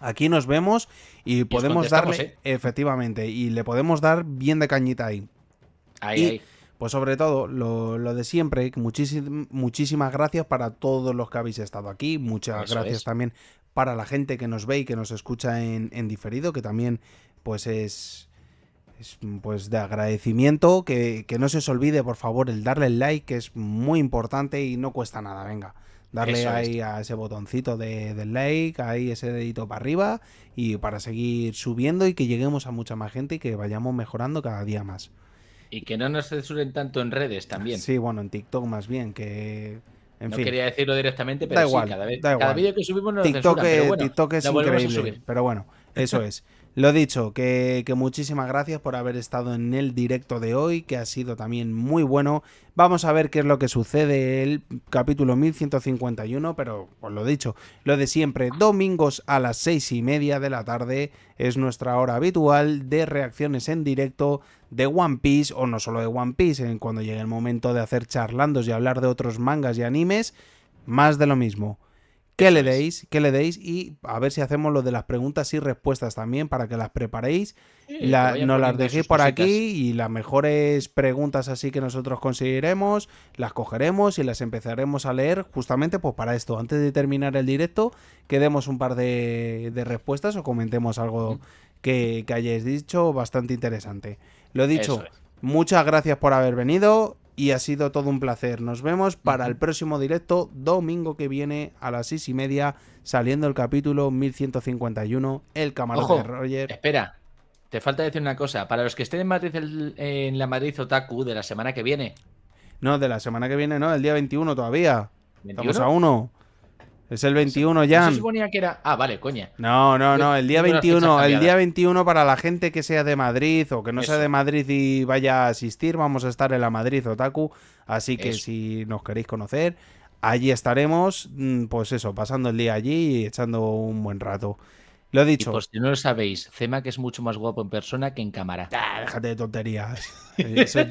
aquí nos vemos y podemos darle, efectivamente, y le podemos dar bien de cañita ahí. Ahí. Pues sobre todo, lo de siempre, muchísimas gracias para todos los que habéis estado aquí, muchas gracias también para la gente que nos ve y que nos escucha en diferido, que también pues es pues de agradecimiento, que no se os olvide por favor el darle el like, que es muy importante y no cuesta nada, venga. Darle ahí a ese botoncito del like, ahí ese dedito para arriba y para seguir subiendo y que lleguemos a mucha más gente y que vayamos mejorando cada día más. Y que no nos censuren tanto en redes también. Sí, bueno, en TikTok más bien, que... En fin. Quería decirlo directamente, pero da igual, cada vídeo que subimos nos censuran, pero bueno, TikTok es increíble, pero bueno. Eso es. Lo dicho, que muchísimas gracias por haber estado en el directo de hoy, que ha sido también muy bueno. Vamos a ver qué es lo que sucede el capítulo 1151, pero pues lo dicho, lo de siempre, domingos a las 6:30 de la tarde es nuestra hora habitual de reacciones en directo de One Piece, o no solo de One Piece, cuando llegue el momento de hacer charlandos y hablar de otros mangas y animes, más de lo mismo. Que le deis y a ver si hacemos lo de las preguntas y respuestas también para que las preparéis, Sí, nos las dejéis por aquí y las mejores preguntas así que nosotros conseguiremos, las cogeremos y las empezaremos a leer justamente pues para esto. Antes de terminar el directo, que demos un par de respuestas o comentemos algo que hayáis dicho bastante interesante. Lo dicho, muchas gracias por haber venido. Y ha sido todo un placer. Nos vemos para el próximo directo, domingo que viene a las 6:30, saliendo el capítulo 1151, El Camarote de Roger. Espera, te falta decir una cosa. Para los que estén en Madrid, en la Madrid Otaku de la semana que viene. No, de la semana que viene no, el día 21 todavía. ¿21? Estamos a 1. Es el 21, Jan. ¿No se suponía que era...? Ah, vale, coña. No, el día 21, el día 21 para la gente que sea de Madrid o que no sea de Madrid y vaya a asistir, vamos a estar en la Madrid Otaku, así que si nos queréis conocer, allí estaremos, pues eso, pasando el día allí y echando un buen rato. Lo dicho. Y por si no lo sabéis, Zemak es mucho más guapo en persona que en cámara. Déjate de tonterías. Eso es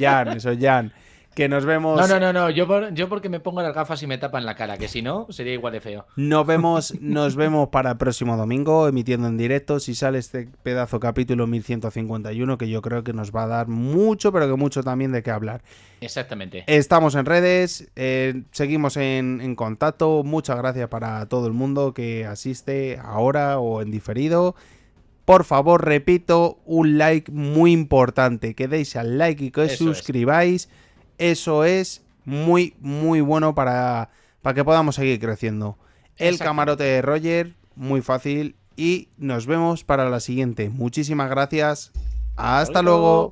Jan. Que nos vemos. No. Yo porque me pongo las gafas y me tapan la cara, que si no, sería igual de feo. Nos vemos para el próximo domingo, emitiendo en directo. Si sale este pedazo capítulo 1151, que yo creo que nos va a dar mucho, pero que mucho también de qué hablar. Exactamente. Estamos en redes, seguimos en contacto. Muchas gracias para todo el mundo que asiste ahora o en diferido. Por favor, repito, un like muy importante. Que deis al like y que os suscribáis. Eso es muy, muy bueno para que podamos seguir creciendo. El Camarote de Roger, muy fácil. Y nos vemos para la siguiente. Muchísimas gracias. Hasta luego.